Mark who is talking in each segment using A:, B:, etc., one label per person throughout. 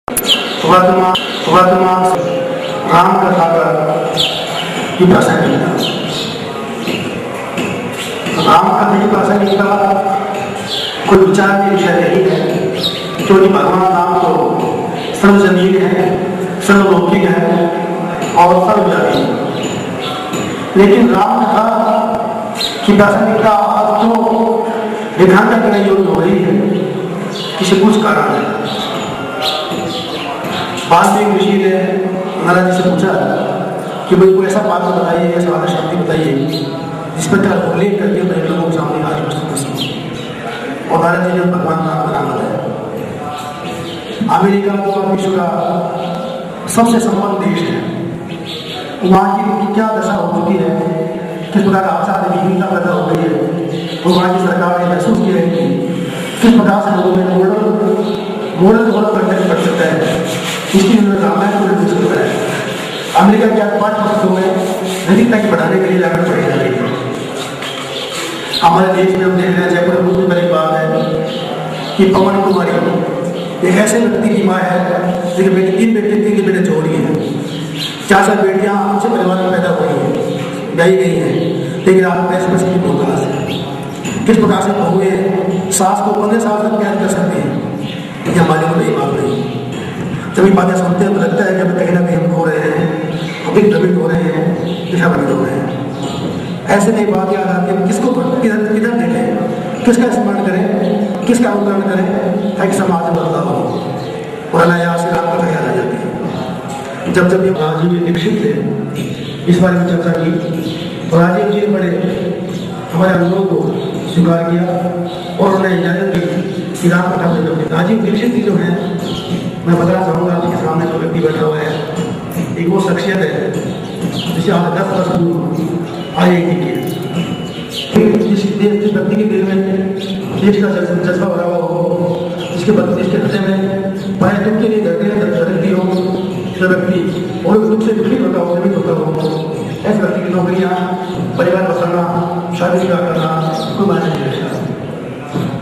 A: वर्तमान राम कथा का की प्रासंगिकता। राम कथा की प्रासंगिकता कोई विचार के विषय नहीं है, क्योंकि भगवान राम तो सर्वजनीन है, सर्वलौकिक है और सर्वव्यापी। लेकिन राम कथा की प्रासंगिकता अब तो रेखांकन करने योग्य हो रही है, किसी कुछ कारण है। वाल्मीकि ऋषि ने महाराज जी से पूछा कि भाई कोई ऐसा पात्र बताइए, ऐसा वाला शक्ति बताइए जिस पर का उल्लेख करके पहले लोगों के सामने आज प्रस्तुत। और महाराज जी ने भगवान राम का नाम बताया। अमेरिका तो विश्व का सबसे संपन्न देश है। वहाँ की क्या दशा हो चुकी है, किस प्रकार आचार विहीनता पैदा हो गई है, और वहाँ की सरकार ने महसूस किया है कि किस प्रकार से लोगों में मॉडल कंटेंट कर सकता है। इसकी उन्होंने रामायण को निर्देशित कराया। अमेरिका के पाठ्य पुस्तकों में नैतिकता की बढ़ाने के लिए लागत पढ़ी जा रही है। हमारे देश में हम देख रहे हैं, जयपुर में सबसे बड़ी बात है कि पवन कुमारी एक ऐसे व्यक्ति की माँ है जिसके बेटे तीन बेटे जोड़ी हैं। 4 बेटियां अच्छे परिवार में पैदा हुई हैं, ब्याही गई हैं, लेकिन आप पैसे पैसे की बहुताश है। किस प्रकार से बहुएं सास को 15 साल तक प्यार कर सकते हैं, यह हमारे को नहीं बात नहीं। जब ये बातें सुनते हैं तो लगता है कि अब कहीं ना कहीं हम खो रहे हैं, अभी भ्रमित हो रहे हैं, दिशा भ्रमित हो रहे हैं। ऐसे नहीं बात याद आती है किसको किधर देखें, किसका स्मरण करें, किसका अनुकरण करें, ताकि समाज बदलाव हो। और अनायास से राम कथा याद आ जाती है। जब ये राजीव जी दीक्षित थे, इस बारे में चर्चा की तो राजीव जी ने बड़े हमारे अनुरोध को स्वीकार किया और उन्हें इजाजत दी कि राम कथा में राजीव दीक्षित जी जो हैं, मैं बताना चाहूँगा आपके सामने जो व्यक्ति बैठा हुआ है, एक वो शख्सियत है जिसे आज 10 वर्ष IIT की जिस व्यक्ति के दिल में देश का जज्बा भरा हुआ हो, जिसके हृदय में पाए दुख के लिए धरती हो, जो व्यक्ति और दुख से दुखी होता हो, ऐसे व्यक्ति की नौकरियाँ, परिवार बसाना, शादी विवाह करना कोई मायने नहीं रखता।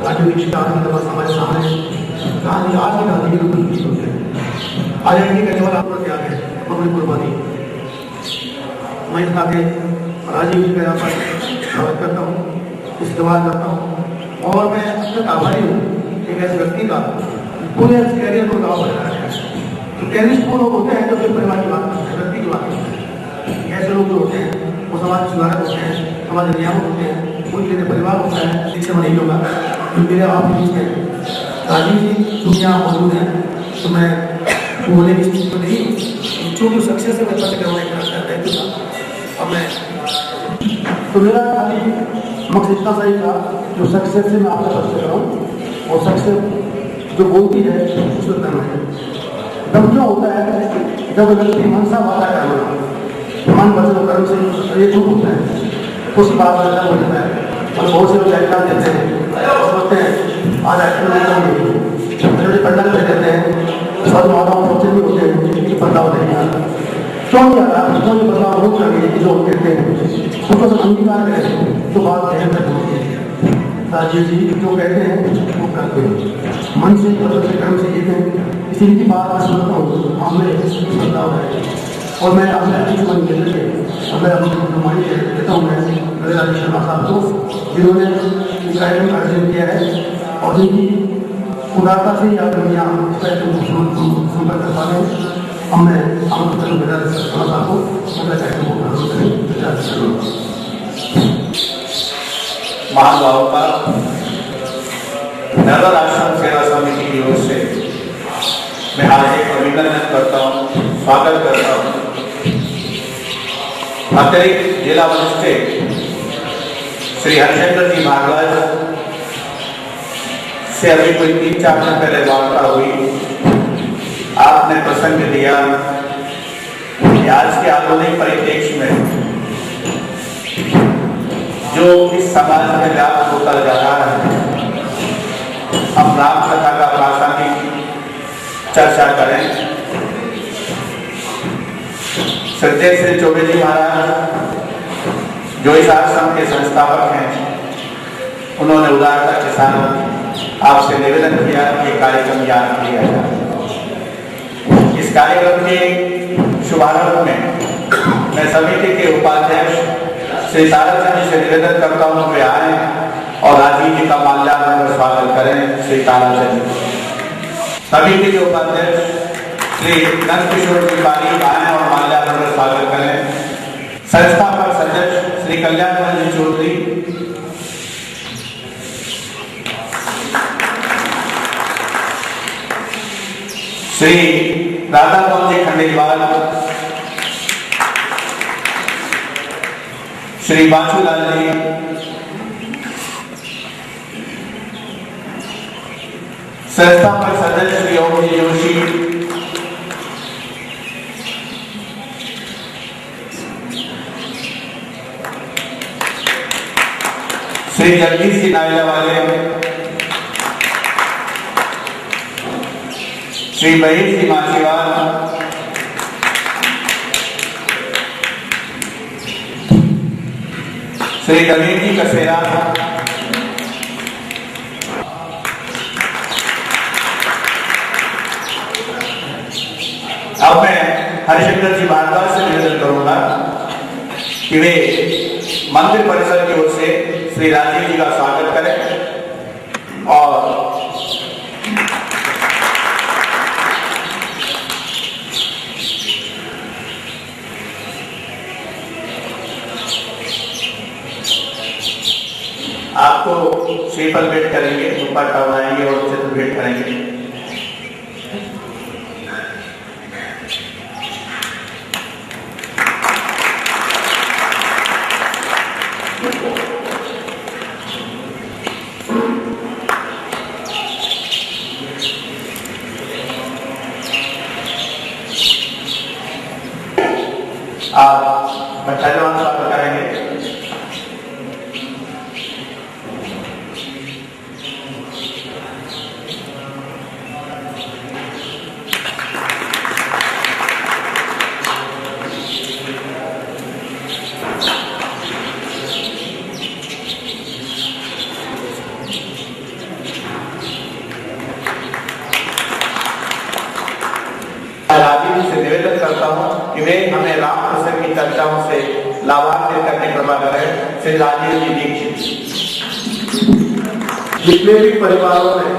A: आज हमारे सामने कहानी आज की कहानी की रूप होते हैं। IIT करने वाला आपको त्याग है और मेरी कुर्बानी। मैं इस नाते राजीव जी का यहाँ पर स्वागत करता हूँ, इस्तेमाल करता हूँ और मैं अत्यंत आभारी हूँ एक ऐसे व्यक्ति का पूरे कैरियर को गाँव बना रखा है। तो कैरियर पूर्ण होते हैं तो फिर परिवार की बात करते हैं, व्यक्ति की बात करते हैं। ऐसे लोग जो होते हैं वो समाज सुधारक होते हैं, समाज नियामक होते हैं, उनके लिए परिवार होता है। शिक्षा नहीं होगा तो मेरे आप बीच में राजीव जी दुनिया मौजूद है, तो मैं बोलने की स्थिति तो नहीं, चूँकि सक्सेस से बच्चा से करवाने का चाहता है। अब मैं तो मेरा खाली मकसद इतना सही था जो सक्सेस से मैं आपका परिचय कराऊँ, और सक्सेस जो बोलती है उसमें दम है। दम क्यों होता है? जब व्यक्ति मनसा वादा करना, मन वचन कर्म से एक रूप होता है, उस बात में दम हो जाता है। और बहुत से लोग व्याख्यान देते हैं, सोचते हैं आज एक्टर पंडा कर देते हैं, सब माताओं बच्चे भी होते हैं कि बदलाव नहीं आता। क्यों नहीं आता? क्यों ये बदलाव हो चाहिए कि जो कहते हैं उसको सब अंगीकार करें तो बात ध्यान रखनी है। राजीव जी जो कहते हैं वो करते हैं, मन से वचन से कर्म से एक है। इसी की बात मैं सुनता हूँ, हमें बदलाव है। और मैं अपने अच्छी मन के लिए मैं अपनी नुमाइश देता हूँ मैं मेरे राजेश शर्मा साहब को, जिन्होंने इस कार्यक्रम का आयोजन किया है और जिनकी उदारता से ही आप यहाँ संपर्क कर पा रहे हैं। हम मैं शर्मा साहब को मेरा कार्यक्रम को
B: महानुभाव का नर्मदा आश्रम सेवा समिति की ओर से मैं आज एक अभिनंदन करता हूँ, स्वागत करता हूँ। अतिरिक्त जिला मजिस्ट्रेट श्री हरिचंद्र जी भारद्वाज से अभी कोई 3-4 दिन पहले वार्ता हुई। आपने प्रसंग दिया कि आज के आधुनिक परिप्रेक्ष्य में जो इस समाज में व्याप्त होता जा रहा है, हम राम कथा का प्रासंगिक चर्चा करें। सत्य श्री चौबे जी महाराज जो इस आश्रम के संस्थापक हैं, उन्होंने उदारता के साथ आपसे निवेदन किया कि कार्यक्रम याद किया जाए। कार्यक्रम के शुभारंभ में मैं समिति के उपाध्यक्ष श्री तारक चंद जी से निवेदन करता हूँ वे आए और राजीव जी का माल्यार्पण कर स्वागत करें। श्री तारक चंद जी। समिति के उपाध्यक्ष श्री नंद किशोर जी पारी आए और माल्यार्पण कर स्वागत करें। संस्थापक अध्यक्ष श्री कल्याण जी चौधरी, श्री राधा मोहन जी खंडेलवाल, श्री बाचूलाल जी, संस्थापक सदस्य श्री ओम जी जोशी, श्री जगदीश सिंह नायला वाले, श्री महेश जी माछीवाल, श्री नवीन जी कसेरा, अब मैं हरिशंकर जी भारद्वाज से निवेदन करूंगा कि वे मंदिर परिसर की ओर से श्री राजीव जी का स्वागत करें और आपको श्रीफल भेंट करेंगे, दुपट्टा बनाएंगे और चित्र भेंट करेंगे। आप पहलवान स्वागत करेंगे। राजीव जी से निवेदन करता हूँ कि वे हमें राम प्रसंग की चर्चाओं से लाभान्वित करने कृपा करें। श्री राजीव जी दीक्षित।
A: जितने भी परिवारों में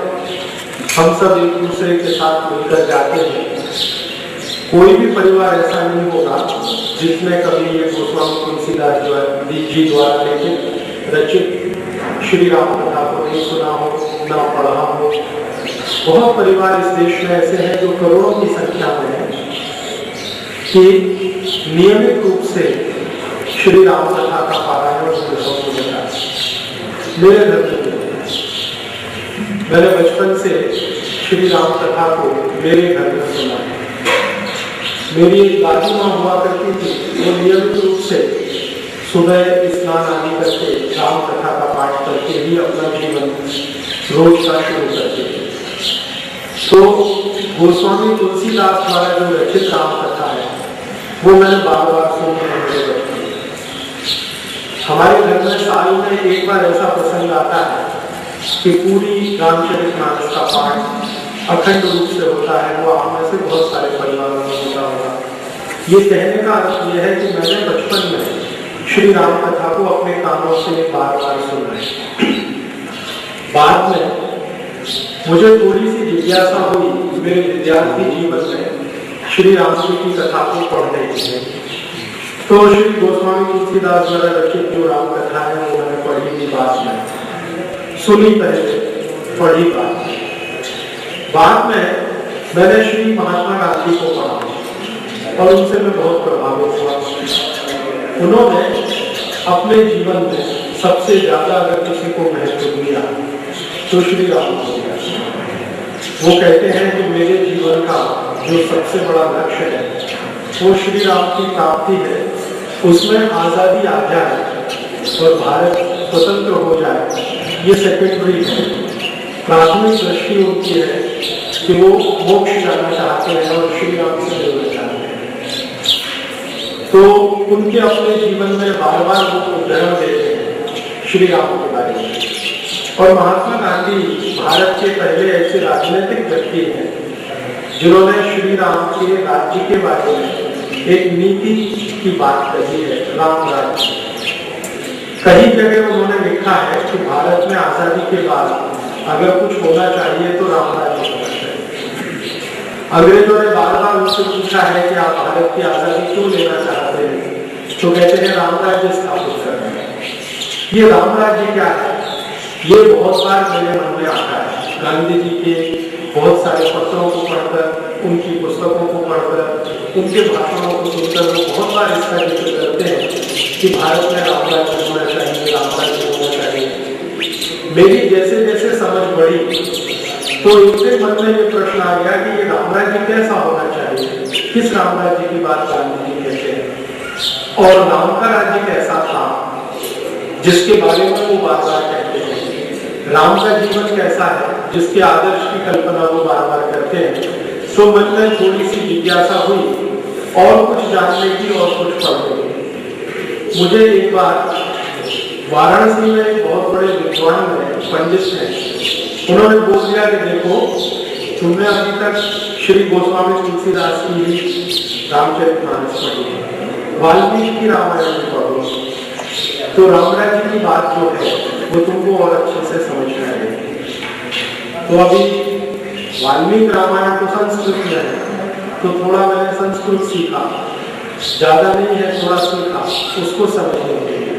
A: हम सब एक दूसरे के साथ मिलकर जाते हैं, कोई भी परिवार ऐसा नहीं होगा जिसमें कभी ये गोस्वामी तुलसीदास जी द्वारा लिखित रचित श्री राम कथा को नहीं सुना हो, ना पढ़ा हो। बहुत परिवार इस देश में ऐसे हैं जो करोड़ों की संख्या में है कि नियमित रूप से श्री राम कथा का पारायण हो जाता है। मेरे घर में मैंने बचपन से श्री राम कथा को मेरे घर में सुना। मेरी एक दादी माँ हुआ करती थी, वो नियमित रूप से सुबह स्नान आदि करके राम कथा का पाठ करके ही अपना जीवन रोज का शुरू करते थे। तो गोस्वामी तुलसीदास द्वारा जो रचित राम कथा है वो मैंने बार बार सुनने हमारे घर में साल में एक बार ऐसा प्रसंग आता है कि पूरी रामचरितमानस का पाठ अखंड रूप से होता है। वो आप में से बहुत सारे परिवारों में होता होगा। ये कहने का अर्थ यह है कि मैंने बचपन में श्री राम कथा को अपने कानों से बार बार सुना है। बाद में मुझे थोड़ी सी जिज्ञासा हुई मेरे विद्यार्थी जीवन में श्री राम जी की कथा को पढ़ने की। तो श्री गोस्वामी तुलसीदास द्वारा रचित जो राम कथा है वो मैंने पढ़ी थी, बाद में सुनी, पहले पढ़ी बाद में मैंने श्री महात्मा गांधी को पढ़ा और उनसे मैं बहुत प्रभावित हुआ। उन्होंने अपने जीवन में सबसे ज्यादा अगर किसी को महत्व दिया तो श्री राम को दिया। वो कहते हैं कि मेरे जीवन का जो सबसे बड़ा लक्ष्य है वो श्री राम की प्राप्ति है, उसमें आजादी आ जाए और भारत स्वतंत्र हो जाए, ये सेकेंडरी है। प्राथमिक दृष्टि उनकी है कि वो मोक्ष जाना चाहते हैं और श्री राम से जुड़ना चाहते हैं। तो उनके अपने जीवन में बार बार वो उदाहरण देते हैं श्री राम के बारे में। और महात्मा गांधी भारत के पहले ऐसे राजनीतिक व्यक्ति हैं
C: जिन्होंने श्री राम के राज्य के बारे में एक नीति की बात कही है, राम राज्य। कई जगह उन्होंने लिखा है कि भारत में आजादी के बाद अगर कुछ होना चाहिए तो राम राज्य होना चाहिए। अंग्रेजों ने बार बार उनसे पूछा है कि आप भारत की आजादी क्यों लेना चाहते हैं, तो कहते हैं राम राज्य स्थापित करना है। ये राम राज्य क्या है, ये बहुत बार मेरे मन में आता है। गांधी जी के बहुत सारे पत्रों को पढ़कर, उनकी पुस्तकों को पढ़कर, उनके भाषणों को सुनकर वो बहुत बार इसका जिक्र करते हैं कि भारत में राम राज्य होना चाहिए, राम राज्य होना चाहिए। मेरी जैसे जैसे समझ बढ़ी तो इनके मन में ये प्रश्न आ गया कि ये राम राज्य कैसा होना चाहिए, किस राम राज्य की बात गांधी जी कहते हैं, और राम का राज्य कैसा था जिसके बारे में वो बार बार कहते हैं। राम का जीवन कैसा है जिसके आदर्श की कल्पना वो बार बार करते हैं। तो मन में थोड़ी सी जिज्ञासा हुई और कुछ जानने की और कुछ पढ़ने की। मुझे एक बार वाराणसी में एक बहुत बड़े विद्वान हैं, पंडित हैं, उन्होंने बोल दिया कि देखो तुमने अभी तक श्री गोस्वामी तुलसीदास की रामचरितमानस पढ़ी, वाल्मीकि की रामायण में पढ़ो, तो राम राज्य की बात जो है वो तुमको और अच्छे से समझ में आएगी। तो अभी वाल्मीकि रामायण तो संस्कृत में है, तो थोड़ा मैंने संस्कृत सीखा, ज्यादा नहीं है, थोड़ा सीखा, उसको समझने के लिए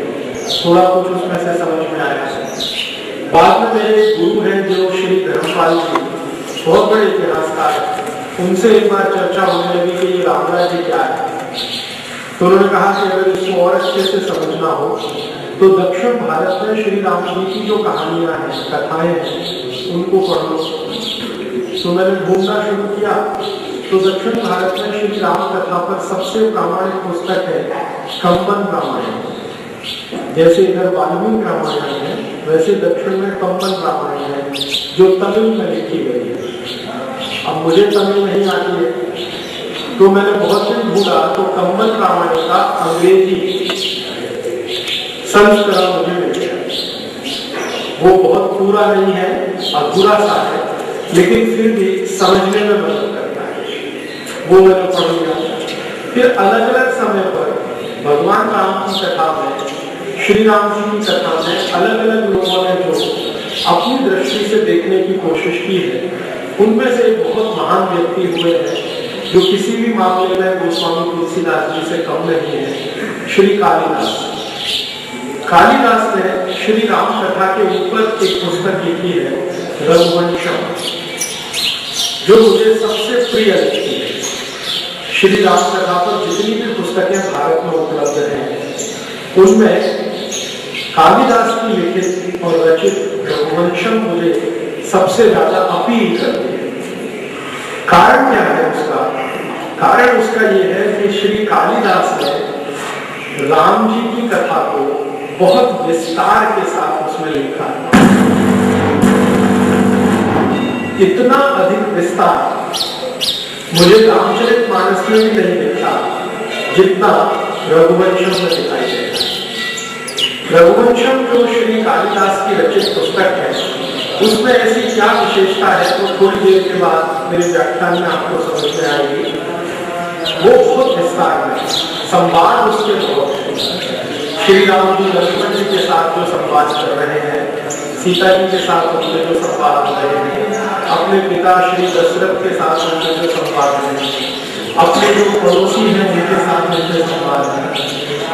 C: थोड़ा कुछ उसमें से समझ में आया। बाद में मेरे गुरु हैं जो श्री धर्मपाल जी, बहुत बड़े इतिहासकार, उनसे एक बार चर्चा होने लगी कि ये राम राज्य क्या है। तो उन्होंने कहा कि अगर इसको और अच्छे से समझना हो तो दक्षिण भारत में श्री राम जी की जो कहानियां हैं, कथाएं हैं, उनको पढ़ो। तो मैंने ढूंढना शुरू किया तो दक्षिण भारत में श्री राम कथा पर सबसे प्रामाणिक पुस्तक है कंबन रामायण। जैसे इधर वाल्मीकि रामायण है, वैसे दक्षिण में कंबन रामायण है जो तमिल में लिखी गई है। अब मुझे तमिल नहीं आती है तो मैंने बहुत दिन ढूंढा तो कंबन रामायण का अंग्रेजी संस्करण मुझे मिल गया। वो बहुत पूरा नहीं है, अधूरा सा है, लेकिन फिर भी समझने में मदद करता है। वो मैंने पढ़ लिया। फिर अलग अलग समय पर भगवान राम की कथा में, श्री राम जी की कथा में अलग अलग लोगों ने जो अपनी दृष्टि से देखने की कोशिश की है, उनमें से एक बहुत महान व्यक्ति हुए हैं जो किसी भी मामले में गोस्वामी तुलसीदास जी से कम नहीं है, श्री कालिदास। कालिदास ने श्री राम कथा के ऊपर एक पुस्तक लिखी है, रघुवंशम, जो मुझे सबसे प्रिय लगती है। श्री राम कथा पर जितनी भी पुस्तकें भारत में उपलब्ध हैं, उनमें कालिदास की लिखित और रचित रघुवंशम मुझे सबसे ज्यादा अपील करती है। कारण क्या है उसका? कारण उसका ये है कि श्री कालिदास ने राम जी की कथा को बहुत विस्तार के साथ उसमें लिखा है। इतना अधिक विस्तार मुझे रामचरितमानस में भी नहीं दिखता जितना रघुवंशम में दिखाई देता है। रघुवंशम जो श्री कालिदास की रचित पुस्तक है, उसमें ऐसी क्या विशेषता है तो थोड़ी देर के बाद मेरे व्याख्यान में आपको समझ में आएगी। वो बहुत विस्तार में संवाद उसके बहुत है। श्री राम जी लक्ष्मण जी के साथ जो संवाद कर रहे हैं, सीता जी के साथ उनके जो संवाद हो रहे हैं, अपने पिता श्री दशरथ के साथ उनके जो संवाद हैं, अपने जो पड़ोसी हैं उनके साथ उनके संवाद हैं,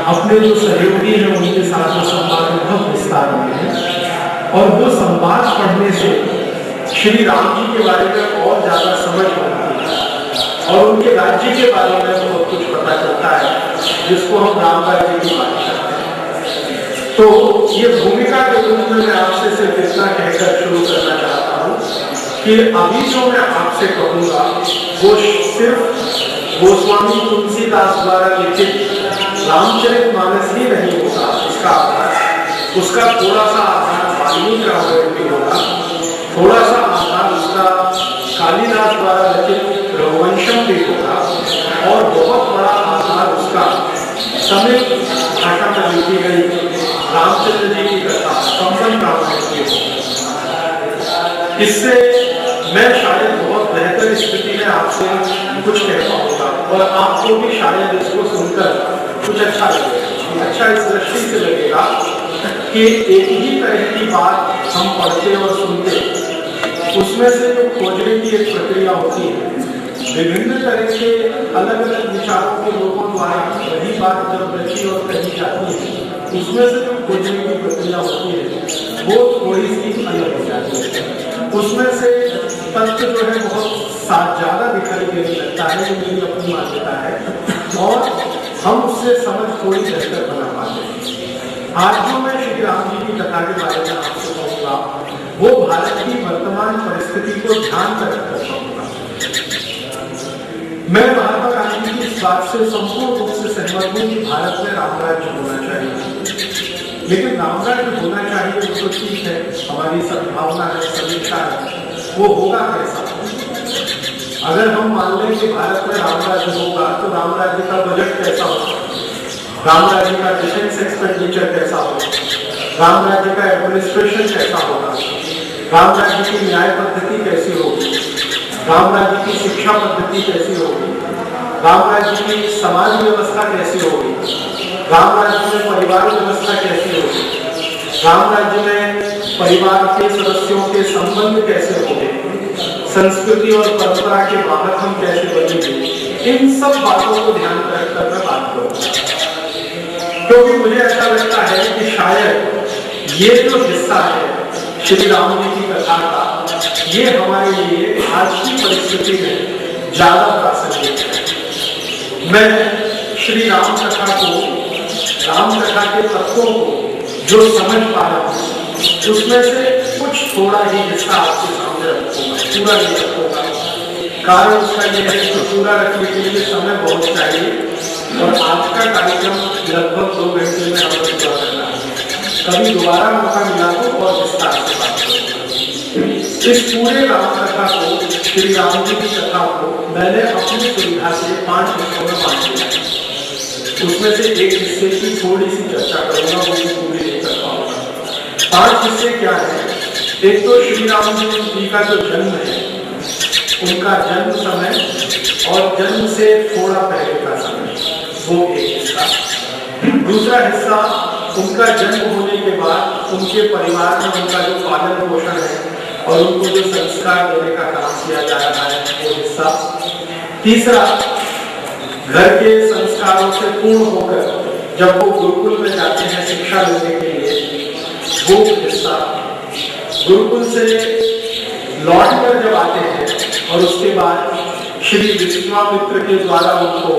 C: अपने जो सहयोगी हैं उनके साथ जो संवाद बहुत विस्तार में है। और वो संवाद पढ़ने से श्री राम जी के बारे में और ज्यादा समझ होती है और उनके राज्य के बारे में बहुत कुछ पता चलता है, जिसको हम राम राज्य की बात करते हैं। तो ये भूमिका के रूप में मैं आपसे सिर्फ इतना कहकर शुरू करना चाहता हूँ कि अभी जो मैं आपसे कहूँगा वो सिर्फ गोस्वामी तुलसीदास द्वारा लिखित रामचरितमानस ही नहीं होगा। उसका थोड़ा सा आधार वाल्मीकि रामायण भी होगा, थोड़ा सा आधार उसका कालिदास द्वारा रचित रघुवंशम भी होगा, और बहुत बड़ा आधार उसका तमिल भाषा में लिखी गई रामचंद्र जी की कथा कंबन रामायण की होगा। इससे मैं शायद बहुत बेहतर बेहतर स्थिति में आपसे कुछ कह पाऊंगा और आपको भी शायद इसको सुनकर कुछ अच्छा लगेगा। अच्छा इस दृष्टि से लगेगा कि एक ही तरह की बात हम पढ़ते और सुनते, उसमें से जो खोजने की एक प्रक्रिया होती है, विभिन्न तरह के अलग अलग विचारों के लोगों द्वारा वही बात जब रची और कही जाती है, उसमें से जो खोजने की प्रक्रिया होती है वो थोड़ी सी अलग हो जाती है। उसमें से तथ्य जो है बहुत ज्यादा दिखाई देने लगता है, जो मेरी अपनी मान्यता है, और हम उससे समझ थोड़ी बेहतर बना पाते हैं। आज जो मैं श्री राम जी की कथा के बारे में आपसे कहूँगा वो भारत की वर्तमान परिस्थिति को ध्यान में रखकर कहूँगा। मैं महात्मा गांधी की इस बात से संपूर्ण रूप से सहमत हूँ कि भारत में रामराज्य होना चाहिए, लेकिन रामराज्य होना चाहिए वो तो ठीक है, हमारी सद्भावना है, समीक्षा है, वो होगा कैसा? अगर हम मान लें कि भारत में रामराज्य होगा तो रामराज्य का बजट कैसा होगा, रामराज्य का डिफेंस एक्सपेंडिचर कैसा होगा, रामराज्य का एडमिनिस्ट्रेशन कैसा होगा, रामराज्य की न्याय पद्धति कैसी होगी, रामराज्य की शिक्षा पद्धति कैसी होगी, रामराज्य की समाज व्यवस्था कैसी होगी, रामराज्य में परिवार व्यवस्था कैसी होगी, रामराज्य में परिवार के सदस्यों के संबंध कैसे होंगे, संस्कृति और परंपरा के वाहक हम कैसे बनेंगे, इन सब बातों को ध्यान में रखकर मैं बात करूंगा। क्योंकि मुझे ऐसा लगता है कि शायद ये जो हिस्सा है श्री राम जी की कथा का, ये हमारे लिए आज की परिस्थिति में ज्यादा प्रासंगिक है। मैं श्री राम कथा को, राम कथा के तत्वों को जो समझ पा रहा हूँ, उसमें से कुछ थोड़ा ही हिस्सा आपके सामने रखूंगा, पूरा नहीं रखूंगा। कारण उसका यह है कि पूरा रखने के लिए समय बहुत चाहिए और आज का कार्यक्रम लगभग 2 घंटे में हमें पूरा करना है। कभी दोबारा मौका मिला तो और विस्तार से बात करूंगा। इस पूरे राम कथा को, श्री राम जी की कथा को मैंने अपनी सुविधा से 5 हिस्सों में बांट दिया। उसमें से एक हिस्से की थोड़ी सी चर्चा करूंगा, वो भी पूरी नहीं कर पाऊंगा। 5 हिस्से क्या है? एक तो श्री राम जी का जो जन्म है, उनका जन्म समय और जन्म से थोड़ा पहले का समय, वो एक हिस्सा। दूसरा हिस्सा उनका जन्म होने के बाद उनके परिवार में उनका जो पालन पोषण है और उनको जो संस्कार देने का काम किया जा रहा है, वो हिस्सा। तीसरा, घर के संस्कारों से पूर्ण होकर जब वो गुरुकुल में जाते हैं शिक्षा लेने के लिए, वो हिस्सा। गुरुकुल से लौटकर जब आते हैं और उसके बाद श्री विश्वामित्र के द्वारा उनको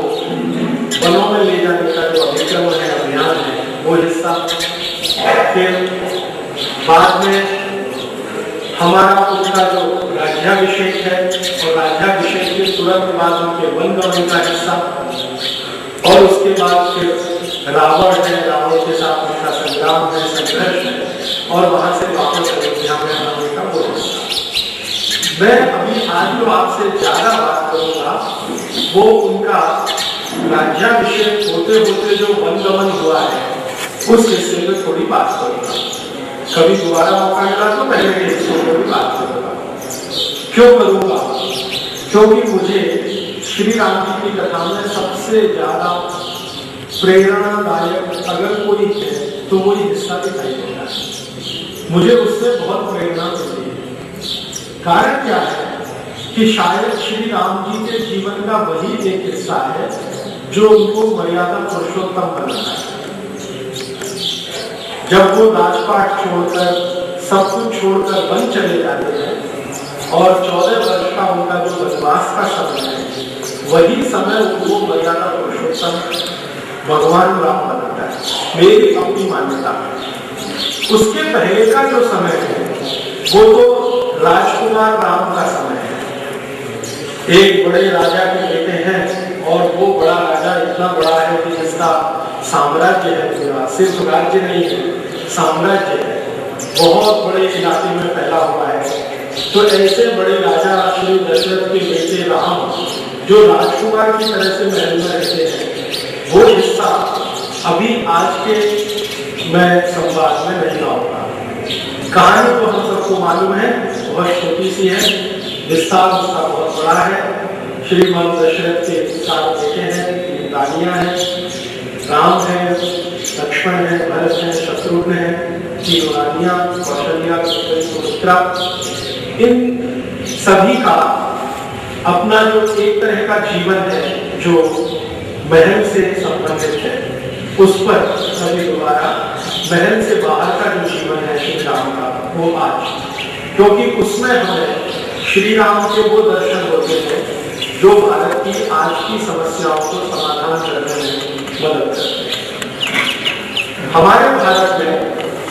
C: वनों में ले जाने का जो अभिक्रम है, अभियान है, वो हिस्सा। फिर बाद में हमारा उनका जो राज्याभिषेक है और राज्याभिषेक के तुरंत बाद उनके वन गमन का हिस्सा, और उसके बाद फिर रावण है, रावण के साथ उनका संग्राम है, संघर्ष है, और वहां से वापस अयोध्या में आने का वो हिस्सा। मैं अभी आज जो आपसे ज्यादा बात करूंगा वो उनका राज्याभिषेक होते होते जो वनगमन हुआ है, उस हिस्से में थोड़ी बात करूंगा। कभी दोबारा मौका मिला तो पहले के हिस्सों में भी बात करूंगा। क्यों करूंगा? क्योंकि मुझे श्री राम जी की कथा में सबसे ज्यादा प्रेरणादायक अगर कोई है तो वो हिस्सा दिखाई देता है। मुझे उससे बहुत प्रेरणा मिलती है। कारण क्या है कि शायद श्री राम जी के जीवन का वही एक हिस्सा है जो उनको मर्यादा पुरुषोत्तम बनाता है। जब वो राजपाट छोड़कर, सब कुछ छोड़कर वन चले जाते हैं और 14 वर्ष का उनका जो वनवास का समय है, वही समय उनको मर्यादा पुरुषोत्तम भगवान राम बनाता है। मेरी अपनी मान्यता है। उसके पहले का जो समय है वो तो राजकुमार राम का समय है। एक बड़े राजा के बेटे हैं और वो बड़ा राजा इतना बड़ा है कि जिसका साम्राज्य है, पूरा सिर्फ राज्य नहीं है, साम्राज्य है, बहुत बड़े इलाके में फैला हुआ है। तो ऐसे बड़े राजा श्री दशरथ के बेटे राम जो राजकुमार की तरह से महल में रहते हैं, वो हिस्सा अभी आज के मैं संवाद में नहीं लाऊंगा। कहानी तो हम सबको मालूम है, बहुत छोटी सी है। विस्तार उसका बहुत बड़ा है। श्रीमान दशरथ के 4 बेटे हैं, 3 रानियां हैं, राम है, लक्ष्मण है, भरत है, शत्रुघ्न है, 3 रानियां, कौशल्या, सुमित्रा। इन सभी का अपना जो एक तरह का जीवन है जो महल से संबंधित है, उस पर अभी दोबारा महल से बाहर का जो जीवन है श्री राम का, वो आज, क्योंकि उसमें हमें श्री राम के वो दर्शन होते हैं जो भारत की आज की समस्याओं को समाधान करने में मदद करते हैं। हमारे भारत में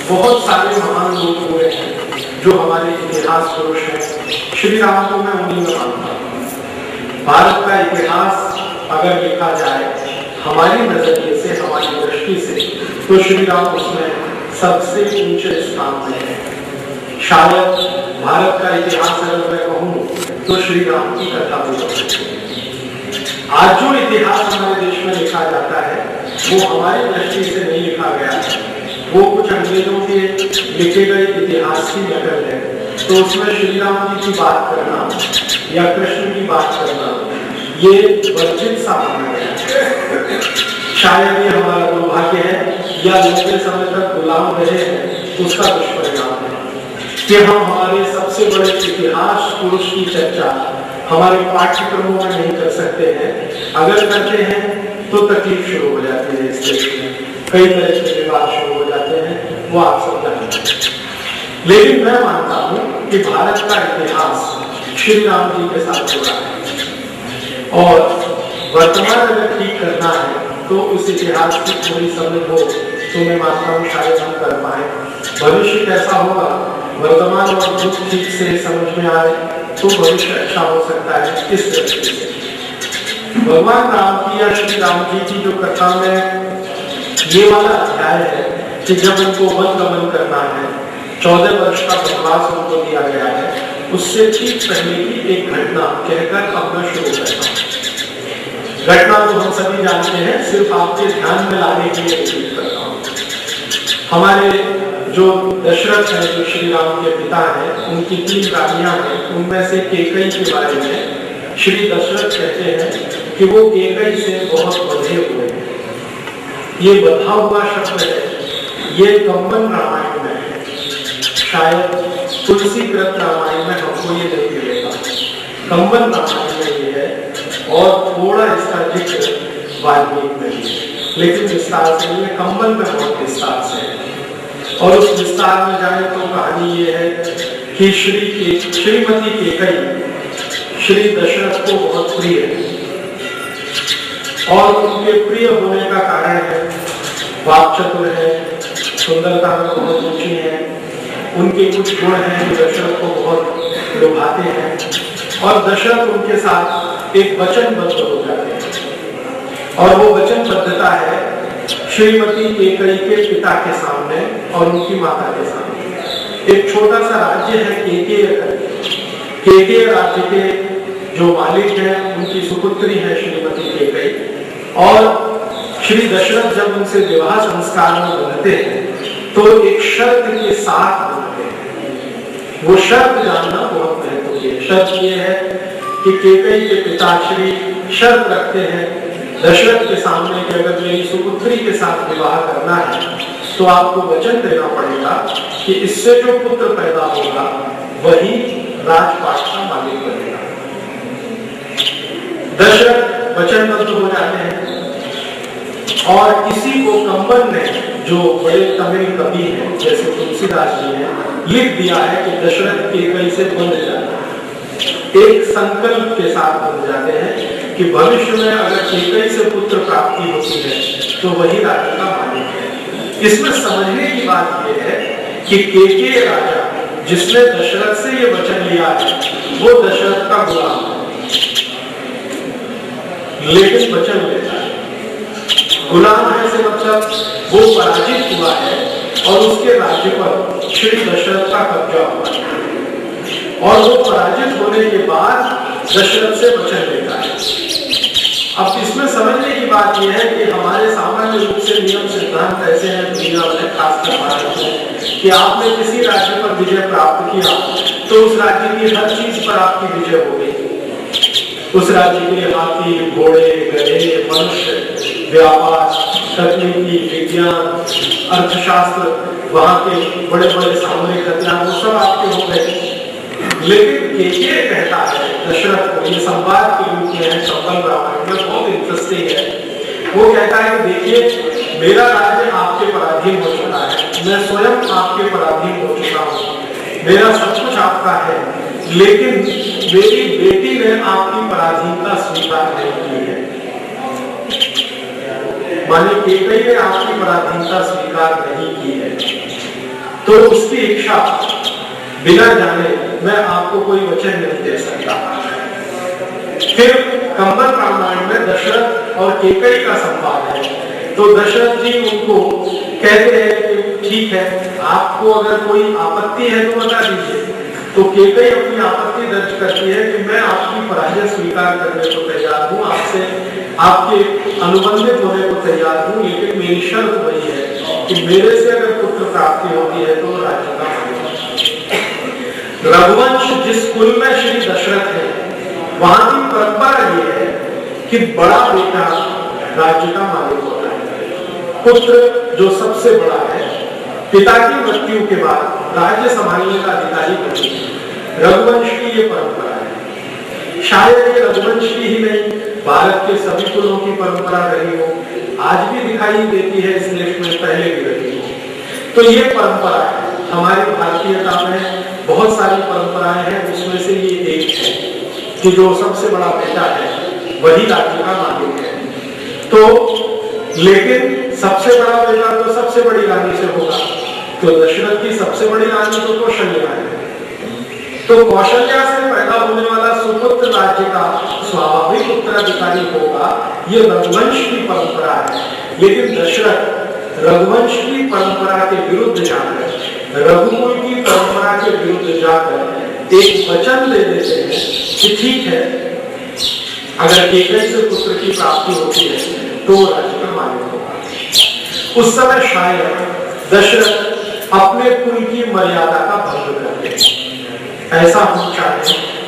C: बहुत सारे महान लोग हुए हैं जो हमारे इतिहास पुरुष हैं। श्री राम को मैं उन्हीं में मानता हूँ। भारत का इतिहास अगर लिखा जाए हमारी नजरिए से, हमारी दृष्टि से, तो श्री राम उसमें सबसे ऊंचे स्थान में है। शायद भारत का इतिहास अगर मैं कहूँ तो श्री राम की कथा भी हो सकती है। आज जो इतिहास हमारे देश में लिखा जाता है वो हमारी दृष्टि से नहीं लिखा गया है, वो कुछ अंग्रेजों के लिखे गए इतिहास की नकल है। तो उसमें श्री राम जी की बात करना या कृष्ण की बात करना ये वर्जित सा माना गया। शायद ये हमारा दुर्भाग्य है या लंबे समय तक गुलाम रहे हैं उसका दुष्परिणाम है कि हम हमारे सबसे बड़े इतिहास पुरुष की चर्चा हमारे पाठ्यक्रमों में नहीं कर सकते हैं। अगर करते हैं तो तकलीफ शुरू हो जाती है। इस देश में कई तरह के विवाद शुरू हो जाते हैं, वो आप सब जानते हैं। लेकिन मैं मानता हूँ कि भारत का इतिहास श्री राम जी के साथ जुड़ा है और वर्तमान अगर ठीक करना है तो उस इतिहास की थोड़ी समझ हो तो मैं मानता हूँ शायद हम कर पाए। भविष्य कैसा होगा, वर्तमान और दुख ठीक से समझ में आए तो भविष्य अच्छा हो सकता है। इस दृष्टि से भगवान राम की या श्री राम जी की जो कथा में ये वाला अध्याय है कि जब उनको वन गमन करना है, 14 वर्ष का वनवास उनको दिया गया है, उससे ठीक पहले की एक घटना कहकर अपना शुरू करता हूँ। घटना तो हम सभी जानते हैं, सिर्फ आपके ध्यान में लाने के लिए रिपीट करता हूँ। हमारे जो दशरथ है, जो श्री राम के पिता हैं, उनकी 3 रानियां हैं। उनमें से केकई के बारे में श्री दशरथ कहते हैं कि वो केकई से बहुत बंधे हुए हैं। ये बंधा हुआ शब्द है, ये कंबन रामायण में है, शायद तुलसीकृत रामायण में हमको ये नहीं मिलेगा, कंबन रामायण में ये है और थोड़ा इसका जिक्र वाल्मीकि में भी है, लेकिन विस्तार से नहीं है। कंबन में बहुत विस्तार से है और उस विस्तार में जाए तो कहानी ये है कि श्रीमती केकई श्री दशरथ को बहुत प्रिय है और उनके प्रिय होने का कारण है वाक् चतुर है, सुंदरता में बहुत ऊंची है, उनके कुछ गुण हैं जो दशरथ को बहुत लुभाते हैं और दशरथ उनके साथ एक वचनबद्ध हो जाते हैं। और वो वचनबद्धता है श्रीमती केकई के पिता के सामने और उनकी माता के सामने। एक छोटा सा राज्य है केकय राज्य के जो मालिक हैं उनकी सुपुत्री है श्रीमती केकई और श्री दशरथ जब उनसे विवाह संस्कार में बंधते हैं तो एक शर्त के साथ बंधते हैं। वो शर्त जानना बहुत महत्वपूर्ण है। शर्त ये है कि केकई के पिता श्री शर्त रखते हैं दशरथ के सामने कि अगर मेरी सुपुत्री के साथ विवाह करना है तो आपको वचन देना पड़ेगा कि इससे जो पुत्र पैदा होगा वही राजपाट का मालिक बनेगा। दशरथ वचनबद्ध हो जाते हैं और इसी को कंबन ने, जो बड़े तमिल कवि हैं जैसे तुलसीदास जी हैं, लिख दिया है कि दशरथ केकई से बंध जाता है। एक संकल्प के साथ बंध जाते हैं कि भविष्य में अगर केकई से पुत्र प्राप्ति होती है तो वही राज्य का मालिक है। इसमें समझने की बात यह है कि केकय राजा जिसने दशरथ से ये वचन लिया है वो दशरथ का गुलाम है, लेकिन वचन लेता है। गुलाम है से मतलब वो पराजित हुआ है और उसके राज्य पर श्री दशरथ का कब्जा हुआ है और वो पराजित होने के बाद दशरथ से वचन लेता है। अब इसमें समझने की बात यह है कि हमारे सामान्य रूप से नियम सिद्धांत ऐसे हैं दुनिया में, खासकर भारत में, कि आपने किसी राज्य पर विजय प्राप्त किया तो उस राज्य की हर चीज पर आपकी विजय हो गई। उस राज्य के हाथी, घोड़े, गधे, मनुष्य, व्यापार, तकनीकी, विज्ञान, अर्थशास्त्र, वहां के बड़े बड़े सामरिक हथियार, वो सब आपके हो गए। लेकिन केके कहता है दशरथ को, ये संवाद के रूप में है संबल रामायण में, बहुत इंटरेस्टिंग है। वो कहता है कि देखिए, मेरा राज्य आपके पराधीन हो चुका है, मैं स्वयं आपके पराधीन हो चुका हूँ, मेरा सब कुछ आपका है, लेकिन मेरी बेटी ने आपकी पराधीनता स्वीकार नहीं की है। माने केकई ने आपकी पराधीनता स्वीकार नहीं की है, तो उसकी इच्छा बिना जाने मैं आपको कोई वचन नहीं दे सकता। फिर कंबल रामायण में दशरथ और केकई का संवाद है। तो दशरथ जी उनको कहते हैं कि ठीक है, आपको अगर कोई आपत्ति है तो बता दीजिए। तो केकई अपनी आपत्ति दर्ज करती है कि मैं आपकी पराजय स्वीकार करने को तैयार हूँ, आपसे आपके अनुबंधित होने को तैयार हूँ, लेकिन मेरी शर्त वही है कि मेरे से अगर पुत्र प्राप्ति होती है तो राज्य का रघुवंश जिस कुल में श्री दशरथ है, वहां की परंपरा ये है कि बड़ा बेटा राज्य का मालिक होता है। पुत्र जो सबसे बड़ा है, पिता की मृत्यु के बाद राज्य संभालने का अधिकारी बनती है। रघुवंश की ये परंपरा है। शायद ये रघुवंश की ही नहीं, भारत के सभी कुलों की परंपरा रही हो, आज भी दिखाई देती है इस देश में, पहले भी रही हो। तो ये परंपरा है। हमारी भारतीयता में बहुत सारी परंपराएं हैं, उसमें से ये एक है कि जो सबसे बड़ा बेटा है वही राज्य का मालिक है। तो लेकिन सबसे बड़ा बेटा तो सबसे बड़ी रानी से होगा, तो दशरथ की सबसे बड़ी रानी तो कौशल्या है। तो कौशल्या से पैदा होने वाला सुपुत्र राज्य का स्वाभाविक उत्तराधिकारी होगा, ये रघुवंश की परंपरा है। लेकिन दशरथ रघुवंश की परंपरा के विरुद्ध जाकर, रघुकुल की परंपरा के विरुद्ध जाकर एक वचन दे देते हैं कि ठीक है, अगर केकई से पुत्र की प्राप्ति होती है तो राज्य का मालिक होगा। उस समय शायद दशरथ अपने कुल की मर्यादा का भंग करते हैं, ऐसा हम चाहे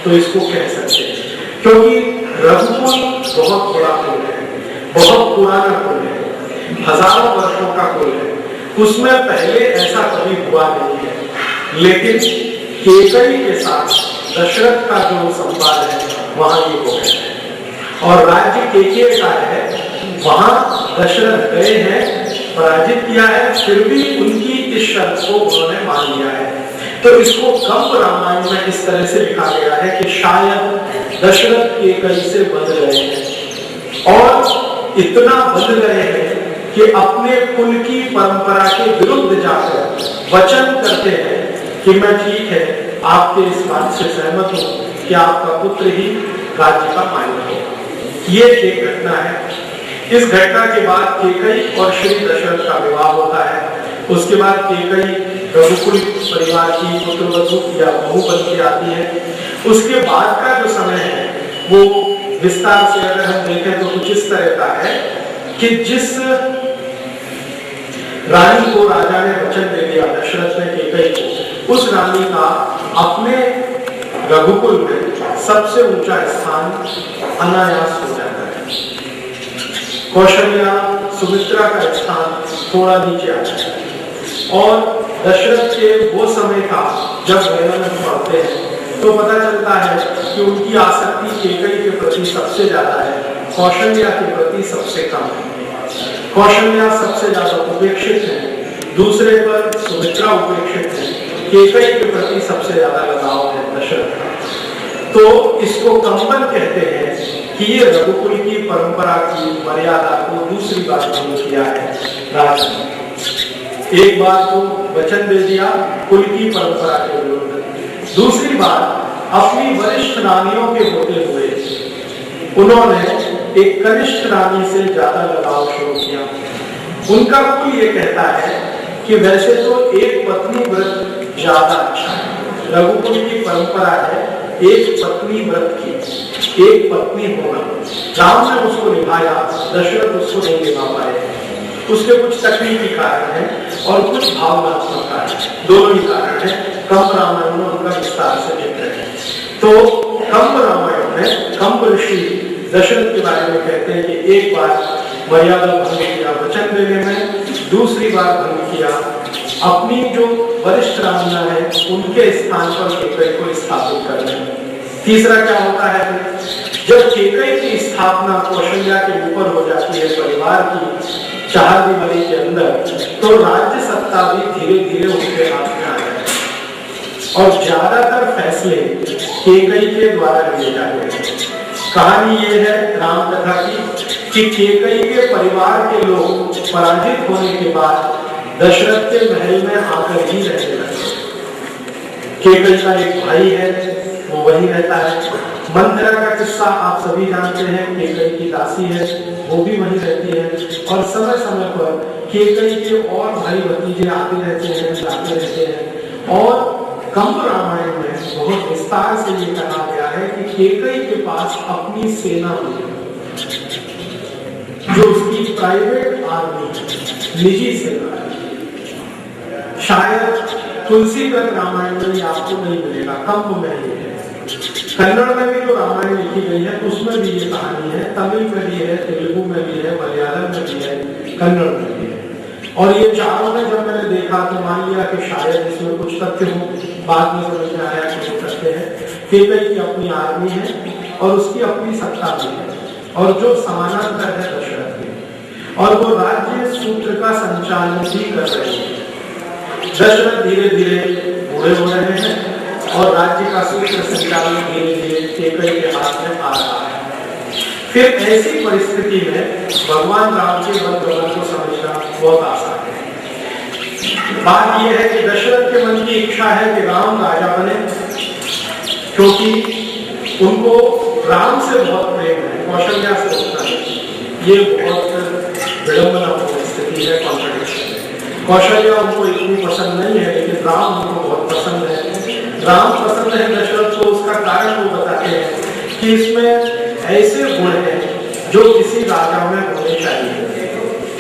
C: तो इसको कह सकते हैं, क्योंकि रघुकुल बहुत बड़ा कुल है, बहुत पुराना कुल है, हजारों वर्षों का कुल है, उसमें पहले ऐसा कभी हुआ नहीं है। लेकिन केकई के साथ दशरथ का जो संवाद है वहां ये हो गया है, और राज्य केकई का है, वहां दशरथ गए हैं, पराजित किया है, फिर भी उनकी इस शर्त को उन्होंने मान लिया है। तो इसको कंब रामायण में इस तरह से लिखा गया है कि शायद दशरथ केकई से बंध गए हैं, और इतना बंध गए हैं कि अपने कुल की परंपरा के विरुद्ध जाकर वचन करते हैं कि मैं ठीक है, आपके इस बात से सहमत हूं कि आपका पुत्र ही राज्य का मालिक है। ये एक घटना है। इस घटना के बाद केकई और श्री दशरथ का विवाह होता है। उसके बाद केकई रघुकुल परिवार की पुत्रवधू या बहू बन के आती है। उसके बाद का जो समय है वो विस्तार से अगर हम देखें तो कुछ इस तरह का है कि जिस रानी को राजा ने वचन दे दिया दशरथ ने केकई को, उस रानी का अपने रघुकुल में सबसे ऊंचा स्थान अनायास हो जाता है। कौशल्या सुमित्रा का स्थान थोड़ा नीचे आ जाता है, और दशरथ के वो समय का जब वर्णन पढ़ते हैं तो पता चलता है कि उनकी आसक्ति केकई के प्रति सबसे ज्यादा है, कौशल्या के प्रति सबसे कम है। कौशल्या सबसे ज्यादा उपेक्षित है, दूसरे पर सुमित्रा उपेक्षित है, केकई के प्रति सबसे ज्यादा लगाव है दशरथ का। तो इसको कंबल कहते हैं कि ये रघुकुल की परंपरा की मर्यादा को दूसरी बार भंग किया है राजा ने। एक बार तो वचन दे दिया कुल की परंपरा के विरुद्ध, दूसरी बार अपनी वरिष्ठ रानियों के होते हुए उन्होंने एक कनिष्ठ रानी से ज्यादा लगाव शुरू किया। उनका कुल ये कहता है कि वैसे तो एक पत्नी व्रत ज्यादा अच्छा है, रघुकुल की परंपरा है एक पत्नी व्रत की, एक पत्नी होना। राम ने उसको निभाया, दशरथ उसको नहीं निभा पाए। उसके कुछ तकनीकी कारण है और कुछ भावनात्मक कारण, दोनों ही कारण है। कंब रामायण में उनका विस्तार से जिक्र है। तो कंब रामायण में कंब ऋषि दशरथ के बारे में कहते हैं कि एक बार मर्यादा भंग किया वचन देने में, दूसरी बार भंग किया अपनी जो वरिष्ठ राजा है उनके स्थान पर केकई को स्थापित करने में। तीसरा क्या होता है, जब केकई की स्थापना कौशल्या के ऊपर हो जाती है परिवार की चार दीवारी के अंदर, तो राज्य सत्ता भी धीरे धीरे उनके हाथ में आ जाए और ज्यादातर फैसले केकई के द्वारा लिए जाते हैं। कहानी ये है राम कथा की कि केकई के परिवार के लोग पराजित होने के बाद दशरथ के महल में आकर ही रहने लगे। केकई का एक भाई है, वो वही रहता है। मंथरा का किस्सा आप सभी जानते हैं, केकई की दासी है, वो भी वही रहती है और समय समय पर केकई के और भाई भतीजे आते रहते हैं, जाते रहते हैं। और कंब रामायण में बहुत विस्तार से ये कहा गया है कि केकई के पास अपनी सेना हुई, जो उसकी प्राइवेट आर्मी, निजी सेना है। शायद तुलसीदास रामायण में आपको नहीं मिलेगा, कंब में ही है। कन्नड़ में भी जो रामायण लिखी गई है उसमें भी ये कहानी है, तमिल में भी है, तेलुगु में भी है, मलयालम में भी है, कन्नड़ में भी है। और ये चारों में जब मैंने देखा तो मान लिया कि शायद इसमें कुछ तथ्य हो, बाद में समझ में आया कि वो तथ्य है। केकई की अपनी आर्मी है और उसकी अपनी सत्ता भी है और जो समानांतर है दशरथ की, और वो राज्य सूत्र का संचालन भी कर रहे हैं। दशरथ धीरे धीरे बूढ़े हो रहे हैं और राज्य का सूत्र संचालन धीरे धीरे केकई के हाथ में आ रहा है। फिर ऐसी परिस्थिति में भगवान राम के मन को समझना बहुत आसान है। बात यह है कि दशरथ के मन की इच्छा है कि राम राजा बने, क्योंकि उनको राम से बहुत प्रेम है, कौशल्या से उतना नहीं। ये बहुत विडंबनापूर्ण स्थिति है, कॉन्ट्रडिक्शन है। कौशल्या उनको इतनी पसंद नहीं है, लेकिन राम उनको बहुत पसंद है। राम पसंद है दशरथ को, उसका कारण वो बताते हैं कि इसमें ऐसे गुण हैं जो किसी राजा में होने चाहिए।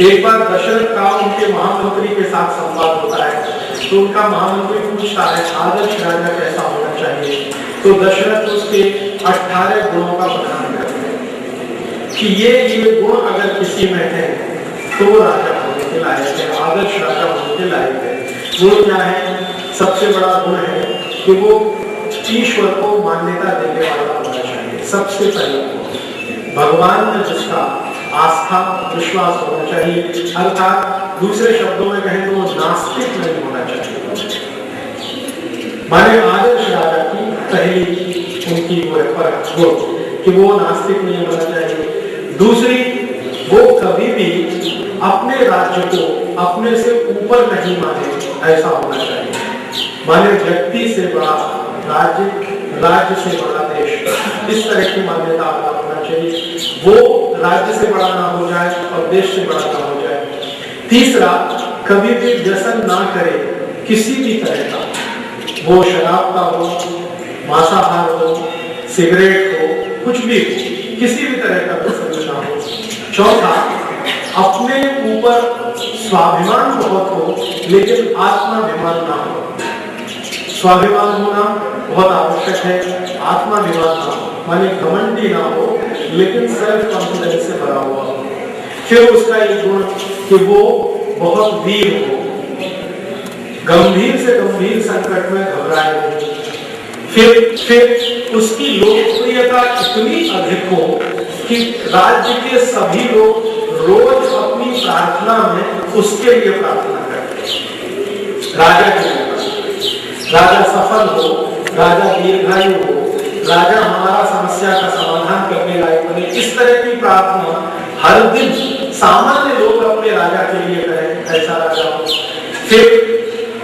C: एक बार दशरथ का उनके महामंत्री के साथ संवाद होता है, तो उनका महामंत्री पूछता है आदर्श राजा कैसा होना चाहिए, तो दशरथ उसके 18 गुणों का वर्णन करते हैं कि ये गुण अगर किसी में है तो वो राजा होने के लायक है, आदर्श राजा होने के लायक है। गुण क्या है? सबसे बड़ा गुण है कि वो ईश्वर को मान्यता देने वाला होना चाहिए। सबसे पहले भगवान में जिसका आस्था विश्वास होना चाहिए, अर्थात दूसरे शब्दों में कहें तो वो नास्तिक नहीं होना चाहिए। माने आदर्श राजा की पहली उनकी वो है परख कि वो नास्तिक नहीं होना चाहिए। दूसरी, वो कभी भी अपने राज्य को अपने से ऊपर नहीं माने, ऐसा होना चाहिए। माने व्यक्ति से बड़ा राज्य, राज्य से बड़ा देश, इस तरह की मान्यता होना चाहिए। वो राज्य से बड़ा ना हो जाए और देश से बड़ा ना हो जाए। तीसरा, कभी भी व्यसन ना करे किसी भी तरह का, वो शराब का हो, मांसाहार हो, सिगरेट हो, कुछ भी हो, किसी भी तरह का व्यसन ना हो। चौथा, अपने ऊपर स्वाभिमान बहुत हो लेकिन आत्माभिमान ना हो। स्वाभिमान होना बहुत आवश्यक है, आत्माभिमान ना हो, माने घमंडी ना हो लेकिन सेल्फ कॉन्फिडेंस से भरा हुआ हो। फिर उसका एक गुण कि वो बहुत वीर हो, गंभीर से गंभीर संकट में घबराए नहीं। फिर उसकी लोकप्रियता इतनी अधिक हो कि राज्य के सभी लोग रोज अपनी प्रार्थना में उसके लिए प्रार्थना करते। राजा के लिए, राजा सफल हो, राजा दीर्घायु हो, राजा हमारा समस्या का समाधान करने लायक बने, इस तरह की प्रार्थना हर दिन सामान्य लोग अपने राजा के लिए करें, ऐसा राजा हो। फिर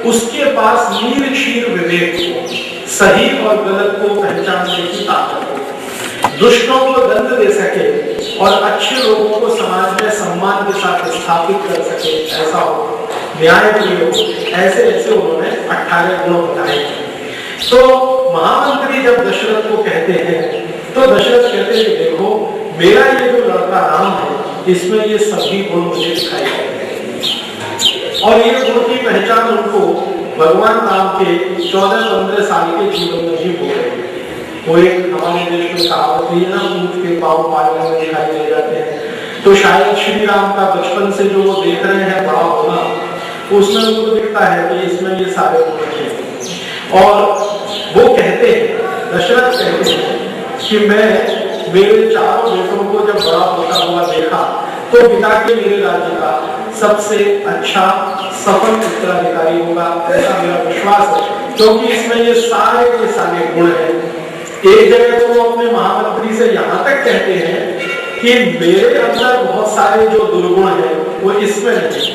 C: उसके पास नीर क्षीर विवेक हो, सही और गलत को पहचानने की ताकत हो, दुष्टों को दंड दे सके और अच्छे लोगों को समाज में सम्मान के साथ स्थापित कर सके, ऐसा हो, न्याय प्रिय हो। ऐसे ऐसे उन्होंने 18 गुण बताए। तो महामंत्री जब दशरथ को कहते हैं तो दशरथ कहते हैं देखो मेरा ये जो लड़का राम है इसमें ये सभी गुण मुझे दिखाई देते हैं और ये गुण की पहचान उनको भगवान राम के 14-15 साल के जीवन में ही हो गए। वो एक हमारे देश में कहावत है ना, ऊंट के पांव पालने में दिखाई दे जाते हैं। तो शायद श्री राम का बचपन से जो वो देख रहे हैं बड़ा होना, उसमें उनको दिखता है कि इसमें ये सारे गुण हैं। और वो कहते हैं, दशरथ कहते हैं कि मैं मेरे चारों बेटों को जब बड़ा होता हुआ देखा तो पिता के मेरे राज्य का सबसे अच्छा सफल उत्तराधिकारी होगा, ऐसा मेरा विश्वास है, क्योंकि इसमें ये सारे गुण हैं। एक जगह तो वो अपने महामंत्री से यहाँ तक कहते हैं कि मेरे अंदर बहुत सारे जो दुर्गुण हैं वो इसमें नहीं,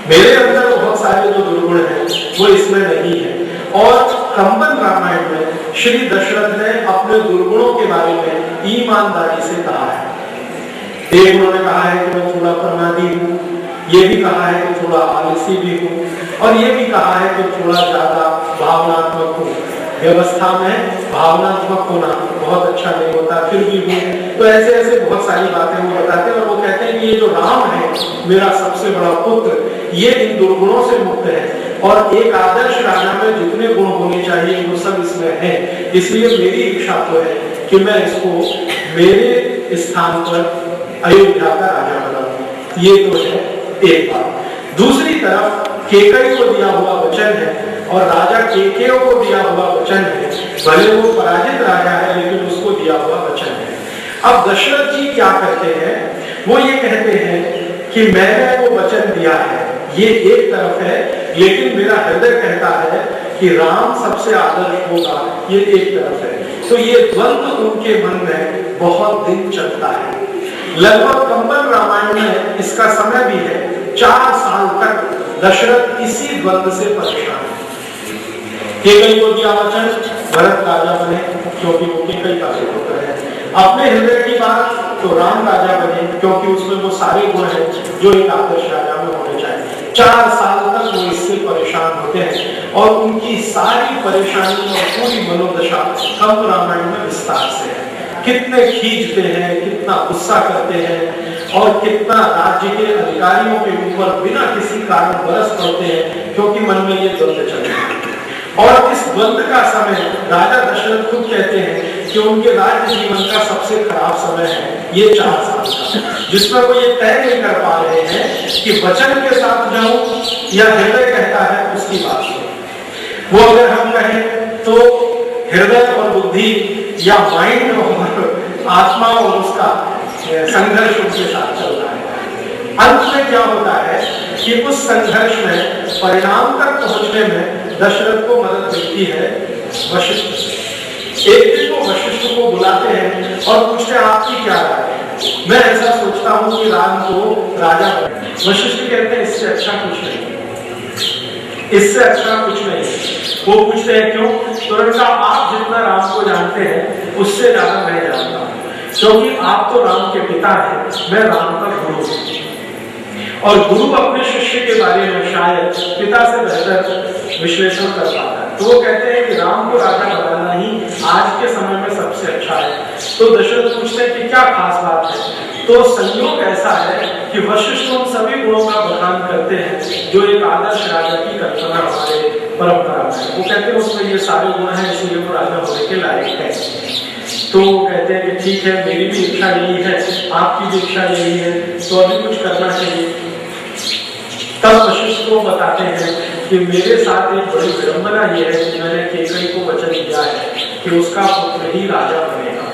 C: मेरे अंदर बहुत सारे जो दुर्गुण हैं वो इसमें नहीं है। और कंबन रामायण में श्री दशरथ ने अपने दुर्गुणों के बारे में ईमानदारी से कहा है। एक उन्होंने कहा है कि मैं थोड़ा प्रमादी हूँ, ये भी कहा है कि थोड़ा आलसी भी हूँ, और ये भी कहा है कि थोड़ा ज्यादा भावनात्मक हूँ। व्यवस्था में भावनात्मक होना बहुत अच्छा नहीं होता, फिर भी हूँ। तो ऐसे ऐसे बहुत सारी बातें वो बताते हैं। और वो कहते हैं कि ये जो राम है मेरा सबसे बड़ा पुत्र, ये इन दुर्गुणों से मुक्त है, और एक आदर्श राजा में जितने गुण होने चाहिए वो सब इसमें है। इसलिए मेरी इच्छा तो है कि मैं इसको मेरे स्थान पर अयोध्या का राजा बनाऊं। ये तो है एक बात। दूसरी तरफ केकई को दिया हुआ वचन है, और राजा केकय को दिया हुआ वचन है, भले वो पराजित राजा है लेकिन उसको दिया हुआ वचन है। अब दशरथ जी क्या कहते हैं, वो ये कहते हैं कि मैंने वो वचन दिया है, ये एक तरफ है, लेकिन मेरा हृदय कहता है कि राम सबसे आदर्श होगा, ये एक तरफ है। तो ये द्वंद्व उनके मन में बहुत दिन चलता है। लगभग कंबन रामायण में इसका समय भी है, 4 साल तक दशरथ इसी द्वंद्व से परेशान है। केकई को दिया वचन, भरत राजा बने क्योंकि वो केकई का पुत्र है। अपने हृदय की बात तो राम राजा बने क्योंकि उसमें वो सारे गुण हैं जो एक आदर्श राजा में होने चाहिए। 4 साल तक वो इससे परेशान होते हैं, और उनकी सारी परेशानी और पूरी मनोदशा कंब रामायण में विस्तार से है। कितने खींचते हैं, कितना गुस्सा करते हैं, और कितना राज्य के अधिकारियों के ऊपर बिना किसी कारण बरस पड़ते हैं, क्योंकि मन में ये द्वंद्व चल रहा है। और इस द्वंद्व का समय राजा दशरथ खुद कहते हैं कि उनके राज्य जीवन का सबसे खराब समय है ये 4 साल का, जिसमें वो ये तय नहीं कर पा रहे हैं कि वचन के साथ जाऊं या हृदय कहता है उसकी बात सुनो। वो अगर हम कहें तो हृदय और बुद्धि या माइंड और आत्मा और उसका संघर्ष उनके साथ चल रहा है। अंत में क्या होता है कि उस संघर्ष में परिणाम तक पहुंचने में दशरथ को मदद मिलती है वशिष्ठ से। एक दिन वो वशिष्ठ को बुलाते हैं और पूछते हैं आपकी क्या राय है। मैं ऐसा सोचता हूँ कि राम को राजा बने। वशिष्ठ कहते हैं इससे अच्छा कुछ नहीं, इससे अच्छा कुछ नहीं। वो पूछते हैं क्यों? तो उन्होंने कहा आप जितना राम को जानते हैं उससे ज्यादा मैं जानता हूँ, क्योंकि आप तो राम के पिता हैं, मैं राम का गुरु हूँ, और गुरु अपने शिष्य के बारे में शायद पिता से बेहतर विश्लेषण कर पाता है। तो वो कहते हैं कि राम को राजा बनाना ही आज के समय में सबसे अच्छा है। तो दशरथ पूछते हैं कि क्या खास बात है। तो संयोग ऐसा है कि वशिष्ठ उन सभी गुणों का बखान करते हैं जो एक आदर्श राजा की कल्पना हमारे परंपरा में। वो कहते हैं उसमें ये सारे गुण हैं, इसलिए वो राजा होने के लायक है। तो वो कहते हैं कि ठीक है, मेरी भी इच्छा यही है, आपकी भी इच्छा यही है, तो अभी कुछ करना चाहिए। तब वशिष्ठ को बताते हैं कि मेरे साथ एक बड़ी विडंबना ये है कि मैंने केकई को वचन दिया है कि उसका पुत्र ही राजा बनेगा।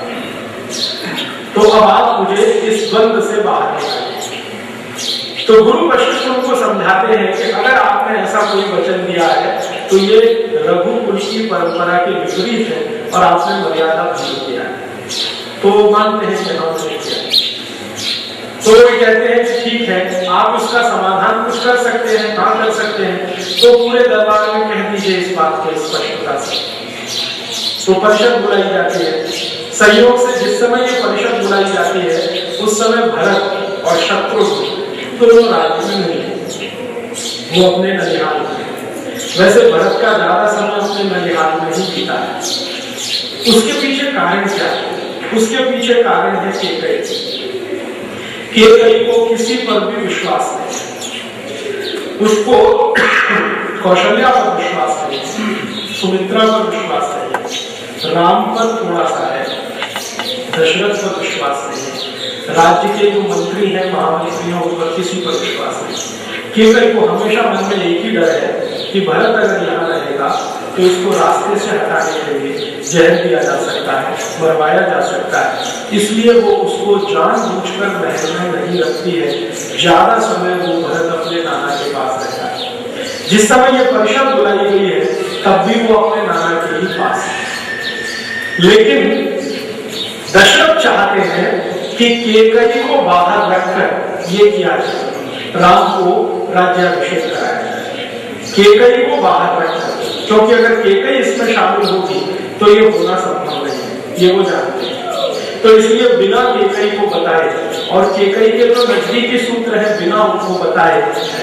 C: तो अब आप मुझे इस द्वंद्व से बाहर निकालिए। तो गुरु वशिष्ठ उनको समझाते हैं कि अगर आपने ऐसा कोई वचन दिया है तो ये रघुकुल की परंपरा के विपरीत है और आपने मर्यादा भंग किया है। तो वो मानते हैं कि हमने किया। तो वो कहते हैं कि ठीक है, आप उसका समाधान कुछ कर सकते हैं, हाँ कर सकते हैं, तो पूरे दरबार में कह दीजिए इस बात को स्पष्टता से। तो परिषद बुलाई जाती है। संयोग से जिस समय ये परिषद बुलाई जाती है उस समय भरत और शत्रुघ्न दोनों राज्य में नहीं है, वो अपने ननिहाल में। वैसे भरत का ज्यादा समय अपने ननिहाल में ही बीता है। उसके पीछे कारण क्या है? उसके पीछे कारण है केकई को किसी पर भी विश्वास नहीं। उसको कौशल्या पर विश्वास करिए, सुमित्रा पर विश्वास करिए, राम पर थोड़ा सा है, दशरथ पर विश्वास नहीं, राज्य के जो मंत्री हैं, महामंत्री हैं, उन पर किसी पर विश्वास नहीं। केकई को हमेशा मन में एक ही डर है कि भरत अगर यहाँ रहेगा तो इसको रास्ते से हटाने के लिए जहर दिया जा सकता है, मरवाया जा सकता है, इसलिए वो उसको जानबूझकर महल में नहीं रखती है। ज्यादा समय वो भरत अपने नाना के पास रहता है। जिस समय ये परिषद बुलाई गई है तब भी वो अपने नाना के ही पास है। लेकिन दशरथ चाहते हैं कि केकई को बाहर रखकर ये किया जाए, राम को राज्याभिषेक कराया जाए, केकई को बाहर रखकर, क्योंकि अगर केकई इसमें शामिल होगी तो ये होना संभव नहीं है, ये वो जानते हैं। तो इसलिए बिना केकई को बताए, और केकई के जो नजदीकी सूत्र है बिना उनको बताए,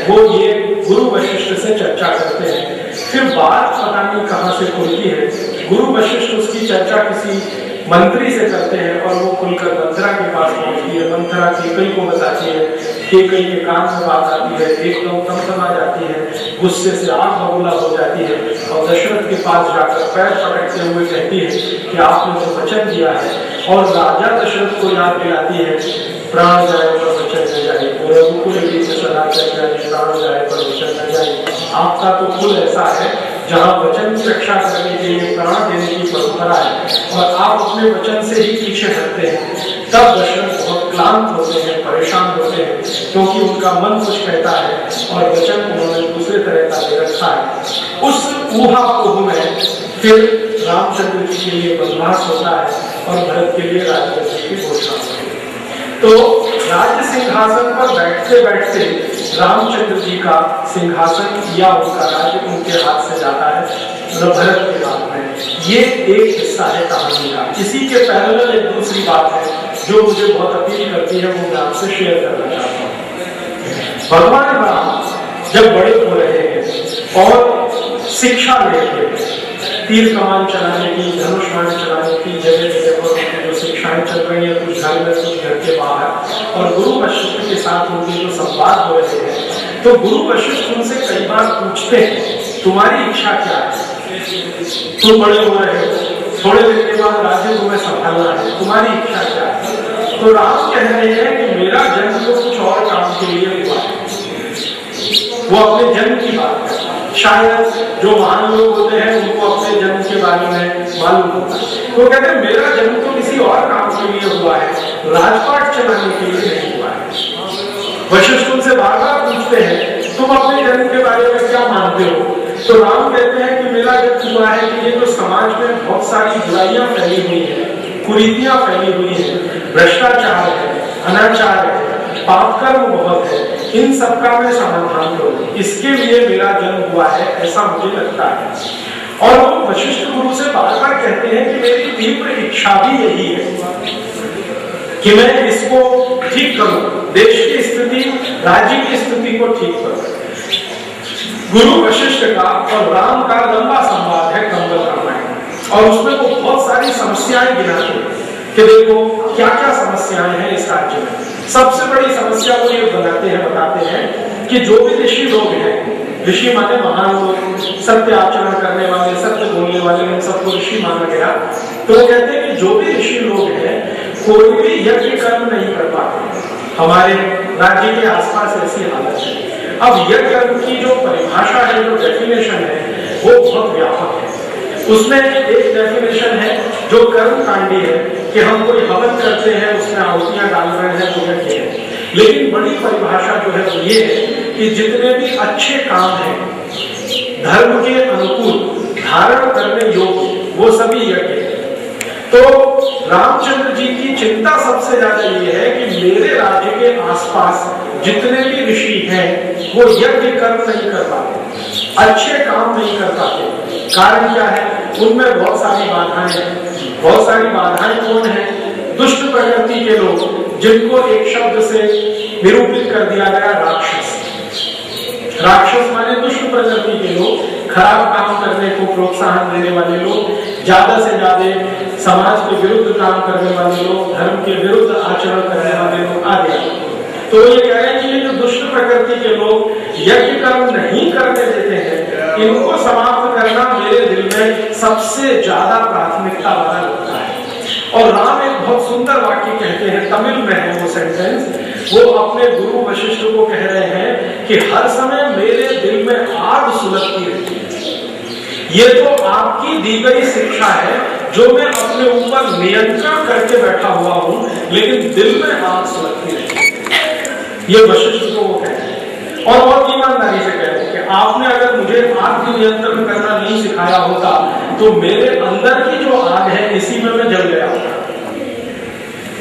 C: वो ये गुरु वशिष्ठ से चर्चा करते हैं। फिर बात पता नहीं कहां से खुलती है, गुरु वशिष्ठ उसकी चर्चा किसी मंत्री से करते हैं और वो खुलकर मंथरा के पास पहुंचती है। मंथरा केकई को बताती है, केकई के कान में बात आती है, एकदम तमतमा जाती है, गुस्से से आग बबूला हो जाती है और दशरथ के पास जाकर पैर पटकते हुए कहती है कि आपने जो वचन दिया है, और राजा दशरथ को याद दिलाती है, प्राण जाए पर वचन न जाए, रघुकुल से सदा चल जाए, प्राण जाए पर वचन न जाए। आपका तो कुल ऐसा है जहाँ वचन की रक्षा करने के लिए प्राण देने की परंपरा है और आप अपने वचन से ही पीछे हटते हैं। तब दशरथ बहुत क्लांत होते हैं, परेशान होते हैं, क्योंकि उनका मन कुछ कहता है और वचन उन्होंने दूसरे तरह का दे रखा है। उस ऊहापोह में फिर रामचंद्र जी के लिए वनवास होता है और भरत के लिए राज्य की घोषणा होती है। तो राज्य सिंहासन पर बैठते बैठते रामचंद्र जी का सिंहासन या उनका राज्य उनके हाथ से जाता है भरत के हाथ में। ये एक हिस्सा है कहानी का। इसी के पैरेलल एक दूसरी बात है जो मुझे बहुत अपील करती है, वो मैं आपसे शेयर करना चाहता हूँ। भगवान राम जब बड़े हो रहे हैं और शिक्षा ले रहे हैं, तीर कमान चलाने की, धनुष बाण चलाने की, जगह जगह पर उनकी जो शिक्षाएं चल रही है, कुछ घर में कुछ घर के बाहर, और गुरु वशिष्ठ के साथ उनके जो संवाद हो रहे हैं, तो गुरु वशिष्ठ उनसे कई बार पूछते हैं तुम्हारी इच्छा क्या है, तुम बड़े हो रहे हो, थोड़े दिन के बाद राज्य तुम्हें संभालना है, तुम्हारी इच्छा क्या है। तो राम कह रहे हैं कि मेरा जन्म तो कुछ और काम के लिए हुआ है। वो अपने जन्म की बात करते हैं। शायद जो महान लोग होते हैं उनको अपने जन्म के बारे में मालूम होता है, तो कहते हैं मेरा जन्म तो किसी और काम के लिए हुआ है, राजपाट चलाने के लिए नहीं हुआ है। वशिष्ठ उनसे बार बार पूछते हैं तुम अपने जन्म के बारे में क्या मानते हो। तो राम कहते हैं कि मेरा जन्म हुआ है कि ये जो समाज में बहुत सारी बुराइयां फैली हुई है, कुरीतियां फैली हुई है, भ्रष्टाचार है, अनाचार है, पाप कर्म बहुत है, इन सबका मैं समाधान करूं, इसके लिए मेरा जन्म हुआ है, ऐसा मुझे लगता है। और वो वशिष्ठ गुरु से बार बार कहते हैं कि मेरी तीव्र इच्छा भी यही है कि मैं इसको ठीक करूं, देश की स्थिति, राज्य की स्थिति को ठीक करूं। गुरु वशिष्ठ का और राम का लंबा संवाद है कंबल रामायण, और उसमें वो बहुत सारी समस्याएं गिनाते हैं कि देखो क्या क्या समस्याएं हैं इस राज्य में। सबसे बड़ी समस्या वो ये बताते हैं कि जो भी ऋषि लोग हैं, ऋषि माने महान लोग, सत्य आचरण करने वाले, सत्य बोलने वाले, उन सबको ऋषि माना गया। तो वो कहते हैं कि जो भी ऋषि लोग हैं कोई भी यज्ञ कर्म नहीं कर पाते। हमारे राज्य के आसपास ऐसी हालत है। अब यज्ञ कर्म की जो परिभाषा है, जो डेफिनेशन है, वो बहुत व्यापक है। उसमें एक डेफिनेशन है जो कर्म कांडी है कि हम कोई हवन करते हैं, उसमें आहुतियां डाल रहे हैं, तो यज्ञ है। लेकिन बड़ी परिभाषा जो है वो ये है कि जितने भी अच्छे काम हैं धर्म के अनुकूल, धारण करने योग्य, वो सभी यज्ञ है। तो रामचंद्र जी की चिंता सबसे ज्यादा ये है कि मेरे राज्य के आसपास जितने भी ऋषि हैं वो यज्ञ कर्म नहीं कर पाते, अच्छे काम नहीं कर पाते। कारण क्या है? उनमें बहुत सारी बाधाएं हैं। बहुत सारी बाधाएं कौन है? दुष्ट प्रकृति के लोग, जिनको एक शब्द से निरूपित कर दिया गया राक्षस। राक्षस माने दुष्ट प्रकृति के लोग, खराब काम करने को प्रोत्साहन देने वाले लोग, ज्यादा से ज्यादा समाज के विरुद्ध काम करने वाले लोग, धर्म के विरुद्ध आचरण करने वाले लोग आदि। तो ये कह रहे हैं कि ये जो दुष्ट प्रकृति के लोग यज्ञ कर्म नहीं करने देते हैं, इनको समाप्त करना मेरे दिल में सबसे ज्यादा प्राथमिकता वाला लगता है। और राम एक बहुत सुंदर वाक्य कहते हैं, तमिल में है वो सेंटेंस। वो अपने गुरु वशिष्ठ को कह रहे हैं कि हर समय मेरे दिल में आग सुलगती रहती है। ये तो आपकी दी गई शिक्षा है जो मैं अपने ऊपर नियंत्रण करके बैठा हुआ हूं, लेकिन दिल में आग सुलगती रहती है। ये वशिष्ठ को वो कहते हैं। और बहुत ईमानदारी से कहते हैं कि आपने अगर मुझे आग नियंत्रण करना नहीं सिखाया होता तो मेरे अंदर की जो आग है इसी में मैं जल गया होता।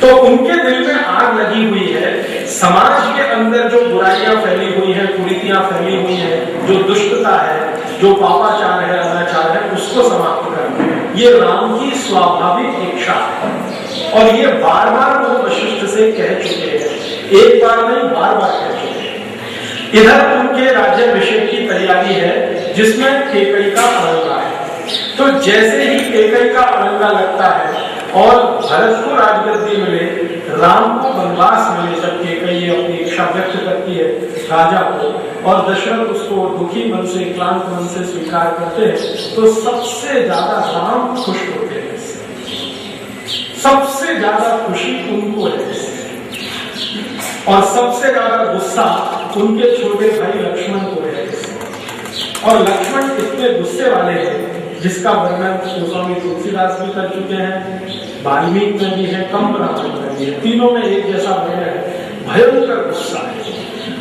C: तो उनके दिल में आग लगी हुई है। समाज के अंदर जो बुराइयां फैली हुई हैं, कुरीतियां फैली हुई हैं, जो दुष्टता है, जो पापाचार है, अनाचार है, उसको समाप्त करना ये राम की स्वाभाविक इच्छा है। और ये बार बार वो वशिष्ठ से कह चुके हैं, एक बार नहीं बार बार कह चुके हैं। इधर उनके राज्याभिषेक की तैयारी है जिसमें केकई का अड़ंगा है। तो जैसे ही केकई का अड़ंगा लगता है और भरत को राजगद्दी मिले, राम को वनवास मिले, जब केकई अपनी इच्छा व्यक्त करती है राजा को और दशरथ उसको दुखी मन से, क्लांत मन से स्वीकार करते हैं, तो सबसे ज्यादा राम खुश होते हैं। सबसे ज्यादा खुशी उनको है और सबसे ज्यादा गुस्सा उनके छोटे भाई लक्ष्मण को है। और लक्ष्मण इतने गुस्से वाले हैं जिसका वर्णन गोस्वामी तुलसीदास भी कर चुके हैं, वाल्मीकि में भी है, कंब रामायण में भी है। तीनों में एक जैसा वर्णन है, भयंकर गुस्सा है।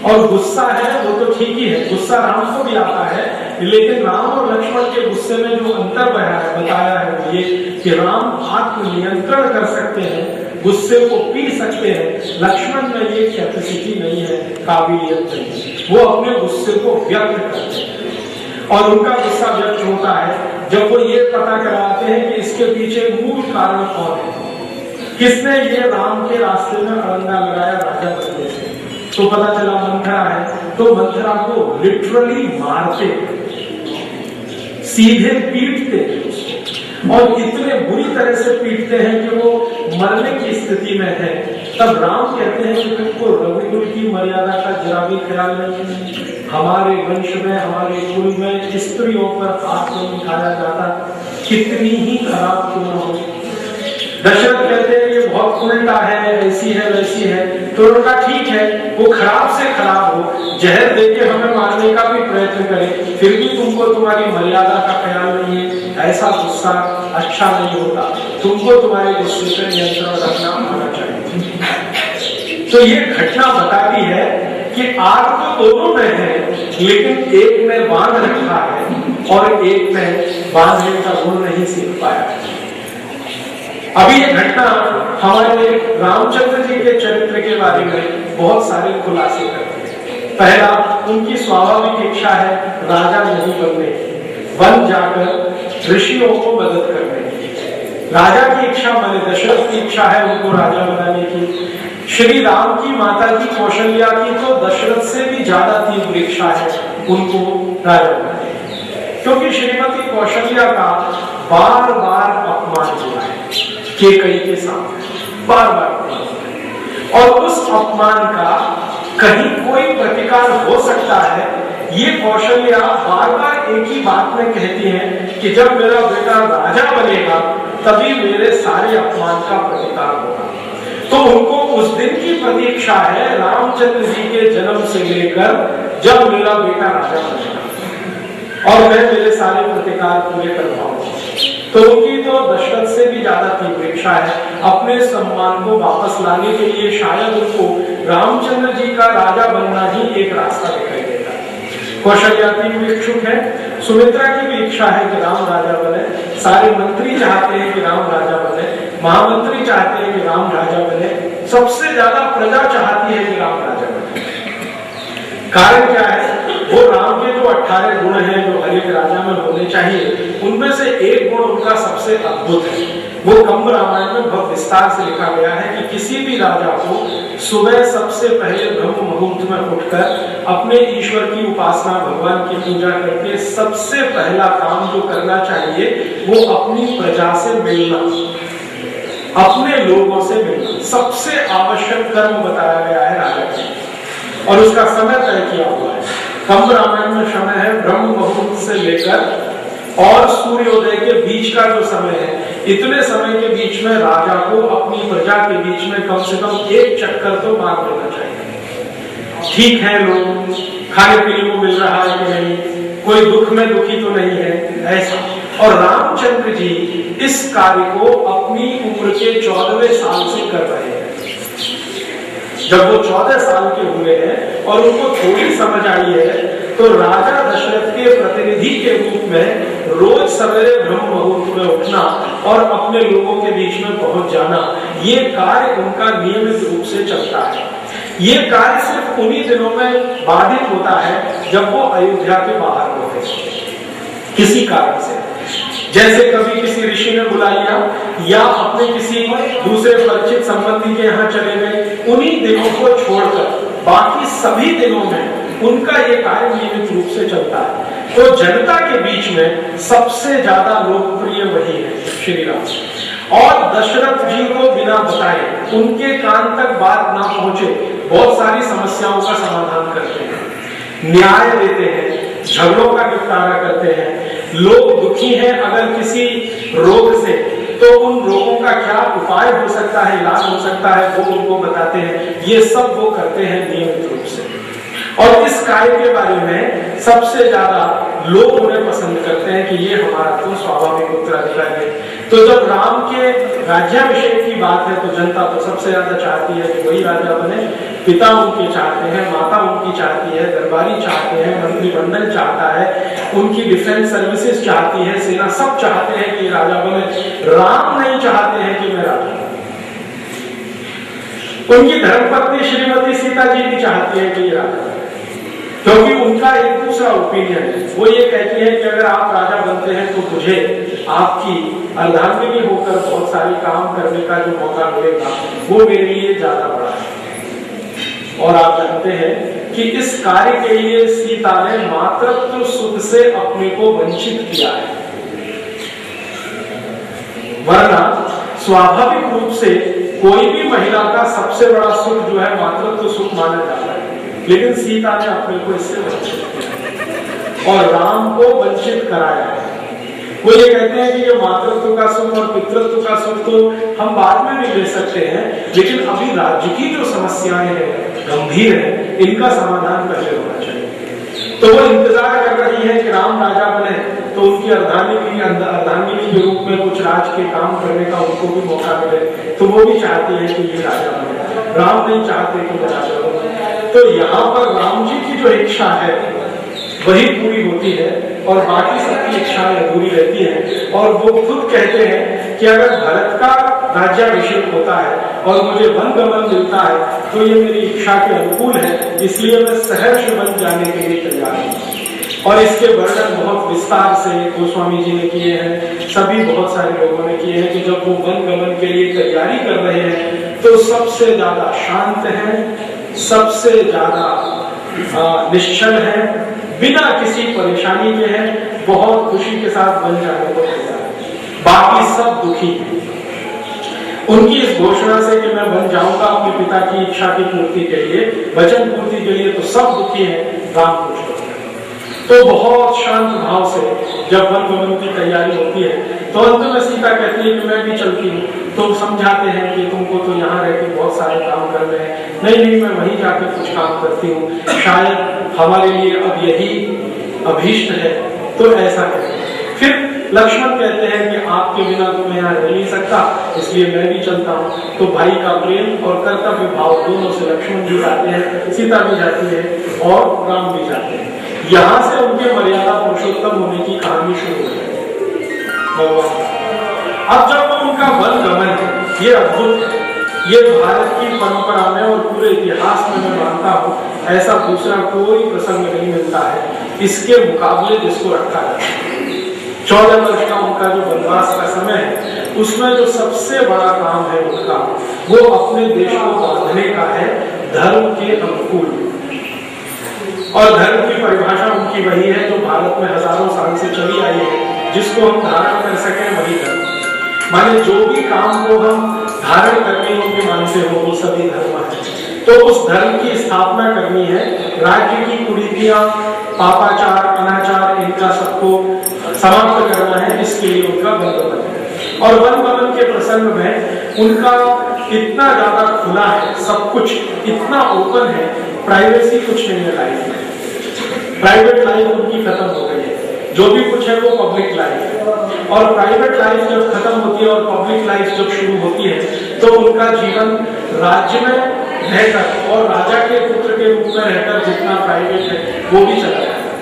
C: और गुस्सा है वो तो ठीक ही है, गुस्सा राम को भी आता है, लेकिन राम और लक्ष्मण के गुस्से में जो अंतर बताया है वो ये कि राम आत्म नियंत्रण कर सकते हैं, गुस्से को पी सकते हैं। लक्ष्मण में ये कैपेसिटी नहीं है, काबिलियत नहीं। वो अपने गुस्से को व्यक्त करते हैं और उनका गुस्सा व्यक्त होता है जब वो ये पता कराते हैं कि इसके पीछे मूल कारण कौन है, किसने ये राम के रास्ते में अड़ंगा लगाया राजा बनने से। तो पता चला मंथरा है। तो मंथरा को लिटरली मारते, सीधे पीटते और इतने बुरी तरह से पीटते हैं कि वो मरने की स्थिति में है। तब राम कहते हैं कि तुमको रघुकुल की मर्यादा का जरा भी ख्याल नहीं। हमारे वंश में, हमारे कुल में स्त्रियों पर हाथ नहीं उठाया जाता, कितनी ही खराब क्यों न हो। दशरथ कहते हैं ये बहुत उल्टा है, ऐसी है वैसी है। तो उनका ठीक है, वो खराब से खराब हो, जहर देके हमें मारने का भी प्रयत्न करे, फिर भी तुमको तुम्हारी मर्यादा का ख्याल नहीं है, ऐसा गुस्सा अच्छा नहीं होता। तुमको तुम्हारे गुस्से पर नियंत्रण रखना आना चाहिए। तो ये घटना बताती है कि आग तो दोनों में है, लेकिन एक ने बांध रखा है और एक ने बांधने का गुण नहीं सीख पाया। अभी ये घटना हमारे रामचंद्र जी के चरित्र के बारे में बहुत सारे खुलासे करती है। पहला, उनकी स्वाभाविक इच्छा है राजा नहीं बनने, वन जाकर ऋषियों को मदद करने की। राजा की इच्छा माने दशरथ की इच्छा है उनको राजा बनाने की। श्री राम की माता की कौशल्या की तो दशरथ से भी ज्यादा तीव्र इच्छा है उनको राजा बनाने की, क्योंकि श्रीमती कौशल्या का बार बार अपमान हुआ है केकई के साथ, बार बार। और उस अपमान का कहीं कोई प्रतिकार हो सकता है, ये कौशल्या बार बार एक ही बात में कहती हैं कि जब मेरा बेटा राजा बनेगा तभी मेरे सारे अपमान का प्रतिकार होगा। तो उनको उस दिन की प्रतीक्षा है रामचंद्र जी के जन्म से लेकर जब मेरा बेटा राजा बनेगा और मैं मेरे सारे प्रतिकार पूरे कर पाऊंगा। तो उनकी तो दशरथ से भी ज्यादा तीव्र इच्छा है अपने सम्मान को वापस लाने के लिए। शायद उनको रामचंद्र जी का राजा बनना ही एक रास्ता दिखाई देता है। कौशल्या की भी इच्छुक है, सुमित्रा की भी इच्छा है कि राम राजा बने, सारे मंत्री चाहते हैं कि राम राजा बने, महामंत्री चाहते हैं कि राम राजा बने, सबसे ज्यादा प्रजा चाहती है कि राम राजा बने। कारण क्या है? वो राम के जो 18 गुण हैं जो हर एक राजा में होने चाहिए, उनमें से एक गुण उनका सबसे अद्भुत है। वो कंब रामायण में बहुत विस्तार से लिखा गया है कि किसी भी राजा को सुबह सबसे पहले ब्रह्म मुहूर्त में उठकर अपने ईश्वर की उपासना, भगवान की पूजा करके सबसे पहला काम जो करना चाहिए वो अपनी प्रजा से मिलना, अपने लोगों से मिलना सबसे आवश्यक कर्म बताया गया है राजा का, और उसका समय तय किया हुआ है। कंब रामायण में समय है ब्रह्म मुहूर्त से लेकर और सूर्योदय के बीच का जो समय है, इतने समय के बीच में राजा को अपनी प्रजा के बीच में कम से कम एक चक्कर तो मार देना चाहिए। ठीक है, लोग खाने पीने को मिल रहा है कि नहीं, कोई दुख में दुखी तो नहीं है, ऐसा। और रामचंद्र जी इस कार्य को अपनी उम्र के 14वें साल से कर रहे हैं। जब वो 14 साल के हुए हैं और उनको थोड़ी समझ आई है, तो राजा दशरथ के प्रतिनिधि के रूप में रोज सवेरे ब्रह्म मुहूर्त में उठना और अपने लोगों के बीच में पहुंच जाना, ये कार्य उनका नियमित रूप से चलता है। ये कार्य सिर्फ उन्हीं दिनों में बाधित होता है जब वो अयोध्या के बाहर होते हैं किसी कारण से, जैसे कभी किसी ऋषि ने बुला लिया या अपने किसी दूसरे परिचित संबंधी के यहाँ चले गए। उन्हीं दिनों को छोड़कर बाकी सभी दिनों में उनका ये कार्य नियमित रूप से चलता है। तो जनता के बीच में सबसे ज्यादा लोकप्रिय वही है श्री राम। और दशरथ जी को बिना बताए, उनके कान तक बात ना पहुंचे, बहुत सारी समस्याओं का समाधान करते हैं, न्याय देते हैं, झगड़ों का निपटारा करते हैं। लोग दुखी हैं अगर किसी रोग से, तो उन रोगों का क्या उपाय हो सकता है, इलाज हो सकता है, वो उनको बताते हैं। ये सब वो करते हैं नियमित रूप से। और इस कार्य के बारे में सबसे ज्यादा लोग उन्हें पसंद करते हैं कि ये हमारा तो स्वाभाविक उत्तराधिकारी है। तो जब राम के राज्याभिषेक की बात है, तो जनता तो सबसे ज्यादा चाहती है कि वही राजा बने। पिता उनके चाहते हैं, माता उनकी चाहती है, दरबारी चाहते हैं, मंत्रिमंडल चाहता है, उनकी डिफेंस सर्विसेज चाहती है, सेना सब चाहते हैं कि राजा बने। राम नहीं चाहते हैं कि मैं राजा हूं। उनकी धर्मपत्नी श्रीमती सीता जी भी चाहती है कि ये राजा बने, क्योंकि उनका एक दूसरा ओपिनियन है। वो ये कहती है कि अगर आप राजा बनते हैं तो मुझे आपकी अर्धांगिनी होकर बहुत सारे काम करने का जो मौका मिलेगा, वो मेरे लिए ज्यादा बड़ा है। और आप जानते हैं कि इस कार्य के लिए सीता ने मातृत्व सुख से अपने को वंचित किया है, वरना स्वाभाविक रूप से कोई भी महिला का सबसे बड़ा सुख जो है मातृत्व सुख माना जाता है, लेकिन सीता ने अपने को इससे वंचित किया और राम को वंचित कराया है। वो ये कहते हैं कि ये मातृत्व का सुख और पितृत्व का सुख तो हम बाद में भी ले सकते हैं, लेकिन अभी राज्य की जो समस्याएं हैं गंभीर है, इनका समाधान पहले होना चाहिए। तो वो इंतजार कर रही है कि राम राजा बने तो उनकी अर्धांगिनी के रूप में कुछ राज के काम करने का उनको भी मौका मिले। तो वो भी चाहती है कि ये राजा बने, राम नहीं चाहते कि वो राजा बने। तो यहाँ पर राम जी की जो इच्छा है वही पूरी होती है और बाकी सबकी इच्छाएं अधूरी रहती हैं। और वो खुद कहते हैं कि अगर भरत का राज्याभिषेक होता है और मुझे वन गमन मिलता है तो ये मेरी इच्छा के अनुकूल है, इसलिए मैं सहर्ष वन जाने के लिए तैयार हूँ। और इसके वर्णन बहुत विस्तार से गोस्वामी जी ने किए हैं, सभी बहुत सारे लोगों ने किए हैं कि जब वो वन गमन के लिए तैयारी कर रहे हैं तो सबसे ज्यादा शांत है, सबसे ज्यादा निश्चल है, बिना किसी परेशानी के हैं, बहुत खुशी के साथ वन जाने को तैयार है। बाकी सब दुखी हैं। उनकी इस घोषणा से कि मैं वन जाऊंगा अपने पिता की इच्छा की पूर्ति के लिए, वचन पूर्ति के लिए, तो सब दुखी हैं, राम खुश होते हैं। तो बहुत शांत भाव से जब वन गमन की तैयारी होती है तो अंत में सीता कहती है कि मैं भी चलती हूँ। तो समझाते हैं कि तुमको तो यहाँ रह के बहुत सारे काम करने हैं। नहीं, मैं वहीं जाकर कुछ काम करती हूँ, शायद हमारे लिए अब यही अभीष्ट है, तो ऐसा कहते हैं। फिर लक्ष्मण कहते हैं कि आपके बिना तो मैं यहाँ रह नहीं सकता, इसलिए मैं भी चलता हूँ। तो भाई का प्रेम और कर्तव्य भाव दोनों से लक्ष्मण भी जाते हैं, सीता भी जाती है और राम भी जाते हैं। यहाँ से उनके मर्यादा पुरुषोत्तम होने की कहानी शुरू हो जाती है। अब जब उनका वन गमन है, ये अद्भुत है, ये भारत की परंपरा में और पूरे इतिहास में मैं मानता हूँ ऐसा दूसरा कोई प्रसंग नहीं मिलता है इसके मुकाबले जिसको रखा जाता है। 14 वर्ष का उनका जो वनवास का समय है, उसमें जो सबसे बड़ा काम है उनका, वो अपने देश को बांधने का है धर्म के अनुकूल। और धर्म की परिभाषा उनकी वही है जो भारत में हजारों साल से चली आई है, जिसको हम धारण कर सकें वही धर्म। माने जो भी काम को हम धारण करने योग्य मानते हो वो सभी धर्म है। तो उस धर्म की स्थापना करनी है, राज्य की कुरीतियां पापाचार, अनाचार इनका सबको समाप्त करना है, इसके लिए उनका वन गमन है। और वन गमन के प्रसंग में उनका इतना ज्यादा खुला है, सब कुछ इतना ओपन है, प्राइवेसी कुछ नहीं है लाइफ में। प्राइवेट लाइफ उनकी खत्म हो गई है, जो भी कुछ है वो पब्लिक लाइफ है। और प्राइवेट लाइफ जब खत्म होती है और पब्लिक लाइफ जब शुरू होती है तो उनका जीवन राज्य में रहकर और राजा के पुत्र के रूप में रहकर जितना प्राइवेट है वो भी चला जाता है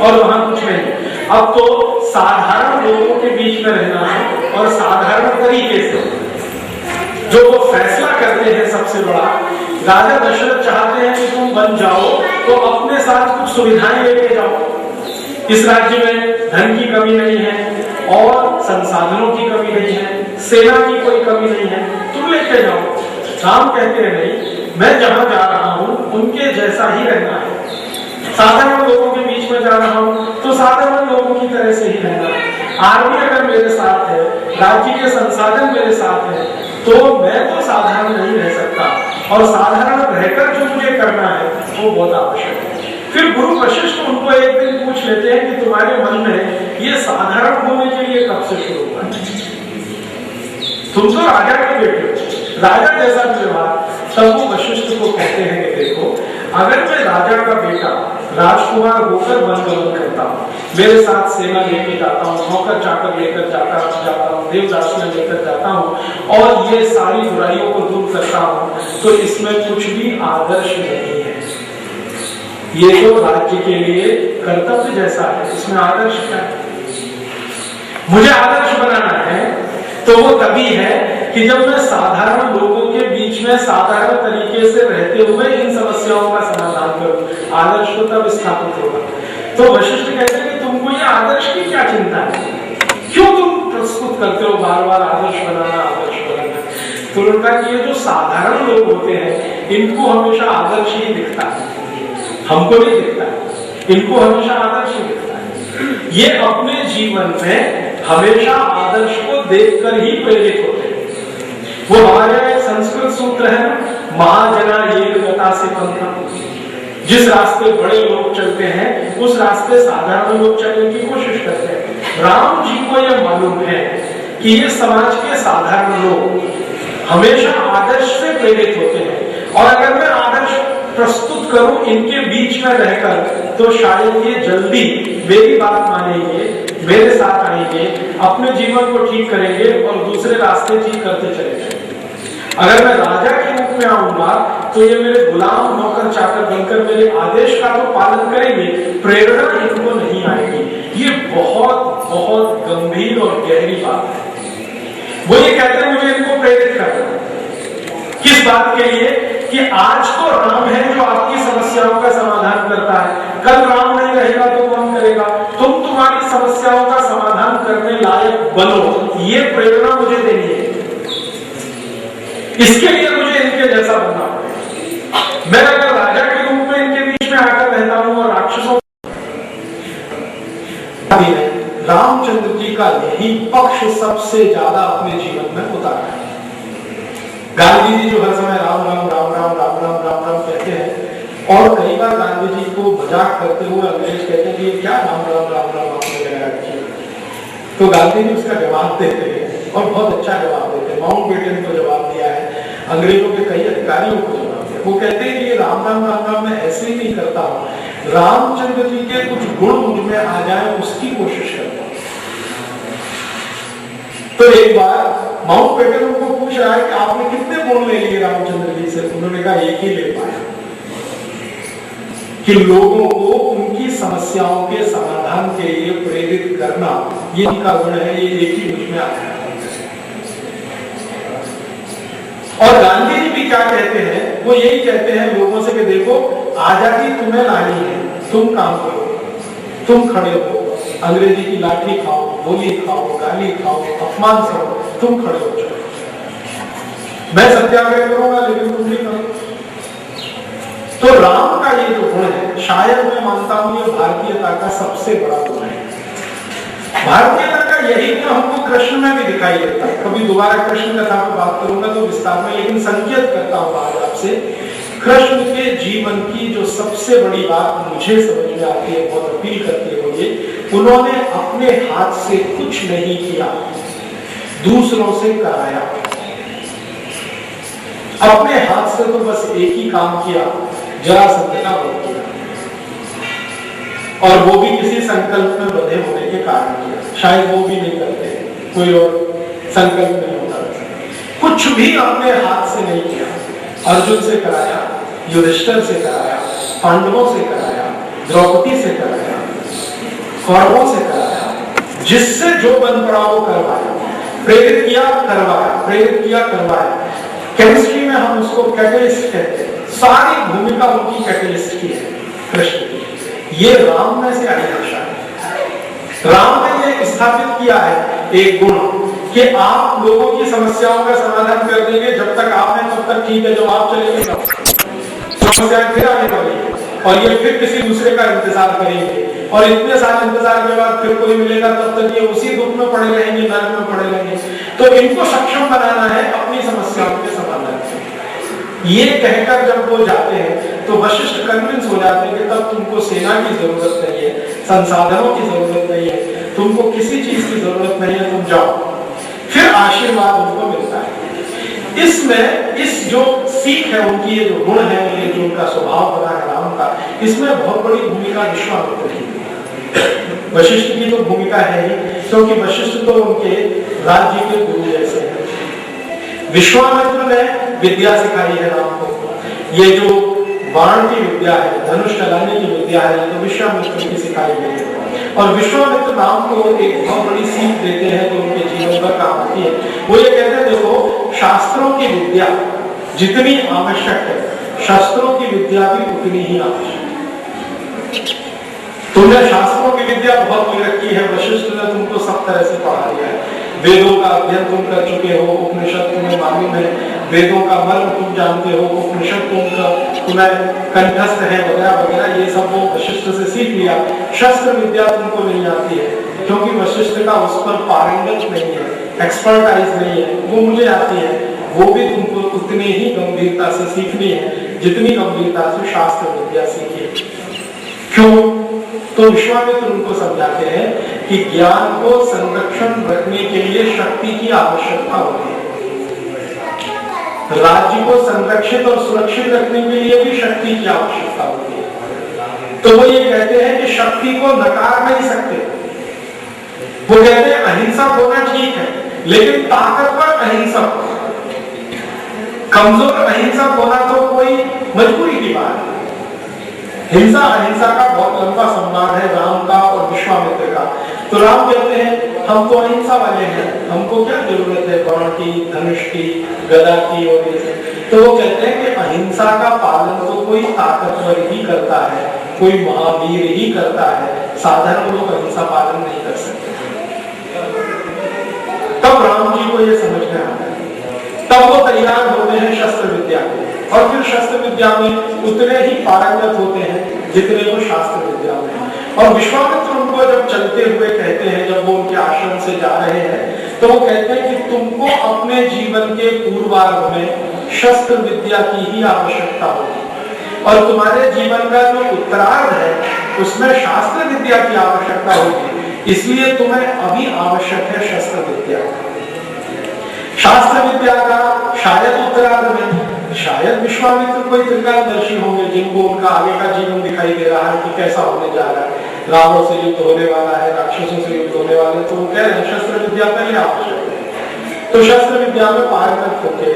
C: और वहां कुछ नहीं। अब तो साधारण लोगों के बीच में रहना है और साधारण तरीके से जो वो फैसला करते हैं। सबसे बड़ा राजा दशरथ चाहते हैं कि तुम बन जाओ तो अपने साथ कुछ सुविधाएं लेके जाओ। इस राज्य में धन की कमी नहीं है और संसाधनों की कमी नहीं है, सेना की कोई कमी नहीं है, तुम लेके जाओ। राम कहते हैं नहीं, मैं जहां जा रहा हूं उनके जैसा ही रहना है। साधारण लोगों के बीच में जा रहा हूं तो साधारण लोगों की तरह से ही रहना है। आर्मी अगर मेरे साथ है, राज्य के संसाधन मेरे साथ है, तो मैं तो साधारण नहीं रह सकता और साधारण रहकर जो मुझे करना है वो बहुत आवश्यक है। फिर गुरु वशिष्ठ उनको एक दिन पूछ लेते हैं कि तुम्हारे मन में ये साधारण होने के लिए कब से शुरू हुआ? तुम तो राजा के बेटे हो, राजा जैसा व्यवहार। तब वो वशिष्ठ को कहते हैं कि देखो, अगर मैं राजा का बेटा राजकुमार होकर वन गमन करता हूँ, मेरे साथ सेना लेके जाता हूँ, नौकर चाकर लेकर जाता हूँ, देवदासियां लेकर जाता हूँ और ये सारी बुराइयों को दूर करता हूँ, तो इसमें कुछ भी आदर्श नहीं है। ये तो राज्य के लिए कर्तव्य जैसा है, इसमें आदर्श क्या है? मुझे आदर्श बनाना है तो वो तभी है कि जब मैं साधारण लोगों के बीच में साधारण तरीके से रहते हुए इन समस्याओं का समाधान करूं। आदर्श तो तब स्थापित होगा। तो वशिष्ठ कहते हैं कि तुमको ये आदर्श की क्या चिंता है, क्यों तुम प्रस्तुत करते हो बार बार आदर्श बनाना, आदर्श बनाना? तो उनका कि ये जो साधारण लोग होते हैं इनको हमेशा आदर्श ही दिखता है, हमको नहीं दिखता है, इनको हमेशा आदर्श ही दिखता है। ये अपने जीवन में हमेशा आदर्श को देखकर ही प्रेरित होते हैं। वो हमारे यहाँ एक संस्कृत सूत्र है, महाजना एक गता से पंथा। जिस रास्ते बड़े लोग चलते हैं उस रास्ते साधारण लोग चलने की कोशिश करते हैं। राम जी को यह मालूम है कि ये समाज के साधारण लोग हमेशा आदर्श से प्रेरित होते हैं और अगर मैं आदर्श प्रस्तुत करूं इनके बीच में रहकर तो शायद ये जल्दी मेरी बात मानेंगे, मेरे साथ आएंगे, अपने जीवन को ठीक करेंगे और दूसरे रास्ते ठीक करते चले जाएंगे। अगर मैं राजा के रूप में आऊंगा तो ये मेरे गुलाम नौकर चाकर बनकर मेरे आदेश का तो पालन करेंगे, प्रेरणा इनको नहीं आएगी। ये बहुत बहुत गंभीर और गहरी बात है। वो ये कहते हैं मुझे इनको प्रेरित करना, किस बात के लिए कि आज तो राम है जो आपकी समस्याओं का समाधान करता है, कल राम नहीं रहेगा तो कौन करेगा? तुम तुम्हारी समस्याओं का समाधान करने लायक बनो, ये प्रेरणा मुझे देनी है। इसके लिए मुझे इनके जैसा बनना पड़ेगा। मैं अगर राजा के रूप में इनके बीच में आकर रहता हूं और राक्षसों,
A: रामचंद्र जी का यही पक्ष सबसे ज्यादा अपने जीवन में उतारा है। गांधी जी जो हर समय राम राम राम राम राम राम राम राम कहते हैं और कई बार गांधी जी को मजाक करते हुए अंग्रेज कहते हैं कि ये क्या राम राम राम राम आपने लगाया रखी, तो गांधी जी उसका जवाब देते हैं और बहुत अच्छा जवाब देते हैं। माउंटबेटन को जवाब दिया है, अंग्रेजों के कई अधिकारियों को जवाब दिया। वो कहते हैं कि ये राम राम राम राम मैं ऐसे ही नहीं करता हूँ, रामचंद्र जी के कुछ गुण मुझ में आ जाए उसकी कोशिश करता हूँ। तो एक बार माउंटबेटन उनको पूछ रहा है कि आपने कितने गुण ले लिए रामचंद्र जी से? उन्होंने कहा एक ही ले पाया कि लोगों को उनकी समस्याओं के समाधान के लिए प्रेरित करना, ये इनका गुण है, ये एक ही मुझ में आता है। और गांधी जी भी क्या कहते हैं, वो यही कहते हैं लोगों से कि देखो आजादी तुम्हें लानी है, तुम काम करो, तुम खड़े हो, अंग्रेजी की लाठी खाओ, गोली खाओ, गाली खाओ, अपमान करो, तुम खड़े हो जाओ। मैं सत्याग्रह करूंगा लेकिन तुम नहीं करो। तो राम का ये जो गुण है, शायद मैं मानता हूं ये भारतीयता का सबसे बड़ा गुण है। भारतीयता का यही गुण हमको कृष्ण में भी दिखाई देता है। कभी दोबारा कृष्ण कथा पर बात करूंगा तो विस्तार में, लेकिन संकेत करता हूं आज आपसे,
C: कृष्ण के जीवन की जो सबसे बड़ी बात मुझे समझ में आती है, बहुत अपील करते हुए, उन्होंने अपने हाथ से कुछ नहीं किया, दूसरों से कराया। अपने हाथ से तो बस एक ही काम किया, जरासंध का वध किया, और वो भी किसी संकल्प में बंधे होने के कारण किया। शायद वो भी नहीं करते, कोई और संकल्प नहीं होता। कुछ भी अपने हाथ से नहीं किया। अर्जुन से कराया, युधिष्ठिर से कराया, पांडवों से कराया, द्रौपदी से कराया, कौरवों से कराया, जिससे जो बन पड़ा वो करवाया, प्रेरित किया करवाया, प्रेरित किया करवाया। केमिस्ट्री में हम उसको कैटलिस्ट कहते हैं। सारी भूमिका उनकी कैटलिस्ट की है कृष्ण की। ये राम में से आदर्श है। राम ने ये स्थापित किया है एक गुण कि आप लोगों की समस्याओं का समाधान कर देंगे, जब तक आप हैं तब तक ठीक है, जब आप चलेंगे समस्याएं फिर आने वाली है, और ये फिर किसी दूसरे का इंतजार करेंगे, और इतने सारे इंतजार के बाद फिर कोई मिलेगा, तब तक ये उसी दुख में पड़े रहेंगे, नरक में पड़े रहेंगे। तो इनको सक्षम बनाना है अपनी समस्याओं के समाधान से। ये कहकर जब वो जाते हैं तो वशिष्ठ कन्विंस हो जाते हैं कि तब तुमको सेना की जरूरत नहीं है, संसाधनों की जरूरत नहीं है, तुमको किसी चीज की जरूरत नहीं है, तुम जाओ। फिर आशीर्वाद उनको मिलता है। इसमें इस जो सीख है उनकी, ये जो गुण है, ये जो उनका स्वभाव बना है राम का, इसमें बहुत बड़ी भूमिका विश्वामित्र की। वशिष्ठ की तो भूमिका है ही, क्योंकि वशिष्ठ तो उनके राज्य के गुरु जैसे हैं। विश्वामित्र ने विद्या सिखाई है राम को। ये जो बाण की विद्या है, धनुष चलाने की विद्या है, तो विश्वामित्र की सिखाई गई है। और विश्वामित्र राम को एक बहुत बड़ी सीख देते हैं जो उनके जीवन पर काम आती है। वो ये कहते हैं, देखो शास्त्रों की विद्या जितनी आवश्यक है, शस्त्रों की विद्या भी उतनी ही आवश्यक है। तुमने शास्त्रों की विद्या बहुत मिल रखी है, वशिष्ठ ने तुमको सब तरह से पढ़ा दिया है। वेदों का अध्ययन तुम कर चुके हो, उपनिषद तुम्हें मालूम है, वेदों का मर्म तुम जानते हो, उपनिषद तुम्हें कंठस्थ है, वगैरह वगैरह, ये सब वो वशिष्ठ से सीख लिया। शस्त्र विद्या तुमको नहीं आती है, क्योंकि वशिष्ठ का उस पर पारंगत नहीं है, एक्सपर्टाइज नहीं है। वो मुझे आती है, वो भी तुमको उतनी ही गंभीरता से सीखनी है जितनी गंभीरता से शास्त्र विद्या सीखी है। क्यों? तो विश्वामित्र उनको समझाते हैं कि ज्ञान को संरक्षण रखने के लिए शक्ति की आवश्यकता होती है, राज्य को संरक्षित और सुरक्षित रखने के लिए भी शक्ति की आवश्यकता होती है। तो वो ये कहते हैं कि शक्ति को नकार नहीं सकते। वो कहते हैं अहिंसक होना ठीक है, लेकिन ताकतवर अहिंसक, कमजोर अहिंसक होना तो कोई मजबूरी की बात है। हिंसा अहिंसा का बहुत लंबा संवाद है राम का और विश्वामित्र का। तो राम कहते हैं हम तो अहिंसा वाले हैं, हमको क्या जरूरत है बाण की, धनुष की, गदा की और ये सब। तो वो कहते हैं कि अहिंसा का पालन तो कोई ताकतवर ही करता है, कोई महावीर ही करता है, साधारण लोग अहिंसा पालन नहीं कर सकते। तब राम जी को ये समझ में आता है, तब वो तैयार होते हैं शस्त्र विद्या के, और फिर शस्त्र विद्या में उतने ही पारंगत होते हैं जितने वो शास्त्र विद्या में हैं। और विश्वामित्र उनको जब चलते हुए कहते हैं, जब वो उनके आश्रम से जा रहे हैं, तो वो कहते हैं कि तुमको अपने जीवन के पूर्वार्ध में शस्त्र विद्या की ही आवश्यकता होगी, और तुम्हारे जीवन का जो उत्तरार्ध है उसमें शास्त्र विद्या की आवश्यकता होगी। इसलिए तुम्हें अभी आवश्यक है शस्त्र विद्या। शास्त्र विद्या का शायद उत्तरार्ध में शायद विश्वामित्र कोई त्रिकालदर्शी होंगे, जिनको उनका आगे का जीवन दिखाई दे रहा है कि कैसा होने जा रहा है, रावण से युद्ध होने वाला है, राक्षसों से युद्ध होने वाले, तो वो कह रहे हैं शस्त्र विद्या पहले आवश्यक है। तो शस्त्र विद्या में पारंगत होके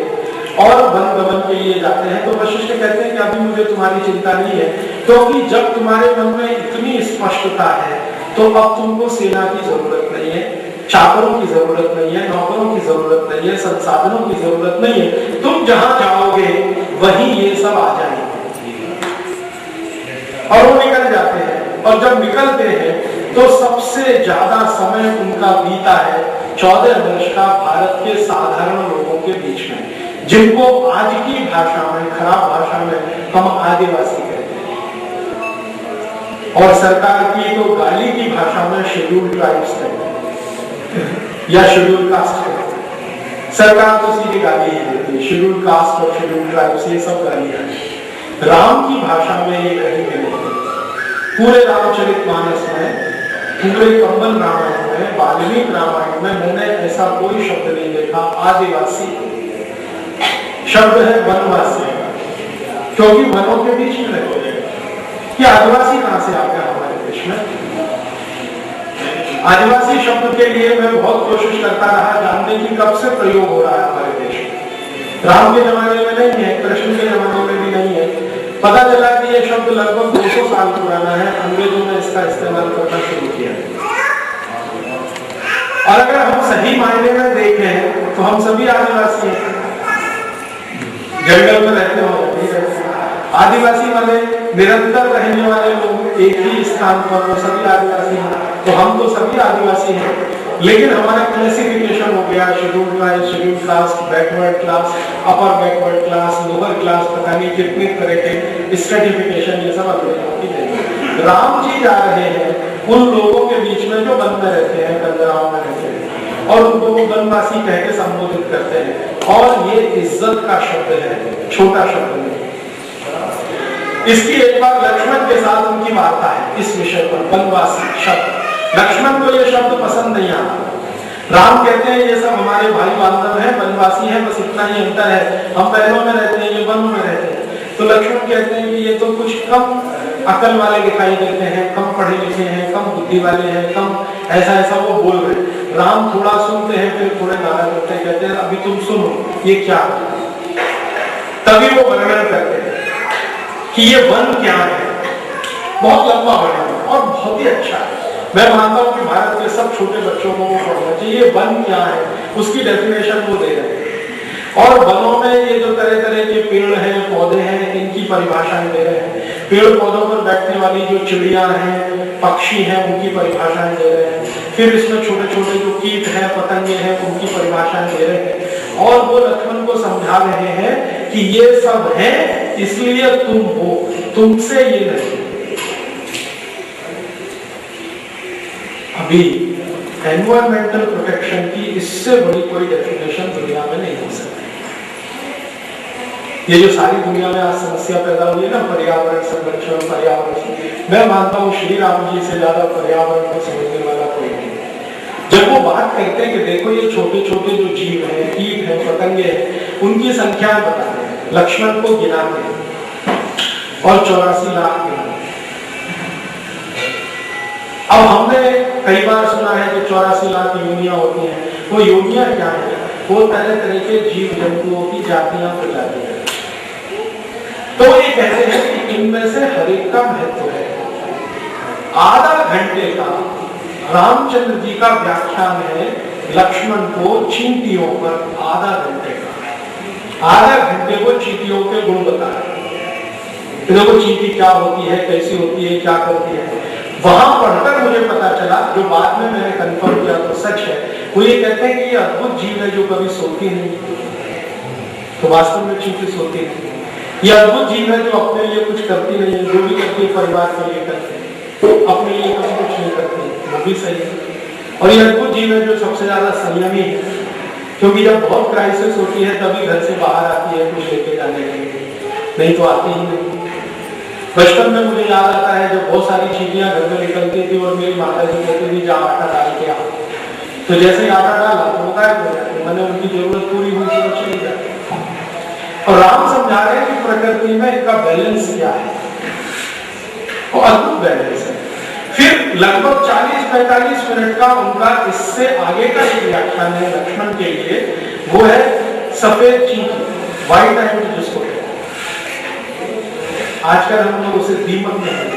C: और वन गमन के लिए जाते हैं। तो वशिष्ठ कहते हैं कि अभी मुझे तुम्हारी चिंता नहीं है, क्योंकि जब तुम्हारे मन में इतनी स्पष्टता है तो अब तुमको सेना की जरूरत नहीं है, चाकरों की जरूरत नहीं है, नौकरों की जरूरत नहीं है, संसाधनों की जरूरत नहीं है। तुम जहां जाओगे वहीं ये सब आ जाएंगे। और वो निकल जाते हैं, और जब निकलते हैं तो सबसे ज्यादा समय उनका बीता है 14 वर्ष का भारत के साधारण लोगों के बीच में, जिनको आज की भाषा में, खराब भाषा में हम आदिवासी कहते हैं, और सरकार की तो गाली की भाषा में शेड्यूल्ड ट्राइब्स कहते हैं या शेड्यूल कास्ट है। सरकार तो सीधी गाली ही देती है, शेड्यूल कास्ट और शेड्यूल ट्राइब्स, ये सब गाली है। राम की भाषा में ये कहीं भी नहीं है। पूरे रामचरितमानस में, पूरे कंबन रामायण में, वाल्मीकि रामायण में मैंने ऐसा कोई शब्द नहीं देखा आदिवासी। शब्द है वनवासी, क्योंकि वनों के बीच में रहते हैं। कि आदिवासी कहां से आ गया हमारे देश में? आदिवासी शब्द के लिए मैं बहुत कोशिश करता रहा जानने की कब से प्रयोग हो रहा है हमारे देश में। राम के जमाने में नहीं है, कृष्ण के जमाने में भी नहीं है। पता चला कि यह शब्द लगभग 200 साल पुराना है। अंग्रेजों ने इसका इस्तेमाल करना शुरू किया। और अगर हम सही मायने में देखें तो हम सभी आदिवासी हैं। जंगल में रहते हो, आदिवासी वाले निरंतर रहने वाले लोग एक ही स्थान पर, वो सभी आदिवासी हैं। तो हम तो सभी आदिवासी हैं, लेकिन हमारा क्लासिफिकेशन हो गया schedule tribe, schedule caste, backward class, upper backward class, lower class, पता नहीं कितने तरह के स्ट्रेटिफिकेशन, ये सब अंग्रेजों की देन। राम जी जा रहे हैं उन लोगों के बीच में जो वन में रहते हैं, बंदराओं में रहते हैं, और उनको वो वनवासी कह के संबोधित करते हैं। और ये इज्जत का शब्द है, छोटा शब्द नहीं। इसकी एक बार लक्ष्मण के साथ उनकी वार्ता है इस विषय पर, वनवासी शब्द। लक्ष्मण को ये शब्द पसंद नहीं आता। राम कहते हैं ये सब हमारे भाई बांधव हैं, वनवासी हैं, बस इतना ही अंतर है, हम पहलों में रहते हैं, ये वनों में रहते हैं। तो लक्ष्मण कहते हैं कि ये तो कुछ कम अकल वाले दिखाई देते हैं, कम पढ़े लिखे हैं, कम बुद्धि वाले हैं, कम ऐसा वो बोल रहे। राम थोड़ा सुनते हैं, फिर थोड़े नाराज होते हैं, कहते हैं अभी तुम सुनो ये क्या है। तभी वो वर्णन करते हैं कि ये वन क्या है। बहुत लंबा वर्णन और बहुत ही अच्छा है। मैं मानता हूं कि भारत के सब छोटे बच्चों को वो पढ़ना चाहिए। वन क्या है उसकी डेफिनेशन वो दे रहे हैं। और वनों में ये जो तरह तरह के पेड़ हैं, पौधे हैं, इनकी परिभाषाएं दे रहे हैं। पेड़ पौधों पर बैठने वाली जो चिड़िया हैं, पक्षी हैं, उनकी परिभाषाएं दे रहे हैं। फिर इसमें छोटे छोटे जो कीट हैं, पतंगे हैं, उनकी परिभाषाएं दे रहे हैं। और वो लक्ष्मण को समझा रहे हैं कि ये सब है इसलिए तुम हो, तुमसे ये नहीं। अभी एनवायरमेंटल प्रोटेक्शन की इससे बड़ी कोई डेफिनेशन दुनिया में नहीं हो सकती। ये जो सारी दुनिया में आज समस्या पैदा हुई है ना, पर्यावरण संरक्षण, पर्यावरण, मैं मानता हूँ श्री राम जी से ज्यादा पर्यावरण को समझने वाला कोई नहीं। जब वो बात करते हैं कि देखो ये छोटे छोटे जो जीव हैं, कीट हैं, पतंगे हैं, उनकी संख्या बताते हैं, लक्ष्मण को गिनाते हैं और 84 लाख गिनाते हैं। अब हमने कई बार सुना है कि 84 लाख योनियां होती हैं। वो योनियां क्या है? वो तरह तरह के जीव जंतुओं की जातियां प्रजातियां। तो ये कहते हैं कि इनमें से हर एक का महत्व है। आधा घंटे का रामचंद्र जी का व्याख्यान है लक्ष्मण को चींटियों पर, आधा घंटे का। आधा घंटे को चींटियों के गुण बताए। देखो चींटी क्या होती है, कैसी होती है, क्या करती है। वहां पढ़कर मुझे पता चला, जो बाद में मैंने कंफर्म किया तो सच है, वो ये कहते हैं कि ये अद्भुत जीव है जो कभी सोती नहीं। तो वास्तव में चींटी सोती नहीं। ये अद्भुत जीव है जो अपने लिए कुछ करती नहीं है, जो भी करती है परिवार के लिए करती है, अपने लिए कभी कुछ नहीं करती, वो भी सही है। और ये अद्भुत जीव है जो सबसे ज्यादा संयमी है, क्योंकि जब बहुत क्राइसिस होती है तभी घर से बाहर आती है कुछ लेके जाने के लिए, नहीं तो आती ही नहीं। बचपन में मुझे याद आता है जब बहुत सारी चीटियां घर में निकलती थी और मेरी माता जी कहती थी जा आटा डाल के आओ। तो जैसे आटा डाला तो वो गायब हो जाती, मैंने उनकी जरूरत पूरी हुई तो चली जाती। और राम समझा रहे हैं कि प्रकृति में इनका बैलेंस क्या है, और अद्भुत बैलेंस है। फिर लगभग 40-45 मिनट का उनका इससे आगे का एक व्याख्यान है लक्ष्मण के लिए, वो है सफेद चींटी, व्हाइट आइड जिसको कहते हैं। आजकल हम लोग उसे दीमक में हैं।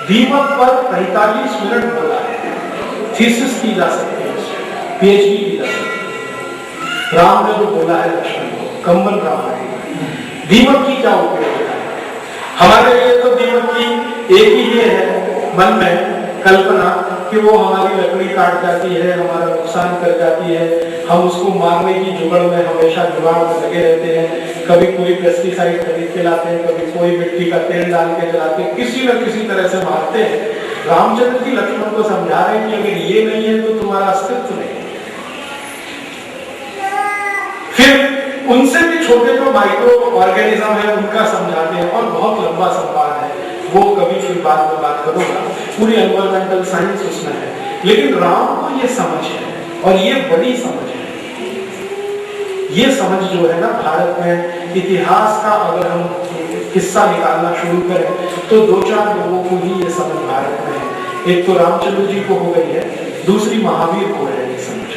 C: दीमक पर 45 मिनट बोला है। थीसिस की जा सकती है, पीएचडी की जा सकती है। राम ने जो बोला है लक्ष्मण को, कंबन राम है। दीमक की क्या उपयोगिता है हमारे लिए? तो दीमक की एक ही ये है मन में कल्पना कि वो हमारी लकड़ी काट जाती है, हमारा नुकसान कर जाती है, हम उसको मारने की जुगड़ में हमेशा जुगाड़ में लगे रहते हैं। कभी कोई पेस्टिसाइड खरीद के लाते हैं, कभी कोई मिट्टी का तेल डाल के जलाते हैं, किसी न किसी तरह से मारते हैं। रामचंद्र जी लक्ष्मण को समझा रहे हैं कि अगर ये नहीं है तो तुम्हारा अस्तित्व नहीं। फिर उनसे भी छोटे जो माइक्रो ऑर्गेनिज्म है उनका समझाते हैं। वो कभी फिर बाद में बात करूंगा, पूरी एनवायरमेंटल साइंस उसमें है। लेकिन राम को ये समझ है और ये बड़ी समझ है। ये समझ जो है ना, भारत में इतिहास का अगर हम किस्सा निकालना शुरू करें तो 2-4 लोगों को ही ये समझ भारत में है। एक तो रामचंद्र जी को हो गई है, दूसरी महावीर को है ये समझ।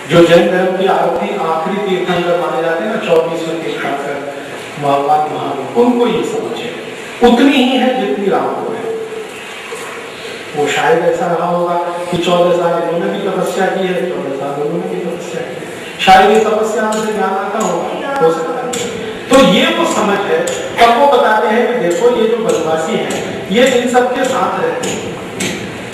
C: जो जैन धर्म की आखिरी तीर्थंकर माने जाते हैं ना, 24वें तीर्थंकर भगवान महावीर, उनको ये समझ है, उतनी ही है जितनी राम को है। वो शायद ऐसा रहा होगा कि 14 साल इन्होंने भी तपस्या की है, 14 साल उन्होंने भी तपस्या की है, शायद ये तपस्या से ज्ञान आता होगा, हो सकता है। तो ये वो समझ है। तब वो बताते हैं कि देखो ये जो बनवासी है ये इन सबके साथ रहते हैं,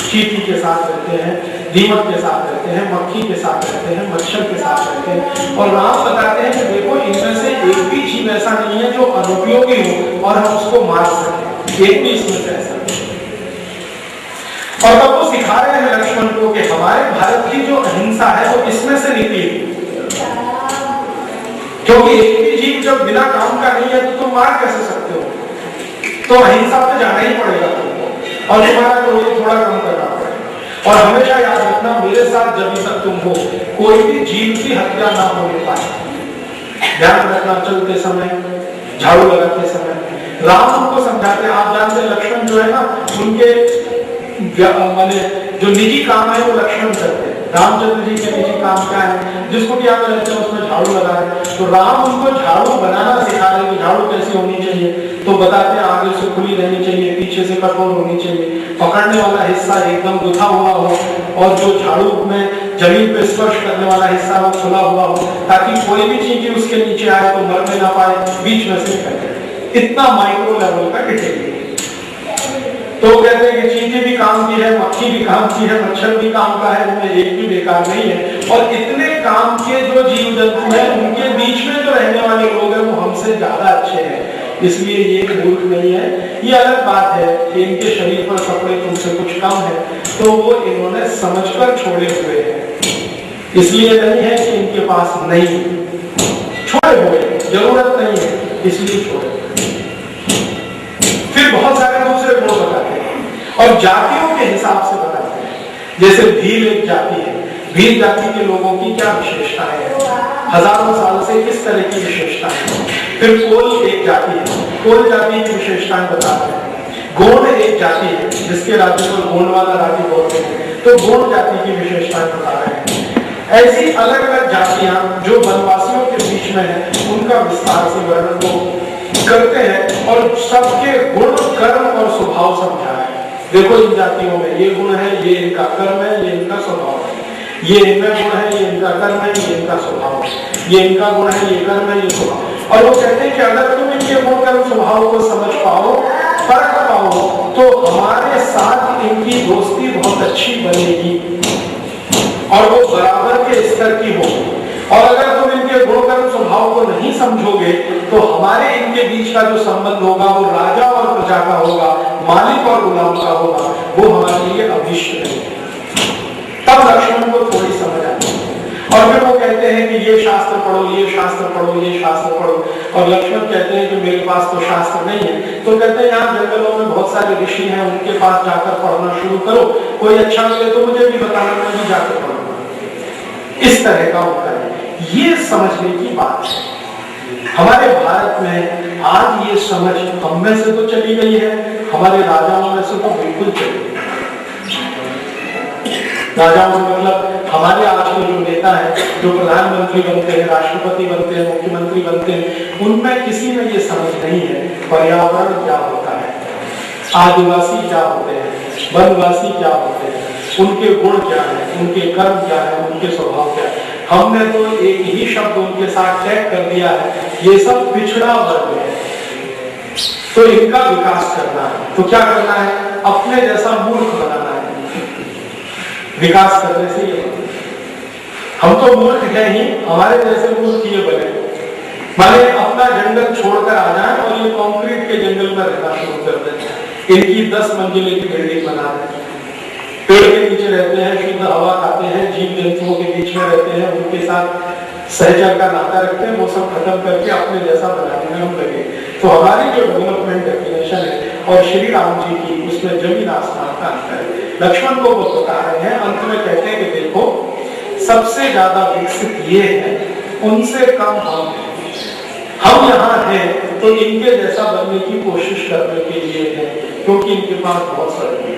C: चींटी के साथ रहते हैं, दीमक के साथ रहते हैं, मक्खी के साथ रहते हैं, मच्छर के साथ रहते हैं। और राम बताते हैं कि देखो इनमें से एक भी जीव ऐसा नहीं है जो अनुपयोगी हो और हम उसको मार सके, एक भी इसमें से ऐसा नहीं। और तब वो सिखा रहे हैं लक्ष्मण को कि हमारे भारत की जो अहिंसा है वो इसमें से निकली, क्योंकि एक भी जीव जब बिना काम का नहीं है तो तुम मार कैसे सकते हो, तो अहिंसा पे जाना ही पड़ेगा तुमको, और तुम्हारा क्रोध थोड़ा कम करना पड़ेगा। और हमेशा याद रखना, मेरे साथ जब तक तुम हो कोई भी जीव की हत्या ना होने पाए, ध्यान रखना। चलते समय, झाड़ू लगाते समय राम उनको समझाते हैं। आप जानते हैं लक्ष्मण जो है ना, उनके माने जो निजी काम है वो लक्ष्मण करते हैं। रामचंद्र जी के निजी काम क्या है, जिसको क्या करते हैं उसमें झाड़ू लगा रहे, तो राम उनको झाड़ू बनाना सिखा रहे हैं कि झाड़ू कैसी होनी चाहिए। तो बताते हैं आगे से खुली रहनी चाहिए, पीछे से कठोर होनी चाहिए, पकड़ने वाला हिस्सा एकदम गुथा हुआ हो, और जो झाड़ू में जमीन पे स्पर्श करने वाला हिस्सा वो खुला हुआ हो, ताकि कोई भी चीज उसके नीचे आए तो मरने ना पाए, बीच में से निकल जाए। इतना माइक्रो लेवल का डिटेल। तो कहते हैं कि चींटी भी काम की है, मक्खी भी काम की है, मच्छर भी काम का है, उनमें एक भी बेकार नहीं है। और इतने काम के जो जीव जंतु हैं उनके बीच में जो रहने वाले लोग हैं वो हमसे ज्यादा अच्छे हैं, इसलिए ये मूर्ख नहीं है। ये अलग बात है कि इनके शरीर पर कपड़े तुमसे कुछ कम है, तो वो इन्होंने समझकर छोड़े हुए हैं, इसलिए नहीं है कि इनके पास नहीं, छोड़े हुए, जरूरत नहीं है इसलिए छोड़े। फिर बहुत सारे दूसरे गुण बताते हैं और जातियों के हिसाब से बताते हैं। जैसे भील एक जाति है, भील जाति के लोगों की क्या विशेषताएं हैं, हजारों साल से किस तरह की विशेषताएं हैं। फिर कोल एक जाति है, कोल जाति की विशेषताएं बताते हैं। गोंड एक जाति है, जिसके राज्य को गोंड वाला राज्य बोलते हैं, तो गोंड जाति की विशेषताएं बता रहे हैं। ऐसी अलग अलग जातियां जो वनवासियों के बीच में है उनका विस्तार से वर्णन को करते हैं और सबके गुण, कर्म और स्वभाव समझा है। देखो इन जातियों में ये गुण है, ये इनका कर्म है, ये इनका स्वभाव है, ये इनमें गुण है, ये इनका कर्म है, ये इनका स्वभाव है, ये इनका गुण है, ये कर्म है, ये स्वभाव। और वो कहते हैं कि अगर तुम इनके गुण कर्म स्वभाव को समझ पाओ, परख पाओ, तो हमारे साथ इनकी दोस्ती बहुत अच्छी बनेगी और वो बराबर के स्तर की होगी। और अगर तुम इनके गुणकर्म स्वभाव को नहीं समझोगे तो हमारे इनके बीच का जो संबंध होगा वो राजा और प्रजा का होगा, मालिक और गुलाम का होगा, वो हमारे लिए अभिष्ट नहीं। तब लक्ष्मण को थोड़ी समझ आती है और फिर वो कहते हैं कि ये शास्त्र पढ़ो, ये शास्त्र पढ़ो, ये शास्त्र पढ़ो। और लक्ष्मण कहते हैं कि मेरे पास तो शास्त्र नहीं है। तो कहते हैं यहाँ जंगलों में बहुत सारे ऋषि हैं, उनके पास जाकर पढ़ना शुरू करो, कोई अच्छा मिले तो मुझे भी बताना, मैं भी जाकर पढ़ूंगा। इस तरह का होता है, ये समझने की बात है। हमारे भारत में आज ये समझ हम में से तो चली गई है, हमारे राजाओं में से तो बिल्कुल चली गई। राजाओं में मतलब हमारे आज के जो नेता है, जो प्रधानमंत्री बनते हैं, राष्ट्रपति बनते हैं, मुख्यमंत्री बनते हैं, उनमें किसी में ये समझ नहीं है पर्यावरण क्या होता है, आदिवासी क्या होते हैं, वनवासी क्या होते हैं, उनके गुण क्या है, उनके कर्म क्या है, उनके स्वभाव क्या है। हमने तो एक ही शब्द उनके साथ टैग कर दिया है, ये सब पिछड़ा वर्ग है, तो इनका विकास करना है। तो क्या करना है, अपने जैसा मूर्ख बनाना है। विकास करने से ये हम तो मूर्ख है ही, हमारे जैसे मूर्ख ये बने, माने अपना जंगल छोड़कर आ जाए और ये कंक्रीट के जंगल में रहना शुरू कर दें। इनकी 10 मंजिले की बिल्डिंग बना दें, पेड़ के नीचे रहते हैं, शुद्ध हवा खाते हैं, जीव जंतुओं के बीच में रहते हैं, उनके साथ सहचर का नाता रखते हैं, वो सब खत्म करके अपने जैसा बनाने में हम लगे। तो हमारी जो डेवलपमेंट डेफिनेशन और श्री राम जी की उसमें जमीन आसमान का अंतर है। लक्ष्मण को वो बता रहे हैं, अंत में कहते हैं कि देखो सबसे ज्यादा विकसित ये है, उनसे कम हम यहाँ हैं तो इनके जैसा बनने की कोशिश करने के लिए है, क्योंकि इनके पास बहुत सारे हैं।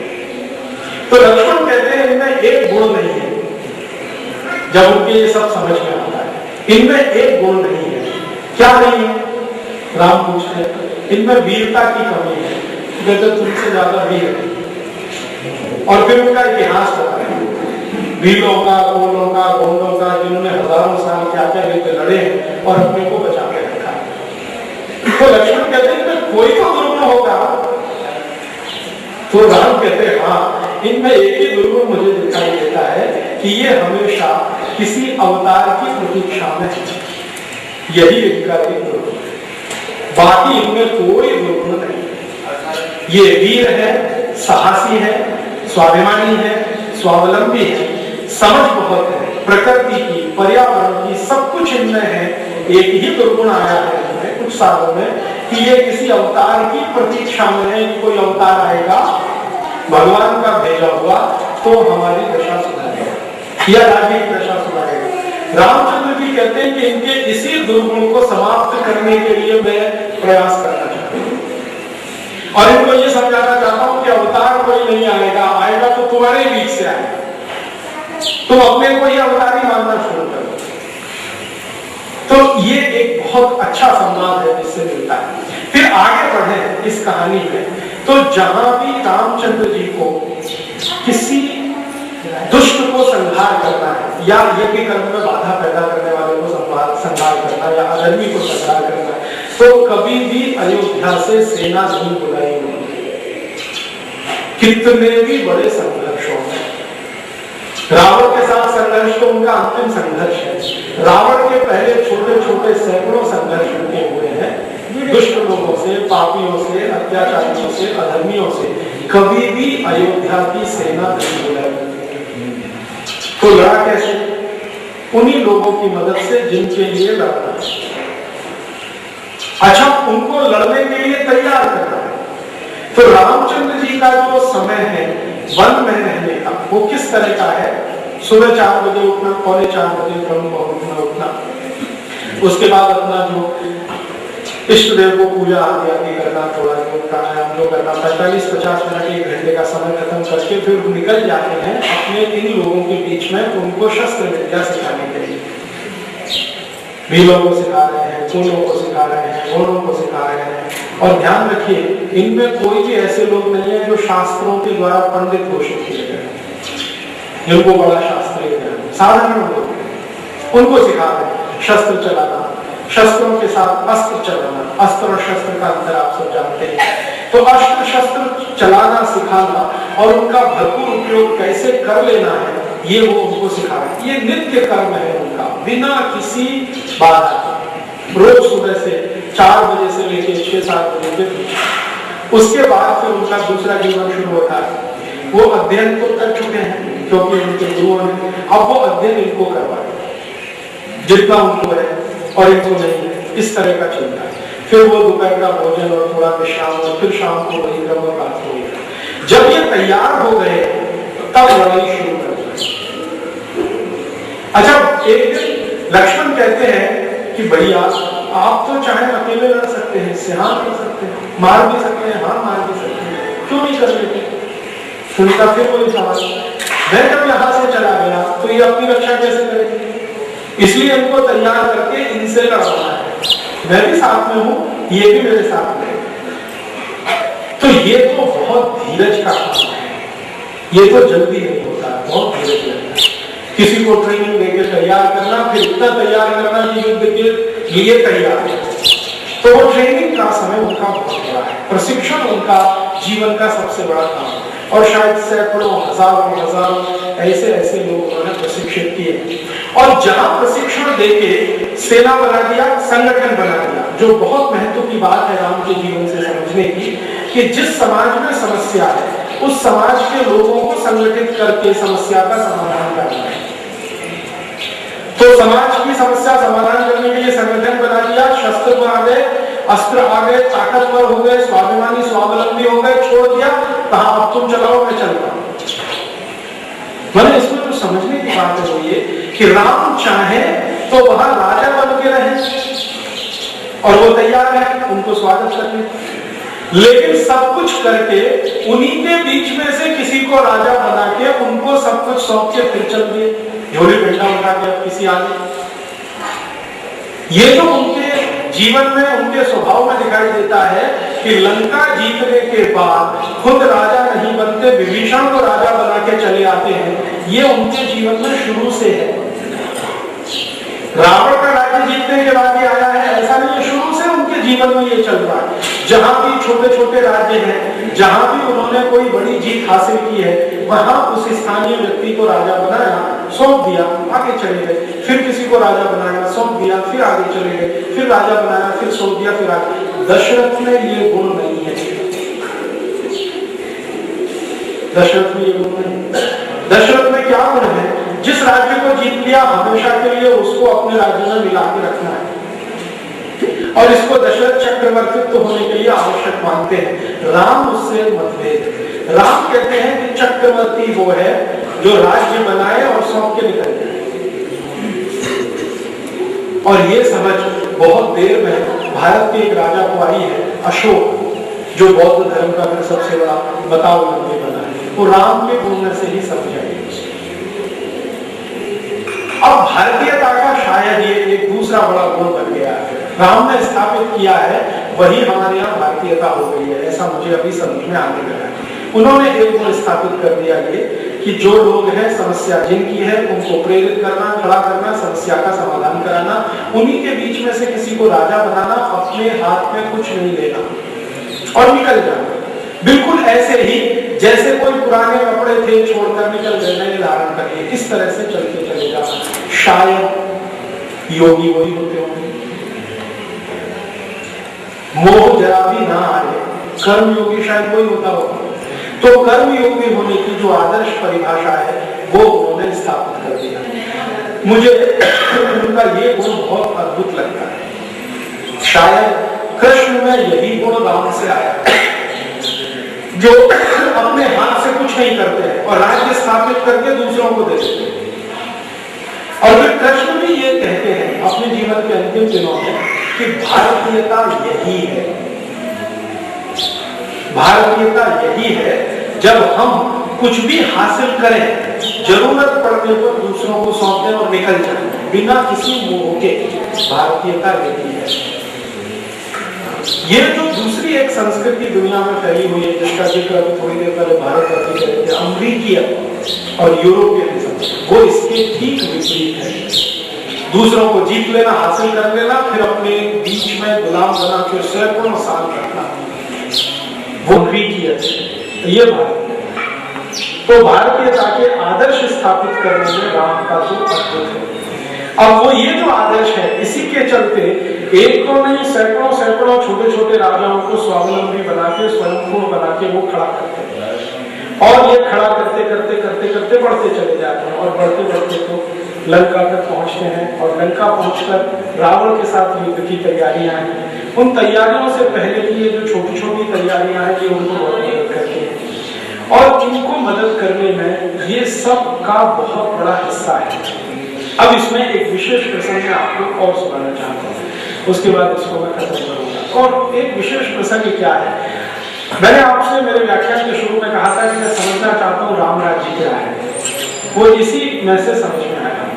C: तो लक्ष्मण कहते हैं इनमें एक गुण नहीं है। जब उनके ये सब समझ में आता है, इनमें एक गुण नहीं है। क्या नहीं है? राम पूछते हैं, इनमें वीरता की कमी है। कहते तुमसे ज्यादा वीर है। और फिर उनका इतिहास बताया, वीरों का, गोलों का, गोंडों का, जिन्होंने हजारों साल क्या क्या युद्ध लड़े और अपने को बचा के रखा। तो लक्ष्मण कहते हैं कोई तो दुर्गुण होगा। तो राम कहते हैं हाँ, इनमें एक ही दुर्गुण मुझे दिखाई देता है कि ये हमेशा किसी अवतार की प्रतीक्षा में है। यही इनका एक दुर्गुण, बाकी इनमें कोई दुर्गुण नहीं। ये वीर है, साहसी है, स्वाभिमानी है, स्वावलंबी है, समझ बहुत है, प्रकृति की, पर्यावरण की, सब कुछ इनमें है। एक ही दुर्गुण आया है इनमें कुछ सालों में कि ये किसी अवतार की प्रतीक्षा में है कि कोई अवतार आएगा भगवान का भेजा हुआ तो हमारी दशा सुधारेगा या राज्य की दशा सुधारेगा। रामचंद्र जी कहते हैं कि इनके इसी दुर्गुण को समाप्त करने के लिए मैं प्रयास करना चाहता हूँ और इनको ये समझाना चाहता हूँ कि अवतार कोई नहीं आएगा, आएगा तो तुम्हारे बीच से आएगा। तुम अपने को ही अवतारी मानना शुरू करो। तो ये एक बहुत अच्छा संवाद है जिससे मिलता है। फिर आगे बढ़े इस कहानी में, तो जहां भी रामचंद्र जी को किसी दुष्ट को संहार करना है या यज्ञ कर्म में बाधा पैदा करने वाले को संहार करना या अधर्मी को संहार करना, तो कभी भी अयोध्या से सेना नहीं बुलाई उन्होंने। कितने भी बड़े संघर्षों में, रावण के साथ संघर्ष तो उनका अंतिम संघर्ष है। रावण के पहले छोटे छोटे सैकड़ों संघर्ष उनके हुए हैं दुष्ट लोगों से, पापियों से, अत्याचारियों से, अधर्मियों से। कभी भी अयोध्या की सेना नहीं बुलाई। तो लड़ा कैसे? उन्हीं लोगों की मदद से जिनके लिए लड़ना। अच्छा, उनको लड़ने के लिए तैयार करना है। तो रामचंद्र जी का जो समय है वन में रहने का, वो किस तरह का है? सुबह 4 बजे उठना, 3:45 बजे ब्रह्म मुहूर्त में उठना, उसके बाद अपना जो इष्ट देव को पूजा आदि करना, थोड़ा योग प्राणायाम जो करना, 45-50 मिनट 1 घंटे का समय खत्म करके फिर निकल जाते हैं अपने इन लोगों के बीच में उनको शस्त्र विद्या सिखाने के लिए। भीलों को सिखा रहे हैं, चोलों को सिखा रहे हैं, घोड़ों को सिखा रहे हैं। और ध्यान रखिए, इनमें कोई भी ऐसे लोग नहीं है जो शास्त्रों के द्वारा पंडित घोषित किए गए, जिनको बड़ा शास्त्रीय ज्ञान। साधारण लोग उनको सिखा रहे हैं शस्त्र चलाना, शस्त्रों के साथ अस्त्र चलाना। अस्त्र और शस्त्र का अंतर आप सब जानते हैं। तो अस्त्र शस्त्र चलाना सिखाना और उनका भरपूर उपयोग कैसे कर लेना है, ये वो उनको सिखा रहे हैं। ये नित्य कर्म है उनका, बिना किसी बाधा। रोज सुबह से 4 बजे से लेकर 6-7 बजे के बीच। उसके बाद फिर उनका दूसरा जीवन शुरू होता है। वो अध्ययन तो कर चुके हैं क्योंकि उनके गुरुओं ने, अब वो अध्ययन इनको करवाए जितना उनको है और इनको नहीं है, इस तरह का चलता है। फिर वो दोपहर का भोजन और थोड़ा विश्राम और फिर शाम को वही क्रम प्राप्त हो गया। जब ये तैयार हो गए तब लड़ाई शुरू कर दी। अच्छा, एक दिन लक्ष्मण कहते हैं कि भैया आप तो चाहे अकेले लड़ सकते हैं, सिंहार कर सकते हैं, मार भी सकते हैं, हाँ मार भी सकते हैं, क्यों नहीं कर लेते? सुनता फिर वही सवाल, मैं जब यहाँ से चला गया तो ये अपनी रक्षा कैसे करेंगे? इसलिए इनको तैयार करके इनसे लड़वाना है। मैं भी साथ में हूं, ये भी मेरे साथ में। तो ये तो बहुत धीरज का काम है, ये तो जल्दी नहीं होता, बहुत धीरज लगता है। किसी को ट्रेनिंग देकर तैयार करना, फिर इतना तैयार करना कि युद्ध के लिए तैयार है, तो वो ट्रेनिंग का समय उनका बहुत बड़ा है। प्रशिक्षण उनका जीवन का सबसे बड़ा काम है। और शायद सैकड़ों, हजारों ऐसे लोग उन्होंने प्रशिक्षित किए। और जहां प्रशिक्षण देके सेना बना दिया, संगठन बना दिया, जो बहुत महत्व की बात है राम के जीवन से समझने की, कि जिस समाज में समस्या है उस समाज के लोगों को संगठित करके समस्या का समाधान करना है। तो समाज की समस्या समाधान करने के लिए संगठन बना दिया, शस्त्र बना गए, अस्त्र आ गए, ताकतवर हो गए, स्वाभिमानी स्वावलंबी हो गए, छोड़ दिया, कहा अब तुम चलाओ मैं चलता हूं। मैंने इसमें तो समझने की बात है वो ये कि राम चाहे तो वह राजा बन के रहे और वो तैयार है उनको स्वागत करने, लेकिन सब कुछ करके उन्हीं के बीच में से किसी को राजा बना के उनको सब कुछ सौंप के फिर चल दिए, झोली बेटा उठा के अब किसी आगे। ये जो उनके जीवन में, उनके स्वभाव में दिखाई देता है कि लंका जीतने के बाद खुद राजा नहीं बनते, विभीषण को राजा बना के चले आते हैं, ये उनके जीवन में शुरू से है। रावण का राज्य जीतने के बाद ये आया है ऐसा नहीं है, शुरू से उनके जीवन में ये चल रहा है। जहां भी छोटे छोटे राज्य हैं, जहां भी उन्होंने कोई बड़ी जीत हासिल की है, वहां उस स्थानीय व्यक्ति को राजा बनाया, सौंप दिया, आगे चले गए, फिर किसी को राजा बनाया, सौंप दिया, फिर आगे चले गए, फिर राजा बनाया, फिर सौंप दिया, फिर आगे। दशरथ में ये गुण नहीं है, दशरथ में ये गुण नहीं। दशरथ में क्या गुण है? जिस राज्य को जीत लिया हमेशा के लिए उसको अपने राज्य में मिला के रखना है, और इसको दशरथ चक्रवर्तित्व होने के लिए आवश्यक मानते हैं। राम उससे मतभेद। राम कहते हैं कि चक्रवर्ती वो है जो राज्य बनाए और सौंप के निकल जाए, और ये समझ बहुत देर में भारत के एक राजा को आई है, अशोक, जो बौद्ध धर्म का फिर सबसे बड़ा बताओ बना है, वो राम के गुण से ही समझ आई। अब भारतीयता का शायद ये एक दूसरा बड़ा गुण बन गया है, राम ने स्थापित किया है, वही हमारे यहाँ भारतीयता हो गई है, ऐसा मुझे अभी समझ में आने लगा है। उन्होंने एक गुण स्थापित कर दिया ये कि जो लोग हैं, समस्या जिनकी है उनको प्रेरित करना, खड़ा करना, समस्या का समाधान कराना, उन्हीं के बीच में से किसी को राजा बनाना, अपने हाथ में कुछ नहीं लेना और निकल जाना। बिल्कुल ऐसे ही जैसे कोई पुराने कपड़े थे छोड़कर निकल गए, नए धारण करिए, इस तरह से चलते चले जाना। शायद योगी वही होते होंगे, मोह जरा भी ना आए, कर्म योगी शायद वही होता होगा। तो कर्म योगी होने की जो आदर्श परिभाषा है वो उन्होंने स्थापित कर दिया। मुझे उनका ये गुण बहुत अद्भुत लगता है। शायद कृष्ण में यही गुण राम से आया, जो अपने हाथ से कुछ नहीं करते हैं और राज्य स्थापित करके दूसरों को दे देते हैं। और फिर कृष्ण भी ये कहते हैं अपने जीवन के अंतिम दिनों में कि भारतीयता यही है, भारतीयता यही है जब हम कुछ भी हासिल करें, जरूरत पड़ने पर दूसरों को सौंप दें और निकल जाए बिना किसी मोह के। भारतीयता यही है। ये जो दूसरी एक संस्कृति दुनिया में फैली हुई है, जिसका जिक्र अभी थोड़ी देर पहले भारत रखी गए थे, अमेरिकी और यूरोपियनिज्म, वो इसके ठीक विपरीत है। दूसरों को जीत लेना, हासिल कर लेना, फिर अपने बीच में गुलाम बना के सैकड़ों साल रखना, वो अमेरिकी है। ये भारत, तो भारतीयता के आदर्श स्थापित करने में राम का तो अद्भुत है। अब वो ये जो आदर्श है, इसी के चलते एक तो नहीं सैकड़ों सैकड़ों छोटे छोटे राजाओं को स्वावलंबी बना के, स्वयं को बना के वो खड़ा करते हैं, और ये खड़ा करते करते करते करते बढ़ते चले जाते हैं, और बढ़ते बढ़ते तो लंका तक पहुंचते हैं, और लंका पहुंचकर रावण के साथ युद्ध की तैयारियां हैं। उन तैयारियों से पहले की ये जो छोटी छोटी तैयारियां हैं, ये उनको बहुत मदद करती है, और इनको मदद करने में ये सब का बहुत बड़ा हिस्सा है। अब इसमें एक विशेष प्रसंग मैं आपको और सुनाना चाहता हूँ, उसके बाद इसको मैं खत्म करूंगा। और एक विशेष प्रसंग क्या है, मैंने आपसे मेरे व्याख्यान के शुरू में कहा था कि मैं समझना चाहता हूँ राम राज्य क्या है, वो इसी में से समझ में आया।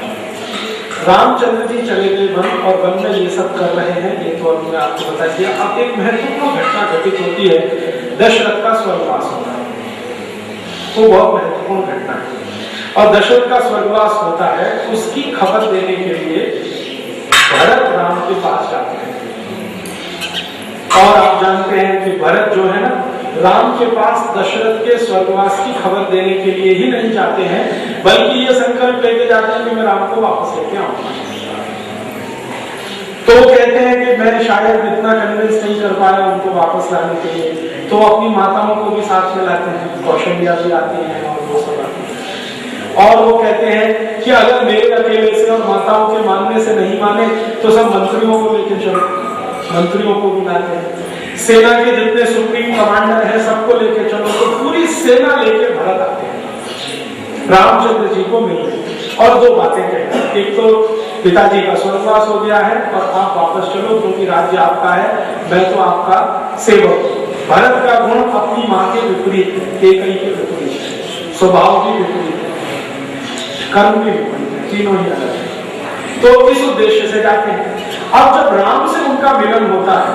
C: रामचंद्र जी चले गए वन, और वन में ये सब कर रहे हैं, ये तो अभी मैं आपको बता दिया। अब एक महत्वपूर्ण घटना घटित होती है, दशरथ का स्वर्गवास होता है, वो बहुत महत्वपूर्ण घटना है। और दशरथ का स्वर्गवास होता है, उसकी खबर देने के लिए भरत राम के पास जाते हैं। और आप जानते हैं कि भरत जो है ना, राम के पास दशरथ के स्वर्गवास की खबर देने के लिए ही नहीं जाते हैं, बल्कि ये संकल्प लेके जाते हैं कि मैं राम को वापस लेके आऊंगा। तो वो कहते हैं कि मैं शायद इतना कन्विंस नहीं कर पाया उनको वापस लाने के लिए, तो अपनी माताओं को भी साथ में लाते हैं, कौशल्या भी आती हैं और वो सब आती हैं। और वो कहते हैं कि अगर मेरे अकेले से और माताओं के मानने से नहीं माने तो सब मंत्रियों को लेकर चलो, मंत्रियों को बुलाते हैं, सेना के जितने सुप्रीम कमांडर हैं सबको लेके चलो, तो पूरी सेना लेके भरत आते हैं रामचंद्र जी को मिलने और दो बातें कहते हैं। एक तो पिताजी का स्वर्गवास हो गया है और आप वापस चलो क्योंकि राज्य आपका है, मैं तो आपका सेवक हूं। भरत का गुण अपनी माँ के विपरीत है, केकई के विपरीत है, स्वभाव भी विपरीत है, कर्म भी विपरीत है, तीनों ही अलग है। तो इस उद्देश्य से जाते हैं। अब जब राम से उनका मिलन होता है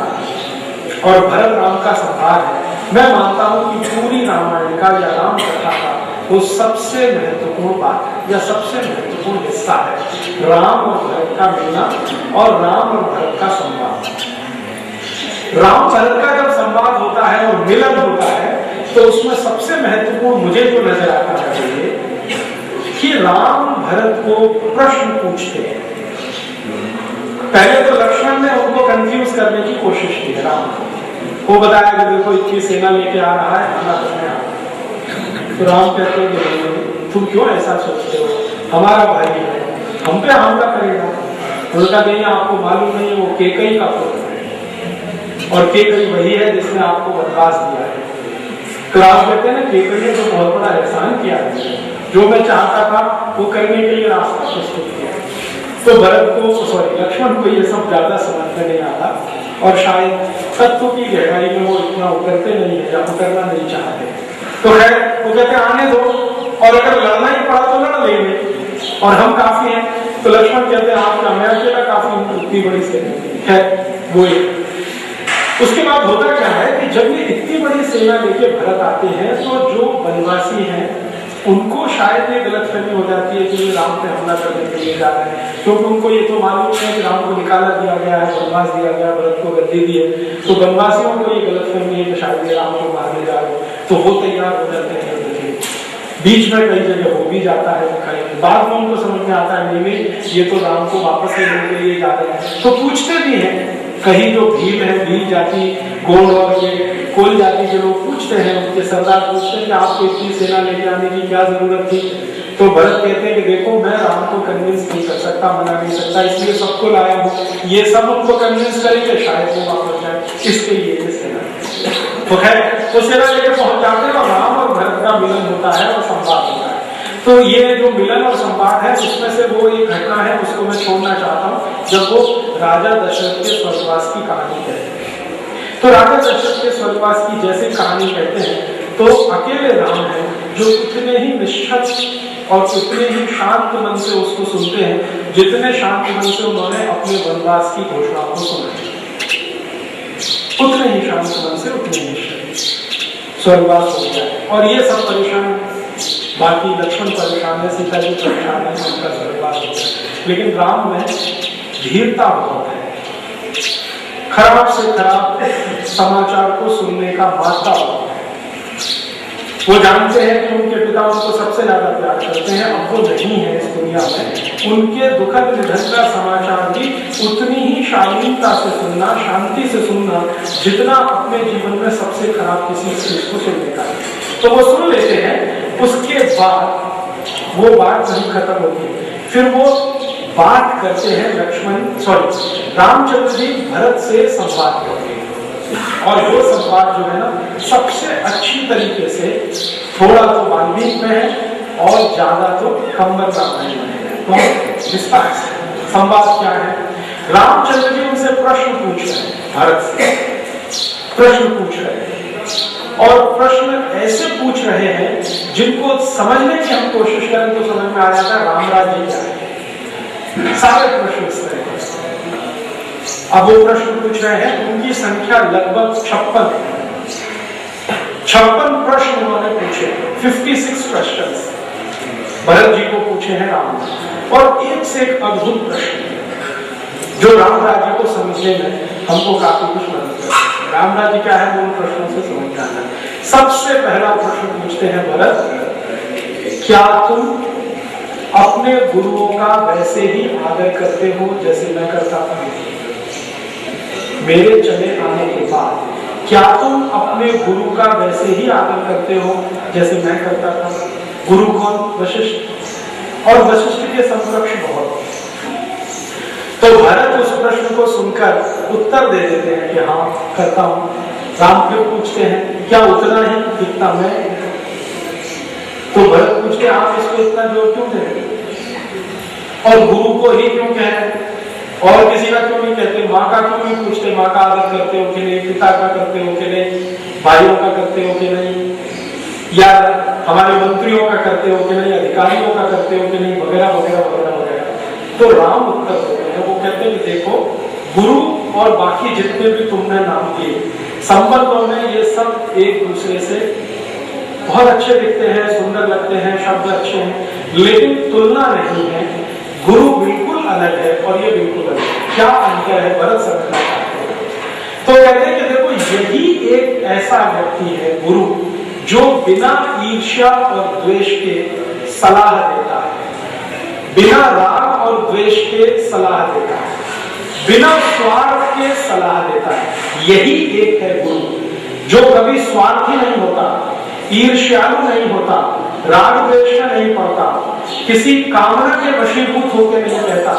C: और भरत राम का संवाद है, मैं मानता हूं कि पूरी रामायण का या राम कथा का वो सबसे महत्वपूर्ण बात है या सबसे महत्वपूर्ण हिस्सा है राम और भरत का मिलना और राम और भरत का संवाद। राम भरत का जब संवाद होता है और मिलन होता है तो उसमें सबसे महत्वपूर्ण मुझे जो नजर आता है कि राम भरत को प्रश्न पूछते हैं। पहले तो लक्ष्मण ने उनको कंफ्यूज करने की कोशिश की है राम को बताया कि देखो इतनी सेना लेके आ रहा है, हमला करने आ रहा है। तो राम कहते हैं कि तुम क्यों ऐसा सोचते हो, हमारा भाई है, हम पे हमला करेगा। उनका नहीं, आपको मालूम नहीं है वो केकई का पुत्र है और केकई वही है जिसने आपको वनवास दिया है। तो राम कहते हैं ना केकई ने तो बहुत बड़ा एहसान किया है, जो मैं चाहता था वो करने के लिए रास्ता प्रस्तुत किया। तो भरत को लक्ष्मण को ये सब ज्यादा समझ में नहीं आता और शायद तत्व की गहराई में वो इतना उतरते नहीं है या उतरना नहीं चाहते। तो है वो कहते आने दो और अगर लड़ना ही पड़ा तो लड़ लेंगे और हम काफी हैं। तो लक्ष्मण कहते हैं आप क्या, मैं अकेला काफी हूं, इतनी बड़ी सेना है वो एक। उसके बाद होता क्या है कि जब ये इतनी बड़ी सेना लेके भरत आते हैं तो जो वनवासी हैं उनको शायद ये गलतफहमी हो जाती है कि ये राम पे हमला करने के लिए जा रहे हैं, क्योंकि उनको ये तो मालूम है कि राम को निकाला दिया गया है, वनवास दिया गया, भरत को गद्दी दी है। तो वनवासियों को ये गलतफहमी है कि शायद ये राम को मारने जा रहे हैं, तो वो तैयार हो जाते हैं। बीच में कई जगह हो भी जाता है, बाद में उनको समझ में आता है नहीं ये तो राम को वापस लेने के लिए जा रहे हैं। तो पूछते भी हैं, कहीं जो भील है, भील जाति, गोंड और ये कोल जाति के लोग पूछते हैं, उनके सरदार पूछते हैं कि आपको इतनी सेना लेके आने की क्या जरूरत थी। तो भरत कहते हैं कि देखो मैं राम को कन्विंस नहीं कर सकता, मना नहीं सकता, इसलिए सबको लाया हूँ, ये सब उनको कन्विंस करेंगे शायद वो वापस जाए, इसके लिए सेना। तो खैर तो सेना लेके पहुंच जाते हैं और राम और भरत का मिलन होता है और संवाद होता है। तो ये जो मिलन और संवाद है उसमें से वो एक घटना है उसको मैं छोड़ना चाहता हूँ, जब वो राजा दशरथ के स्वर्गवास की कहानी कहते हैं। तो राजा दशरथ के स्वर्गवास की जैसे कहानी कहते हैं तो अकेले राम है जो उतने ही निष्ठा और उतने ही शांत मन से उसको सुनते हैं जितने शांत मन से उन्होंने अपने वनवास की घोषणा को सुना। उतने ही शांत मन से उतने ही स्वर्गवास हो गया और ये सब परेशान, बाकी लक्ष्मण परेशान है, सीता जी परेशान है, उनका स्वर्गवास हो गया। लेकिन राम में धीरता बहुत है, खराब से खराब समाचार को सुनने का मात्रा होता है। वो जानते हैं कि उनके पिता उनको सबसे ज्यादा प्यार करते हैं, अब वो नहीं है इस दुनिया में, उनके दुखद निधन का समाचार भी उतनी ही शालीनता से सुनना, शांति से सुनना जितना अपने जीवन में सबसे खराब किसी चीज को सुनने का। तो वो सुन लेते हैं, उसके बाद वो बात नहीं खत्म होती, फिर वो बात करते हैं रामचंद्र जी भरत से संवाद करते हैं और वो संवाद जो है ना सबसे अच्छी तरीके से, थोड़ा तो वाल्मीकि में है और ज्यादा तो कंबर रामायण में है। तो विस्तार से संवाद क्या है, रामचंद्र जी उनसे प्रश्न पूछ रहे हैं, भरत से प्रश्न पूछ रहे हैं और प्रश्न ऐसे पूछ रहे हैं जिनको समझने की हम कोशिश करें तो समझ में आ जाता है राम राज्य क्या है। सारे प्रश्न इस तरह के। अब वो प्रश्न पूछ रहे हैं, उनकी संख्या लगभग 56 प्रश्न उन्होंने पूछे, 56 क्वेश्चन भरत जी को पूछे हैं राम, और एक से एक अद्भुत प्रश्न जो राम राज्य को समझने में हमको काफी कुछ मदद करता है। राम राज्य क्या है उन प्रश्नों से समझ जाना है। सबसे पहला प्रश्न पूछते हैं भरत, क्या तुम अपने गुरुओं का वैसे ही आदर करते हो जैसे मैं करता था? मेरे चले आने के बाद क्या तुम अपने गुरु का वैसे ही आदर करते हो जैसे मैं करता था? गुरु कौन? वशिष्ठ। और वशिष्ठ के समकक्ष बहुत। तो भरत उस प्रश्न को सुनकर उत्तर दे देते हैं कि हाँ करता हूं। राम फिर पूछते हैं क्या उतना ही कितना मैं? तो भरत पूछते हैं आप इसको इतना जोर क्यों दे रहे और गुरु को ही क्यों कह रहे और किसी का क्यों नहीं कहते? माँ का क्यों नहीं पूछते? माँ का आदर करते हो कि नहीं? पिता का करते हो कि नहीं? भाइयों का करते हो कि नहीं? या हमारे मंत्रियों का करते हो कि नहीं? अधिकारियों का करते हो कि नहीं? वगैरह वगैरह वगैरह वगैरह। तो राम उत्तर देते हैं, वो कहते हैं कि देखो गुरु और बाकी जितने भी तुमने नाम किए संबंधों में ये सब एक दूसरे से बहुत अच्छे दिखते हैं, सुंदर लगते हैं, शब्द अच्छे हैं, लेकिन तुलना नहीं है। गुरु बिल्कुल अलग है और ये बिल्कुल अलग है। क्या अंतर है भरत समझना चाहते हैं। तो कहते हैं कि देखो यही एक ऐसा व्यक्ति है गुरु जो बिना ईर्ष्या और द्वेष के सलाह देता है, बिना राग और द्वेष के सलाह देता है, बिना स्वार्थ के सलाह देता है। यही एक है गुरु जो कभी स्वार्थी नहीं होता, ईर्ष्यालु नहीं होता, राग द्वेष में नहीं पड़ता, किसी कामना के वशीभूत होकर नहीं कहता।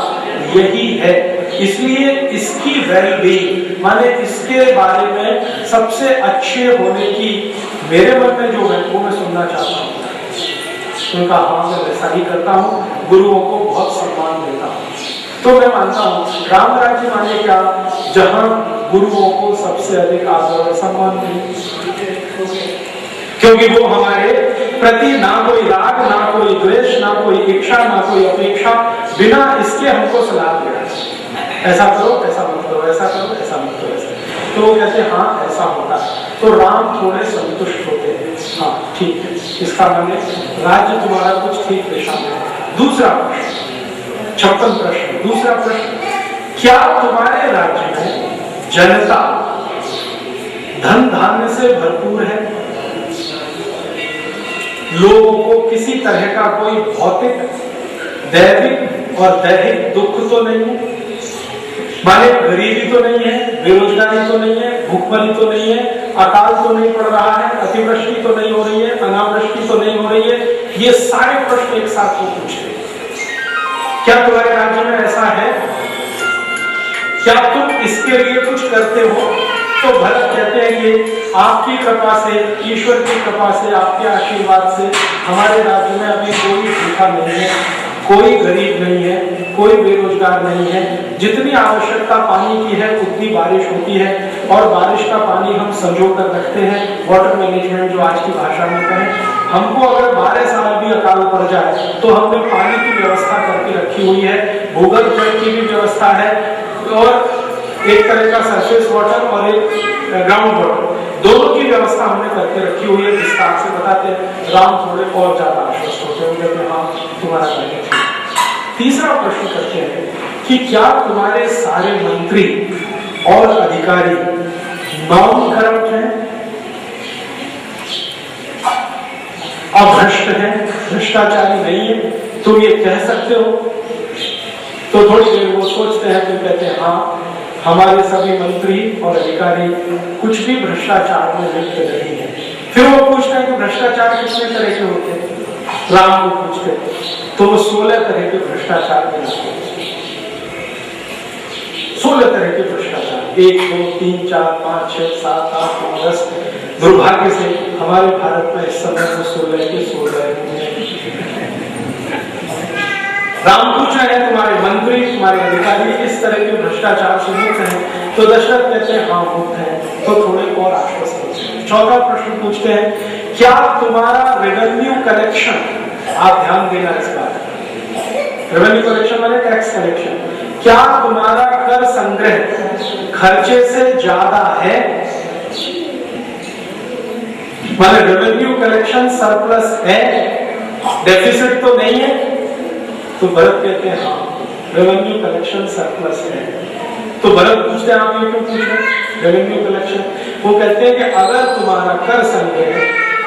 C: यही है, इसलिए इसकी वेलबीइंग माने इसके बारे में सबसे अच्छे होने की मेरे मन में जो है वो मैं सुनना चाहता हूँ। उनका हाँ मैं वैसा ही करता हूँ, गुरुओं को बहुत सम्मान देता हूँ। तो मैं मानता हूँ राम राज्य माने क्या? जहां गुरुओं को सबसे अधिक आदर और सम्मान मिले, क्योंकि वो हमारे प्रति ना कोई राग, ना कोई द्वेष, ना कोई इच्छा, ना कोई अपेक्षा, बिना इसके हमको सलाह दे रहे हैं ऐसा करो, ऐसा मत करो, ऐसा करो, ऐसा मत करो, ऐसा। तो वो कहते हैं हाँ ऐसा होता है। तो राम थोड़े संतुष्ट होते हैं, हाँ ठीक है, इसका माने राज्य तुम्हारा कुछ ठीक दिशा में है। दूसरा प्रश्न 56 प्रश्न, दूसरा प्रश्न, क्या तुम्हारे राज्य में जनता धन धान्य से भरपूर है? लोगों को किसी तरह का कोई भौतिक, दैविक और दैहिक दुख तो नहीं है? माने गरीबी तो नहीं है, बेरोजगारी तो नहीं है, भूखमरी तो नहीं है, अकाल तो नहीं पड़ रहा है, अतिवृष्टि तो नहीं हो रही है, अनावृष्टि तो नहीं हो रही है। ये सारे प्रश्न एक साथ वो पूछते हैं। क्या तुम्हारे राज्य में ऐसा है? क्या तुम इसके लिए कुछ करते हो? तो भरत कहते हैं कि आपकी कृपा से, ईश्वर की कृपा से, आपके आशीर्वाद से हमारे राज्य में अभी कोई भूखा नहीं है, कोई गरीब नहीं है, कोई बेरोजगार नहीं है। जितनी आवश्यकता पानी की है उतनी बारिश होती है और बारिश का पानी हम संजो कर रखते हैं। वाटर मैनेजमेंट जो आज की भाषा में कहें, हमको अगर 12 साल भी अकाल पड़ जाए तो हमने पानी की व्यवस्था करके रखी हुई है, भूगर्भ जल की भी व्यवस्था है और एक तरह का सरफेस वाटर और एक ग्राउंड वाटर, दोनों की व्यवस्था हमने करके रखी हुई है। विस्तार से बताते हैं। राम थोड़े और ज्यादा आश्वस्त होते हैं, हाँ तुम्हारा कार्य ठीक। तीसरा प्रश्न करते हैं कि क्या तुम्हारे सारे मंत्री और अधिकारी नॉन करप्ट हैं, अभ्रष्ट हैं, भ्रष्टाचारी नहीं है? तुम ये कह सकते हो? तो थोड़ी देर वो सोचते हैं, फिर कहते हैं हाँ हमारे सभी मंत्री और अधिकारी कुछ भी भ्रष्टाचार में लिप्त नहीं है। फिर वो पूछते हैं कि भ्रष्टाचार कितने तरह के होते हैं? राम को पूछते हैं तो वो 16 तरह के भ्रष्टाचार में 16 तरह के भ्रष्टाचार, 1 2 3 4 5 6 7 8 9 10। दुर्भाग्य से हमारे भारत में इस समय वो 16 के 16 राम पूछ रहे हैं तुम्हारे मंत्री, तुम्हारे अधिकारी इस तरह के भ्रष्टाचार से मुक्त हैं? तो दशरथ कहते हैं हाँ मुक्त हैं। तो थोड़े और आश्वस्त होते हैं। चौथा प्रश्न पूछते हैं क्या तुम्हारा रेवेन्यू कलेक्शन, आप ध्यान देना इस बात, रेवेन्यू कलेक्शन माने टैक्स कलेक्शन, क्या तुम्हारा कर संग्रह खर्चे से ज्यादा है? माने रेवेन्यू कलेक्शन सरप्लस है, डेफिसिट तो नहीं है? तो भरत कहते हैं हाँ रेवेन्यू कलेक्शन सरप्लस है। तो भरत पूछते हैं आप ये क्यों पूछ रहे हैं रेवेन्यू कलेक्शन? वो कहते हैं कि अगर तुम्हारा कर संग्रह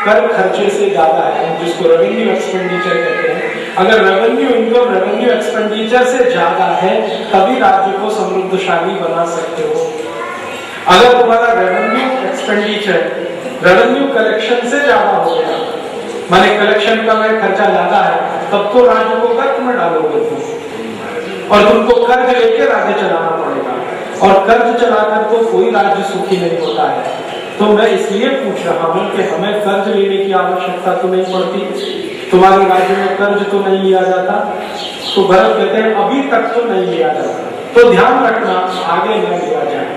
C: कर खर्चे से ज्यादा है, जिसको रेवेन्यू एक्सपेंडिचर कहते हैं, अगर रेवेन्यू इनकम रेवेन्यू एक्सपेंडिचर से ज्यादा है तभी राज्य को समृद्धशाली बना सकते हो। अगर तुम्हारा रेवेन्यू एक्सपेंडिचर रेवेन्यू कलेक्शन से ज्यादा हो गया, माने कलेक्शन का में खर्चा ज्यादा है, तब तो राज्य को गर्त में डालोगे तुम। और तुमको कर्ज लेके राज्य चलाना पड़ेगा, और कर्ज चलाकर तो कोई राज्य सुखी नहीं होता है। तो मैं इसलिए पूछ रहा हूँ कि हमें कर्ज लेने की आवश्यकता तो नहीं पड़ती, तुम्हारे राज्य में कर्ज तो नहीं लिया जाता। तो भरत कहते हैं अभी तक तो नहीं लिया जाता, तो ध्यान रखना आगे न लिया जाए।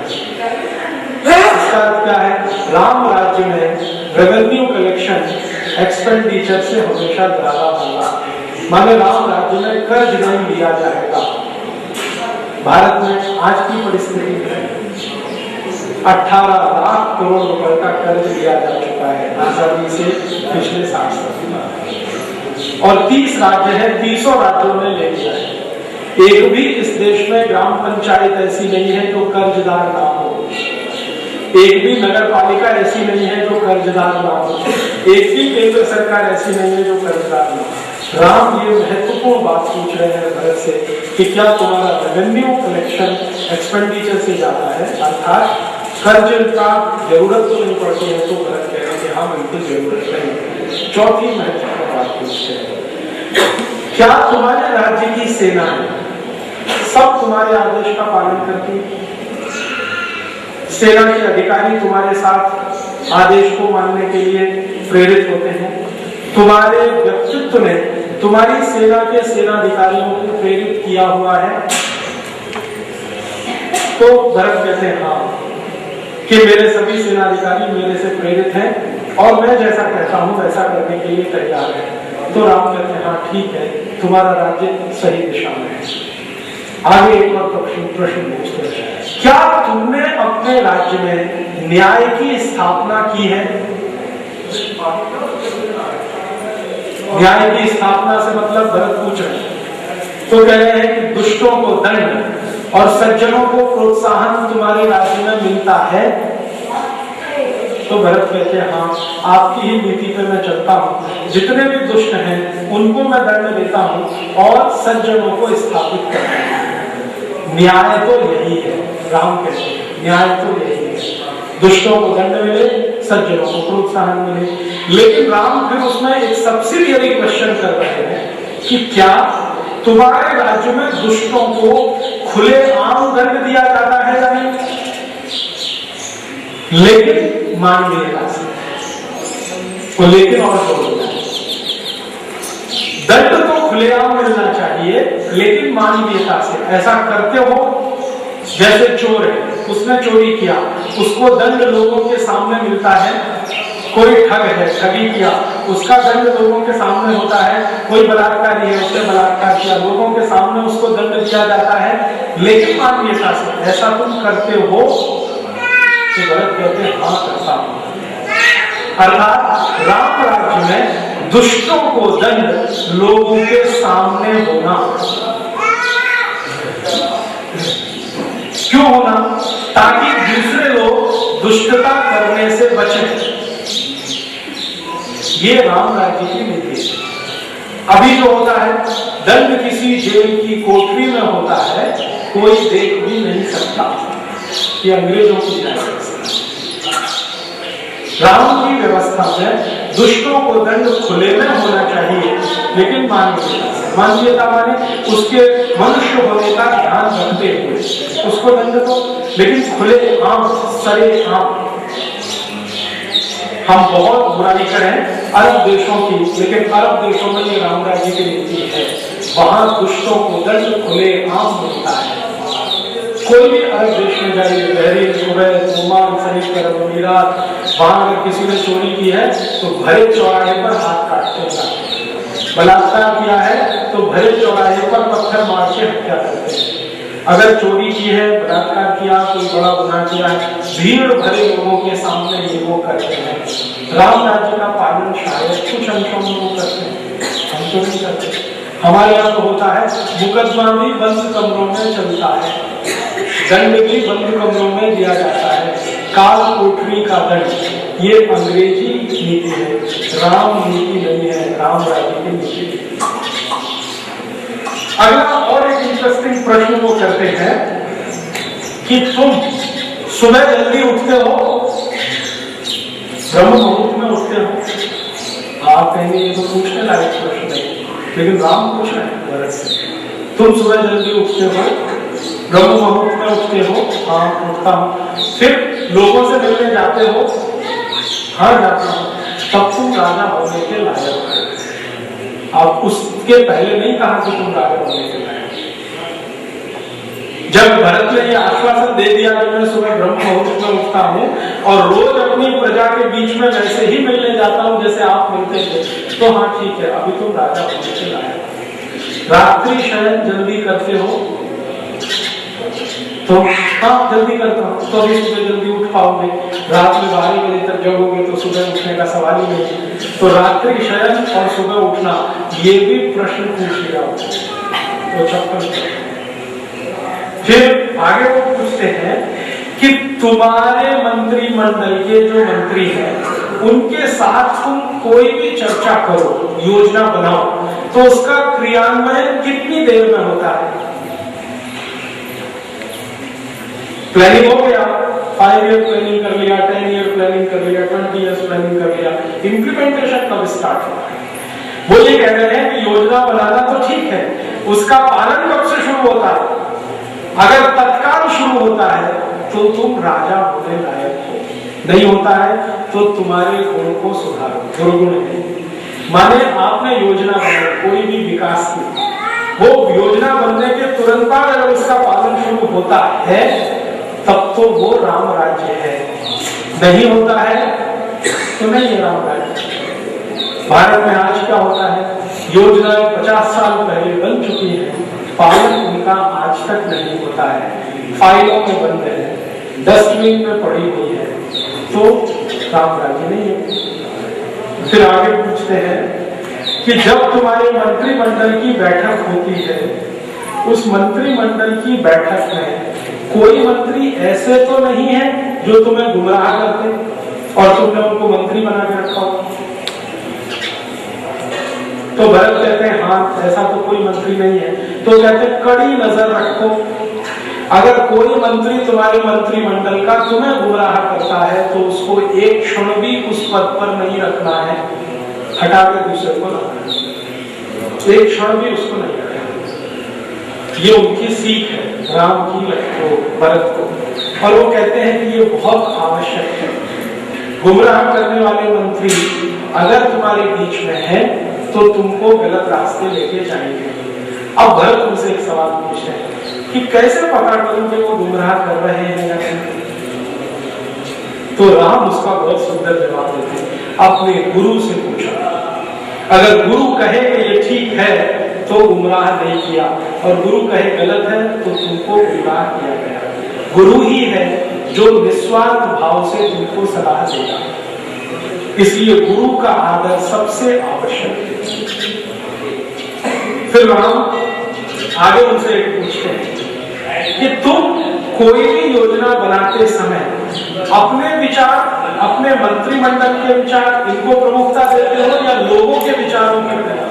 C: इसका अर्थ क्या है? राम राज्य में रेवेन्यू कलेक्शन एक्सपेंडिचर से हमेशा ज्यादा होगा, माने राम राज्य में कर्ज नहीं लिया जाएगा। भारत में आज की परिस्थिति में 18 लाख करोड़ रुपए का कर्ज लिया जा चुका है आजादी से पिछले 60 साल, और 30 राज्य है, 30 राज्यों ने ले लिया है। एक भी इस देश में ग्राम पंचायत ऐसी नहीं है जो कर्जदार ना हो, एक भी नगर पालिका ऐसी नहीं है जो कर्जदार ना हो, एक भी केंद्र सरकार ऐसी नहीं है जो कर्जदार ना हो। राम ये महत्वपूर्ण बात पूछ रहे हैं भरत से कि क्या तुम्हारा रेवेन्यू कलेक्शन एक्सपेंडिचर से जाता है, अर्थात कर्ज का जरूरत तो नहीं पड़ती है। तो भरत कह रहे हैं कि हाँ बिल्कुल जरूरत नहीं। चौथी महत्वपूर्ण बात पूछते हैं, क्या तुम्हारे राज्य की सेनाएं सब तुम्हारे आदेश का पालन करती? सेना के अधिकारी तुम्हारे साथ आदेश को मानने के लिए प्रेरित होते हैं? तुम्हारे व्यक्तित्व ने तुम्हारी सेना के सेनाधिकारियों को प्रेरित किया हुआ है? तो भरत कहते हैं हाँ, कि मेरे सभी सेनाधिकारी मेरे से प्रेरित हैं और मैं जैसा कहता हूं वैसा करने के लिए तैयार है। तो राम कहते हैं हाँ ठीक है, तुम्हारा राज्य सही दिशा में है। आगे एक और प्रश्न पूछते हैं, क्या तुमने अपने राज्य में न्याय की स्थापना की है? न्याय की स्थापना से मतलब भरत पूछ रहे हैं, तो कह रहे हैं कि दुष्टों को दंड और सज्जनों को प्रोत्साहन तुम्हारे राज्य में मिलता है? तो भरत कहते हैं हाँ, आपकी ही नीति पे मैं चलता हूँ, जितने भी दुष्ट हैं उनको मैं दंड देता हूँ और सज्जनों को स्थापित करता हूँ। न्याय तो यही है, राम कहते हैं न्याय तो यही है, दुष्टों को दंड मिले, सज्जनों को प्रोत्साहन मिले। लेकिन राम फिर उसमें एक सब्सिडियरी क्वेश्चन कर रहे हैं कि क्या तुम्हारे राज्य में दुष्टों को खुलेआम दंड दिया जाता है या नहीं? लेकिन मानवीयता से, तो लेकिन और दंड तो खुलेआम मिलना चाहिए लेकिन मानवीयता से। ऐसा करते हो जैसे चोर है, उसने चोरी किया, उसको दंड लोगों के सामने मिलता है। कोई ठग है, ठगी किया, उसका दंड लोगों के सामने होता है। कोई बलात्कारी है, उसने बलात्कार किया, लोगों के सामने उसको दंड दिया जाता है, लेकिन मानवीयता से। ऐसा तुम करते हो? तो भरत कहते हैं हाँ करता हूं। अर्थात राम राज्य में दुष्टों को दंड लोगों के सामने होना। क्यों होना? ताकि दूसरे लोग दुष्टता करने से बचें। ये राम राज्य की नीति है। अभी जो होता है दंड किसी जेल की कोठरी में होता है, कोई देख भी नहीं सकता। ये अंग्रेजों की व्यवस्था। राम की व्यवस्था में दुष्टों को दंड खुले में होना चाहिए, लेकिन मानवीयता माने उसके मनुष्य होने का ध्यान रखते हुए उसको दंड दो, लेकिन खुले आम, सरे आम। हम बहुत बुराई करें अरब देशों की, लेकिन अरब देशों में ये राम राज्य की नीति है, वहां दुष्टों को दंड खुले आम मिलता है। कोई भी अरब देश में जाइए, बहरीन, कुवैत, ओमान, संयुक्त अरब अमीरात, वहां अगर किसी ने चोरी की है तो भरे चौराहे पर हाथ काटते हैं। बलात्कार किया है तो भरे चौराहे पर पत्थर मार के हत्या करते हैं। अगर चोरी की है, बलात्कार किया, कोई बड़ा गुनाह किया है, भीड़ भरे लोगों के सामने ये वो करते हैं। राम राज्य का पालन शायद कुछ अंशों में वो करते हैं, हम तो नहीं करते। हमारे यहाँ तो होता है मुकदमा भी बंद कमरों में चलता है, दंड भी बंद कमरों में दिया जाता है, काल कोठरी का दंड। ये अंग्रेजी नीति है, राम नीति नहीं है, राम राज्य की नीति। अगला और एक इंटरेस्टिंग प्रश्न वो करते हैं कि तुम सुबह जल्दी उठते हो, ब्रह्म मुहूर्त में उठते हो? आप कहेंगे ये तो पूछने लायक प्रश्न है, लेकिन राम पूछ रहे हैं भरत से तुम सुबह जल्दी उठते हो, ब्रह्म मुहूर्त में उठते हो? हाँ उठता हूँ। फिर लोगों से मिलने जाते हो? हाँ जाता हूँ। तब तुम राजा होने के लायक हो। अब उसके पहले नहीं कहा कि तुम राजा होने के लायक। जब भरत ने यह आश्वासन दे दिया कि मैं सुबह ब्रह्म मुहूर्त में उठता हूँ और रोज अपनी प्रजा के बीच में वैसे ही मिलने जाता हूँ जैसे आप मिलते थे, तो हाँ ठीक है, अभी तुम राजा होने के लायक। रात्रि शयन जल्दी करते हो? तो हाँ जल्दी करता हूँ। तो अभी सुबह जल्दी उठ पाओगे? रात में 12 बजे तक जगोगे तो सुबह उठने का सवाल ही नहीं। तो रात्रि शयन और सुबह उठना, ये भी प्रश्न पूछ लिया। तो 56। फिर आगे वो पूछते हैं कि तुम्हारे मंत्रिमंडल के जो मंत्री हैं उनके साथ तुम कोई भी चर्चा करो, योजना बनाओ, तो उसका क्रियान्वयन कितनी देर में होता है? प्लानिंग हो गया, 5 ईयर प्लानिंग कर लिया, 10 ईयर प्लानिंग कर लिया, 20 ईयर्स प्लानिंग कर लिया, इंप्लीमेंटेशन कब स्टार्ट होता है? वो ये कह रहे हैं कि योजना बनाना तो ठीक है, उसका पालन कब से शुरू होता है? अगर तत्काल शुरू होता है तो तुम राजा होने लायक हो, नहीं होता है तो तुम्हारे गुण को सुधारो, दुर्गुण है। माने आपने योजना बनाई कोई भी विकास की, वो योजना बनने के तुरंत बाद अगर उसका पालन शुरू होता है तब तो वो राम राज्य है, नहीं होता है तो नहीं है राम राज्य। भारत में आज क्या होता है? योजनाएं 50 साल पहले बन चुकी है, पालन उनका आज तक नहीं होता है, फाइलों में बंद है, डस्टबिन में पड़ी हुई है, तो राम राज्य नहीं है। फिर आगे पूछते हैं कि जब तुम्हारे मंत्रिमंडल की बैठक होती है, उस मंत्रिमंडल की बैठक में कोई मंत्री ऐसे तो नहीं है जो तुम्हें गुमराह करते और तुमने उनको मंत्री बना के रखा हो? तो भरत कहते हैं हाँ ऐसा तो कोई मंत्री नहीं है। तो कहते हैं कड़ी नजर रखो, अगर कोई मंत्री तुम्हारे मंत्रिमंडल का तुम्हें गुमराह करता है तो उसको एक क्षण भी उस पद पर नहीं रखना है, हटा के दूसरे को रखना है, एक क्षण भी उसको नहीं रखना। ये उनकी सीख है राम की भरत को, और वो कहते हैं कि ये बहुत आवश्यक है। गुमराह करने वाले मंत्री अगर तुम्हारे बीच में है तो तुमको गलत रास्ते लेके जाएंगे। अब भरत उनसे एक सवाल पूछते हैं कि कैसे पता करूं कि वो गुमराह कर रहे हैं या नहीं? तो राम उसका बहुत सुंदर जवाब देते हैं, अपने गुरु से पूछा। अगर गुरु कहे कि ये ठीक है तो गुमराह नहीं किया, और गुरु कहे गलत है तो तुमको गुमराह किया गया। गुरु ही है जो निस्वार्थ भाव से तुमको सलाह देगा, इसलिए गुरु का आदर सबसे आवश्यक है। फिर राम आगे उनसे एक पूछते हैं कि तुम कोई भी योजना बनाते समय अपने विचार, अपने मंत्रिमंडल के विचार, इनको प्रमुखता देते हो या लोगों के विचारों पर देते हो?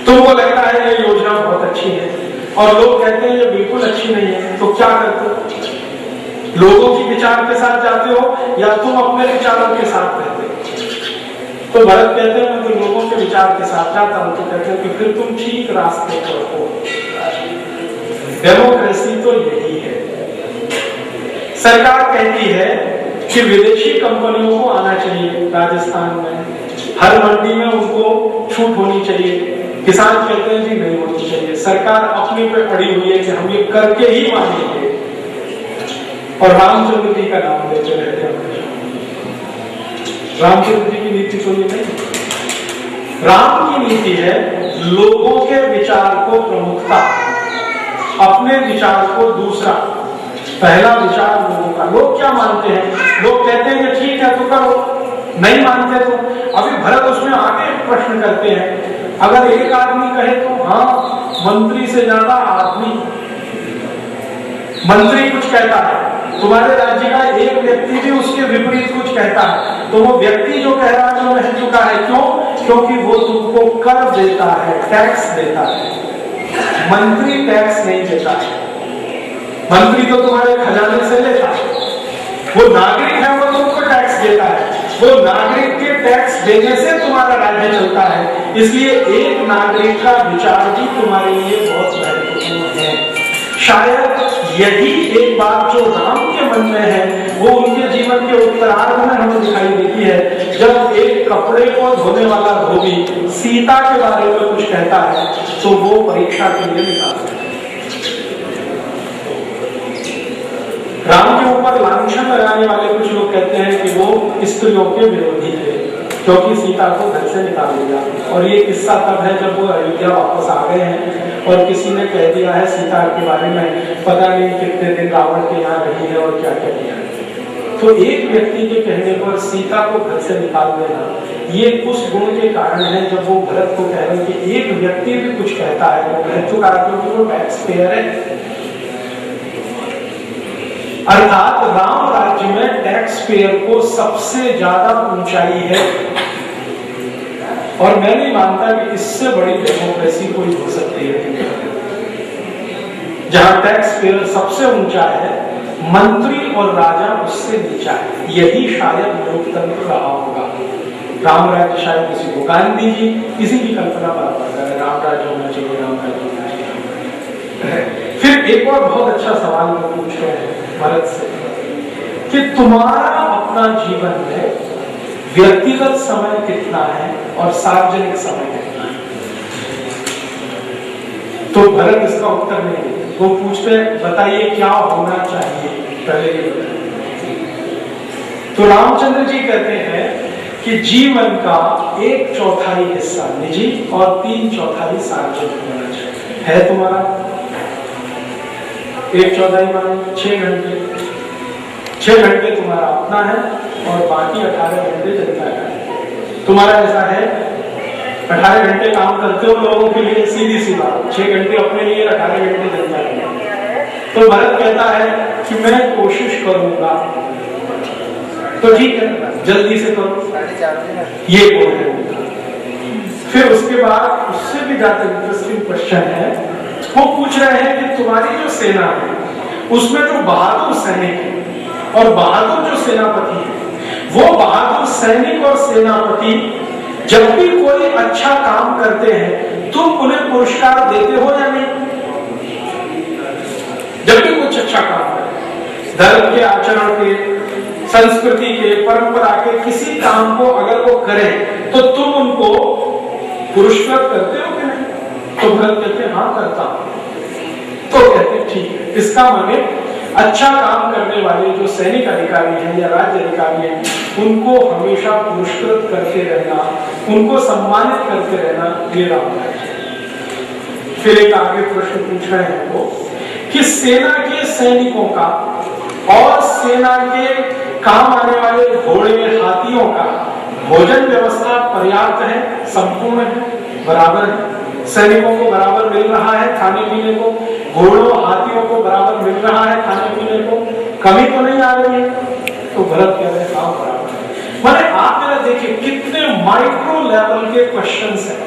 C: तुमको लगता है ये योजना बहुत अच्छी है और लोग कहते हैं ये बिल्कुल अच्छी नहीं है, तो क्या करते हो? लोगों की विचार के साथ जाते हो या तुम अपने विचारों के साथ रहते हो? तो भरत कहते हैं मैं तो लोगों के विचार के साथ जाता हूं। तो कहते हैं कि फिर तुम ठीक रास्ते पर हो। डेमोक्रेसी तो यही है। सरकार कहती है कि विदेशी कंपनियों को आना चाहिए राजस्थान में, हर मंडी में उनको छूट होनी चाहिए। किसान कहते हैं जी नहीं होनी चाहिए। सरकार अपने पे अड़ी हुई है कि हम ये करके ही मानेंगे, और रामचंद्र जी का नाम लेते रहते हैं। रामचंद्र जी की नीति तो ये नहीं। राम की नीति है लोगों के विचार को प्रमुखता, अपने विचार को दूसरा, पहला विचार लोगों का। लोग क्या मानते हैं? लोग कहते हैं कि ठीक है तो करो, नहीं मानते तो। अभी भरत उसमें आगे प्रश्न करते हैं, अगर एक आदमी कहे तो हाँ, मंत्री से ज्यादा आदमी, मंत्री कुछ कहता है, तुम्हारे राज्य का एक व्यक्ति भी उसके विपरीत कुछ कहता है, तो वो व्यक्ति जो कह रहा है वो रह चुका है। क्यों? क्योंकि वो तुमको कर देता है, टैक्स देता है। मंत्री टैक्स नहीं देता है। मंत्री तो तुम्हारे खजाने से लेता है, वो नागरिक है, वो तुमको टैक्स देता है। वो नागरिक के टैक्स देने से तुम्हारा राज्य चलता है, इसलिए एक नागरिक का विचार भी तुम्हारे लिए बहुत महत्वपूर्ण है। शायद यही एक बात जो राम के मन में है वो उनके जीवन के उत्तरार्ध में हमें दिखाई देती है। जब एक कपड़े को धोने वाला धोबी सीता के बारे में कुछ कहता है तो वो परीक्षा के लिए निकालता है। राम के ऊपर लांछन लगाने वाले कुछ लोग कहते हैं कि वो स्त्रियों के विरोधी थे क्योंकि सीता को घर से निकाल दिया। और ये किस्सा तब है जब वो अयोध्या वापस आ गए हैं और किसी ने कह दिया है सीता के बारे में पता नहीं कितने दिन रावण के यहाँ रही है और क्या क्या किया है। तो एक व्यक्ति के कहने पर सीता को घर से निकाल देना ये उस गुण के कारण है। जब वो भरत को कह रहे हैं कि एक व्यक्ति भी कुछ कहता है वो महत्वकार क्योंकि वो टैक्स पेयर है। अर्थात राम राज्य में टैक्स पेयर को सबसे ज्यादा ऊंचाई है और मैं नहीं मानता कि इससे बड़ी डेमोक्रेसी कोई हो सकती है जहां टैक्स पेयर सबसे ऊंचा है, मंत्री और राजा उससे नीचा है। यही शायद लोकतंत्र रहा होगा। राम राज्य शायद किसी को गांधी जी किसी की कल्पना बराबर कर राम राज्य होना चाहिए, राम राज्य होना चाहिए। फिर एक और बहुत अच्छा सवाल वो पूछ रहे हैं भरत से कि तुम्हारा अपना जीवन में व्यक्तिगत समय कितना है और सार्वजनिक समय कितना है। तो भरत इसका उत्तर नहीं दे, वो पूछते बताइए क्या होना चाहिए पहले ये बताइए। तो रामचंद्र जी कहते हैं कि जीवन का 1/4 हिस्सा निजी और 3/4 सार्वजनिक होना चाहिए। है तुम्हारा 1/4 माने 6 घंटे, 6 घंटे तुम्हारा अपना है और बाकी 18 घंटे जनता का है। तुम्हारा ऐसा है 18 घंटे काम करते हो लोगों के लिए, सीधी सी बात, 6 घंटे अपने लिए 18 घंटे जनता के लिए। तो भरत कहता है कि मैं कोशिश करूंगा। तो ठीक है जल्दी से करो, ये बोल रहे। फिर उसके बाद उससे भी ज्यादा इंटरेस्टिंग क्वेश्चन है, वो पूछ रहे हैं कि तुम्हारी जो सेना है उसमें जो बहादुर सैनिक है और बहादुर जो सेनापति है, वो बहादुर सैनिक और सेनापति जब भी कोई अच्छा काम करते हैं तुम उन्हें पुरस्कार देते हो या नहीं। जब भी कुछ अच्छा काम करे, धर्म के, आचरण के, संस्कृति के, परंपरा के किसी काम को अगर वो करें तो तुम उनको पुरस्कृत करते हो कि नहीं। तो भरत कहते हैं हाँ करता हूं। तो कहते हैं ठीक है, इसका माने अच्छा काम करने वाले जो सैनिक अधिकारी हैं या राज्य अधिकारी हैं उनको हमेशा पुरस्कृत करते रहना, उनको सम्मानित करते रहना, ये राम राज्य है। फिर एक आगे प्रश्न पूछ रहे हैं वो कि सेना के सैनिकों का और सेना के काम आने वाले घोड़े हाथियों का भोजन व्यवस्था पर्याप्त है, संपूर्ण है, बराबर है। सैनिकों को बराबर मिल रहा है खाने पीने को, घोड़ों हाथियों को बराबर मिल रहा है खाने पीने को, कमी तो नहीं आ रही है। तो भरत कह रहे हैं हाँ बराबर है। माने आप मेरा देखिए कितने माइक्रो लेवल के क्वेश्चंस हैं,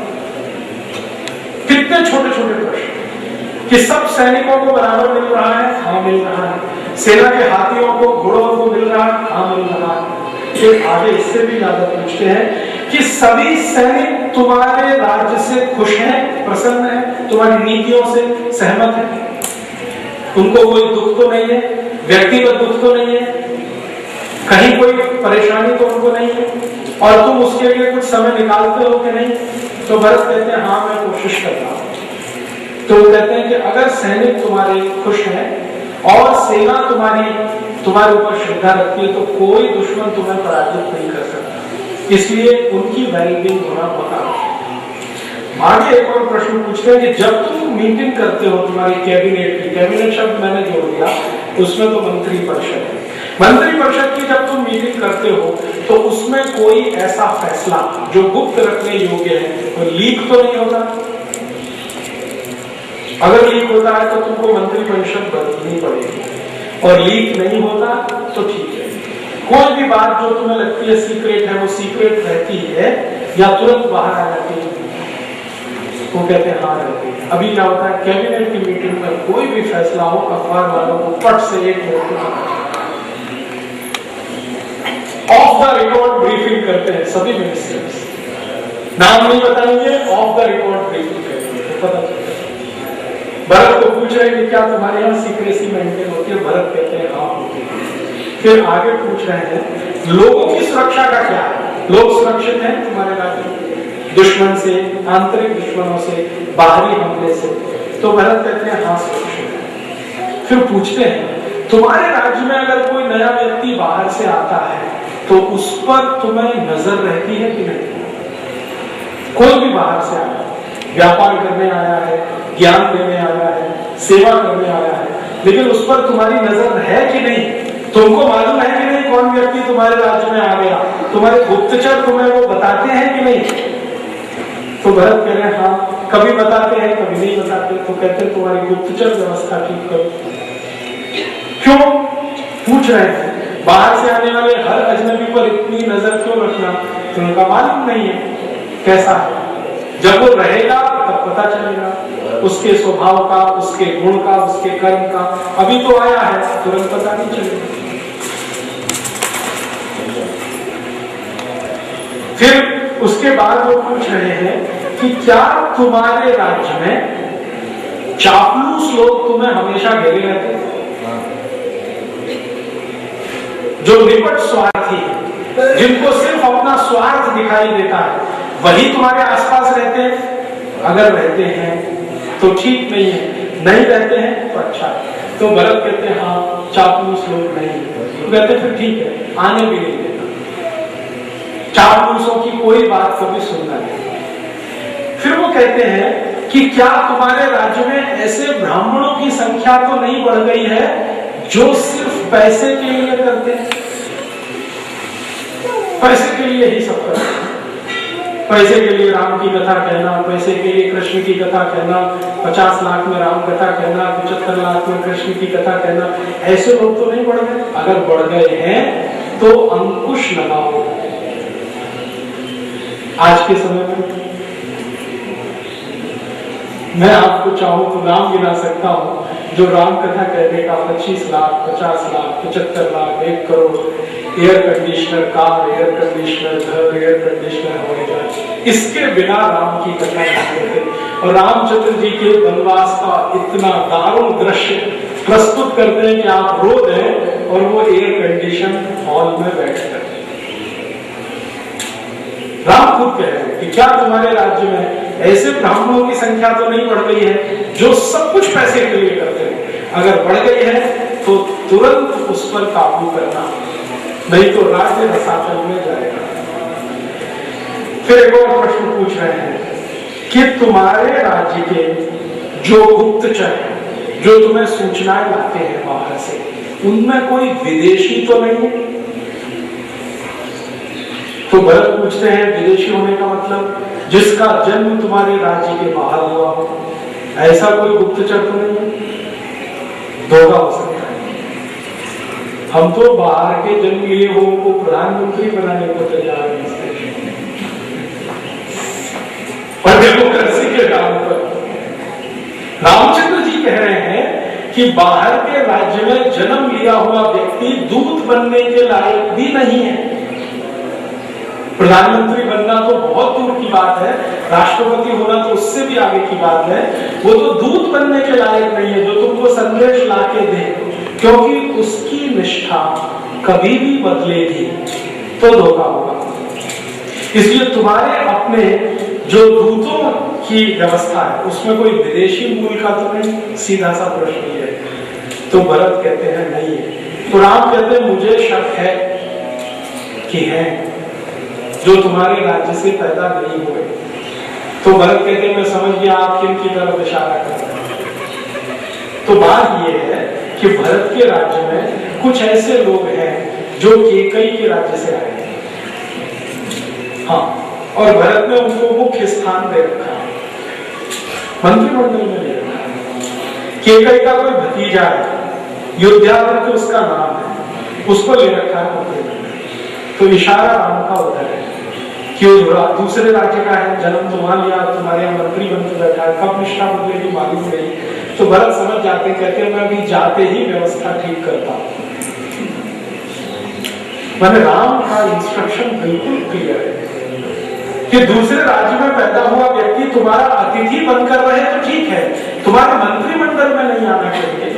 C: कितने छोटे छोटे प्रश्न कि सब सैनिकों को बराबर मिल रहा है, हाँ मिल रहा है। सेना के हाथियों को, घोड़ों को मिल रहा है, हाँ मिल रहा है। फिर आगे इससे भी ज्यादा पूछते हैं कि सभी सैनिक तुम्हारे राज्य से खुश हैं, प्रसन्न हैं, तुम्हारी नीतियों से सहमत हैं, उनको कोई दुख तो नहीं है, व्यक्तिगत दुख तो नहीं है, कहीं कोई परेशानी तो उनको नहीं है, और तुम उसके लिए कुछ समय निकालते हो कि नहीं। तो भरत कहते हैं हाँ मैं कोशिश करता हूं। तो वो कहते हैं कि अगर सैनिक तुम्हारे खुश हैं और सेना तुम्हारे ऊपर श्रद्धा रखती है तो कोई दुश्मन तुम्हें पराजित नहीं कर सकता, इसलिए उनकी वेलबींग होना बहुत आवश्यक है। आगे एक और प्रश्न पूछते हैं कि जब तुम मीटिंग करते हो तुम्हारी कैबिनेट की, कैबिनेट शब्द मैंने जोड़ दिया, उसमें तो मंत्री परिषद है, मंत्री परिषद की जब तुम मीटिंग करते हो तो उसमें कोई ऐसा फैसला जो गुप्त रखने योग्य है तो लीक तो नहीं होता। अगर लीक होता है तो तुमको मंत्री परिषद बदलनी पड़ेगी, और लीक नहीं होता तो ठीक है। कोई भी बात जो तुम्हें लगती है सीक्रेट है वो सीक्रेट रहती है या तुरंत बाहर आ जाती है, वो कहते हैं हाँ रहती है। अभी क्या होता है कैबिनेट की मीटिंग में कोई भी फैसला हो अखबार वालों को पट से एक minute of of the record briefing करते हैं सभी मिनिस्टर्स, नाम नहीं बताएंगे, ऑफ द रिकॉर्ड ब्रीफिंग करेंगे तो पता चलता है। भरत को पूछ रहे हैं क्या तुम्हारे यहाँ सीक्रेसी मेंटेन होती है? भरत कहते हैं हाँ होती है। फिर आगे पूछ रहे हैं लोगों की सुरक्षा का क्या है, लोग सुरक्षित हैं तुम्हारे राज्य में दुश्मन से, आंतरिक दुश्मनों से, बाहरी हमले से? तो भरत कहते हैं हाँ सुरक्षित है। फिर पूछते हैं तुम्हारे राज्य में अगर कोई नया व्यक्ति बाहर से आता है तो उस पर तुम्हें नजर रहती है कि नहीं? कोई भी बाहर से आया, व्यापार करने आया है, ज्ञान देने आया है, सेवा करने आया है, लेकिन उस पर तुम्हारी नजर है कि नहीं? तुमको मालूम है कि नहीं कौन व्यक्ति तुम्हारे राज्य में आ गया? तुम्हारे गुप्तचर तुम्हें वो बताते हैं कि नहीं? तो भरत कह रहे हैं हाँ, कभी बताते हैं कभी नहीं बताते। तो कहते हैं तुम्हारी गुप्तचर व्यवस्था ठीक करो। क्यों पूछ रहे हैं? बाहर से आने वाले हर अजनबी पर इतनी नजर क्यों रखना? तो उनका मालूम नहीं है कैसा है, जब वो रहेगा तब पता चलेगा उसके स्वभाव का, उसके गुण का, उसके कर्म का। अभी तो आया है, तुरंत पता नहीं चलेगा। फिर उसके बाद वो पूछ रहे हैं कि क्या तुम्हारे राज्य में चापलूस लोग तुम्हें हमेशा घेरे रहते हैं? जो निकट स्वार्थी है, जिनको सिर्फ अपना स्वार्थ दिखाई देता है, वही तुम्हारे आसपास रहते हैं? अगर रहते हैं तो ठीक नहीं है, नहीं रहते हैं तो अच्छा है। तो भरत कहते हैं हाँ चापलूस लोग नहीं। तो कहते हैं फिर ठीक है, आने भी नहीं देना, चापलूसों की कोई बात कभी सुनना नहीं। फिर वो कहते हैं कि क्या तुम्हारे राज्य में ऐसे ब्राह्मणों की संख्या तो नहीं बढ़ गई है जो सिर्फ पैसे के लिए करते हैं? पैसे के लिए ही सब करते हैं, पैसे के लिए राम की कथा कहना, पैसे के लिए कृष्ण की कथा कहना, 50 लाख में राम कथा कहना, 75 लाख में कृष्ण की कथा कहना। ऐसे लोग तो नहीं बढ़ गए? अगर बढ़ गए हैं तो अंकुश लगाओ। आज के समय में मैं आपको चाहूं तो नाम गिना सकता हूं जो राम कथा कहने का 25 lakh, 50 lakh, 75 lakh, 1 crore air conditioner car, air conditioner घर, एयर कंडीशनर होने जाए, इसके बिना राम की कथा नहीं करते। और रामचंद्र जी के वनवास का इतना दारुण दृश्य प्रस्तुत करते हैं कि आप रो दें, और वो एयर कंडीशन हॉल में बैठकर। राम खुद कह रहे हैं कि क्या तुम्हारे राज्य में ऐसे ब्राह्मणों की संख्या तो नहीं बढ़ गई है जो सब कुछ पैसे के लिए करते हैं? अगर बढ़ गई है तो तुरंत उस पर काबू करना, नहीं तो राज्य रसातल में जाएगा। फिर एक और प्रश्न पूछ रहे हैं कि तुम्हारे राज्य के जो गुप्तचर हैं, जो तुम्हें सूचनाएं लाते हैं बाहर से, उनमें कोई विदेशी तो नहीं है? तो भरत पूछते हैं विदेशी होने का मतलब जिसका जन्म तुम्हारे राज्य के बाहर हुआ हो, ऐसा कोई गुप्तचर तो नहीं है? धोखा हो सकता है। हम तो बाहर के जन्म लिए हो को प्रधानमंत्री बनाने को तैयार हैं, और डेमोक्रेसी के नाम पर। रामचंद्र जी कह रहे हैं कि बाहर के राज्य में जन्म लिया हुआ व्यक्ति दूत बनने के लायक भी नहीं है। प्रधानमंत्री बनना तो बहुत दूर की बात है, राष्ट्रपति होना तो उससे भी आगे की बात है। वो तो दूत बनने के लायक नहीं है जो तुमको संदेश लाके दे, क्योंकि उसकी निष्ठा कभी भी बदलेगी तो धोखा होगा। इसलिए तुम्हारे अपने जो दूतों की व्यवस्था है उसमें कोई विदेशी मूल का तो नहीं? सीधा सा प्रश्न है। तो भरत कहते हैं नहीं है। तो राम कहते हैं मुझे शक है कि है जो तुम्हारे राज्य से पैदा नहीं हुए। तो भरत कहते हैं मैं समझ गया आप किन की तरफ इशारा कर रहे हैं। तो बात यह है कि भरत के राज्य में कुछ ऐसे लोग हैं जो केकई के राज्य से आए हैं, हाँ, और भरत ने उनको मुख्य स्थान दे रखा है, मंत्रिमंडल में ले रखा है। केकई का कोई भतीजा है, योद्धा करके उसका नाम है, उसको ले रखा है मंत्रिमंडल। तो इशारा राम का उधर है कि दूसरे राज्य का है, जन्म तो मान लिया, तुम्हारे यहाँ मंत्री बन के बैठा है, कब निष्ठा बदलेगी मालूम नहीं। तो भरत समझ जाते, कहते हैं मैं अभी जाते ही व्यवस्था ठीक करता हूं। मैंने राम का इंस्ट्रक्शन बिल्कुल क्लियर है कि दूसरे राज्य में पैदा हुआ व्यक्ति तुम्हारा अतिथि बनकर रहे तो ठीक है, तुम्हारे मंत्रिमंडल में नहीं आना चाहिए,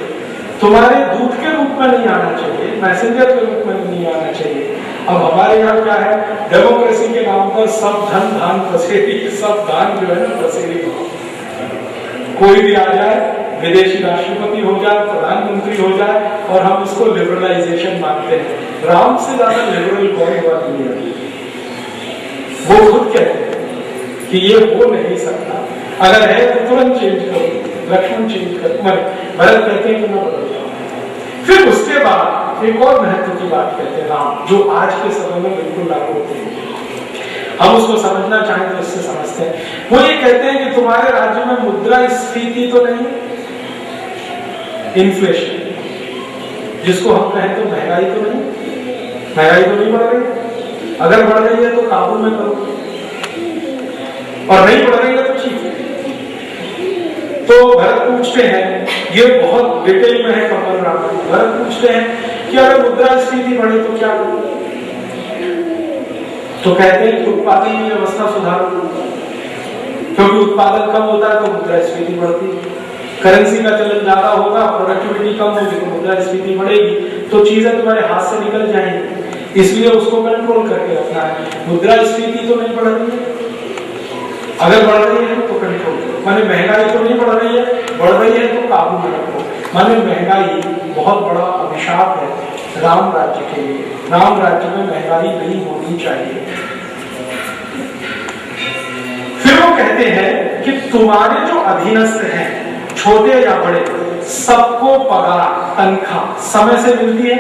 C: तुम्हारे दूत के रूप में नहीं आना चाहिए, मैसेंजर के रूप में नहीं आना चाहिए। अब हमारे यहाँ क्या है, डेमोक्रेसी के नाम पर सब धन धान पसेरी, सब दान जो है ना पसेरी, कोई भी आ जाए, विदेशी राष्ट्रपति हो जाए, प्रधानमंत्री हो जाए, और हम इसको लिबरलाइजेशन मानते हैं। राम से ज्यादा लिबरल कौन हुआ दुनिया में? वो खुद कहते हैं कि ये हो नहीं सकता, अगर है तो तुरंत चेंज करो, लक्ष्मण चेंज करो, भरत कहते हैं कि मैं बदल जाऊं। फिर उसके बाद एक और महत्व की बात कहते हैं राम, जो आज के समय में बिल्कुल लागू होती है, हम उसको समझना चाहें तो इससे समझते हैं। वो ये कहते हैं कि तुम्हारे राज्य में मुद्रास्फीति तो नहीं, इन्फ्लेशन जिसको हम कहें तो महंगाई तो नहीं, महंगाई तो नहीं बढ़ रही, अगर बढ़ रही है तो काबू में करो, और नहीं बढ़ रही है तो ठीक है। तो भरत पूछते हैं, ये बहुत डिटेल में है कमल राम, भरत पूछते हैं कि अगर मुद्रास्फीति बढ़े तो क्या करो? तो कहते हैं कि उत्पादन की व्यवस्था सुधारो, क्योंकि उत्पादन कम होता है तो मुद्रास्फीति बढ़ती है, करेंसी का चलन ज्यादा होगा, प्रोडक्टिविटी कम होगी तो मुद्रास्फीति बढ़ेगी, तो चीजें तुम्हारे हाथ से निकल जाएंगी, इसलिए उसको कंट्रोल करके रखना है। मुद्रास्फीति तो नहीं बढ़ रही है, अगर बढ़ रही है तो कंट्रोल करो, माने महंगाई तो नहीं बढ़ रही है, बढ़ रही है तो काबू में रखो। माने महंगाई बहुत बड़ा अभिशाप है राम राज्य के लिए, राम राज्य में महंगाई नहीं होनी चाहिए। फिर वो कहते हैं कि तुम्हारे जो अधीनस्थ हैं, छोटे या बड़े, सबको पगार तनख्वाह समय से मिलती है।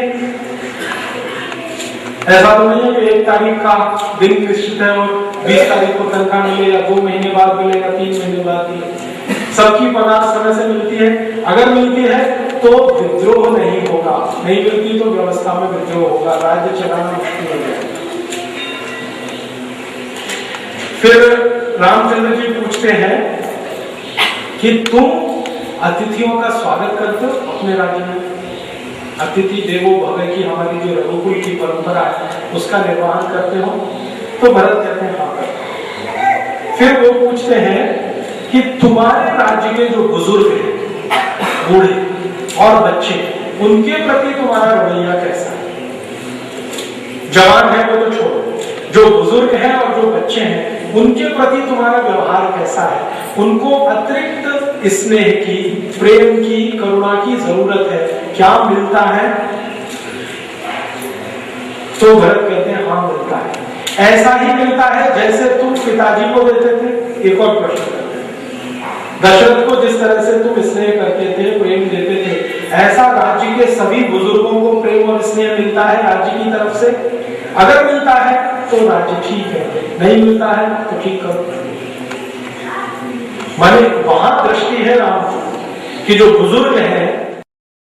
C: ऐसा तो नहीं है कि 1 तारीख का दिन निश्चित है और 20 तारीख को तनख्वाह मिले, या 2 महीने बाद मिले, या 3 महीने बाद मिले। सबकी पगार समय से मिलती है। अगर मिलती है तो विद्रोह नहीं होगा, नहीं मिलती तो व्यवस्था में विद्रोह होगा, राज्य चलाना मुश्किल हो जाएगा। फिर रामचंद्र जी पूछते हैं कि तुम अतिथियों का स्वागत करते हो अपने राज्य में? अतिथि देवो भव की हमारी जो रघुकुल की परंपरा है उसका निर्वहन करते हो? तो भरत कहते हैं हाँ करते हैं। फिर वो पूछते हैं कि तुम्हारे राज्य के जो बुजुर्ग हैं, बूढ़े और बच्चे, उनके प्रति तुम्हारा रवैया कैसा है? जवान है वो तो छोड़ो, जो बुजुर्ग हैं और जो बच्चे हैं उनके प्रति तुम्हारा व्यवहार कैसा है? उनको अतिरिक्त स्नेह की, प्रेम की, करुणा की जरूरत है, क्या मिलता है? तो भरत कहते हैं हाँ मिलता है, ऐसा ही मिलता है जैसे तुम पिताजी को देते थे। एक और प्रश्न करते हैं, दशरथ को जिस तरह से तुम स्नेह करते थे, प्रेम देते थे, ऐसा राज्य के सभी बुजुर्गों को प्रेम और स्नेह मिलता है राज्य की तरफ से? अगर मिलता है तो राज्य ठीक है, नहीं मिलता है तो ठीक करो। माने वहां दृष्टि है राम की कि जो बुजुर्ग हैं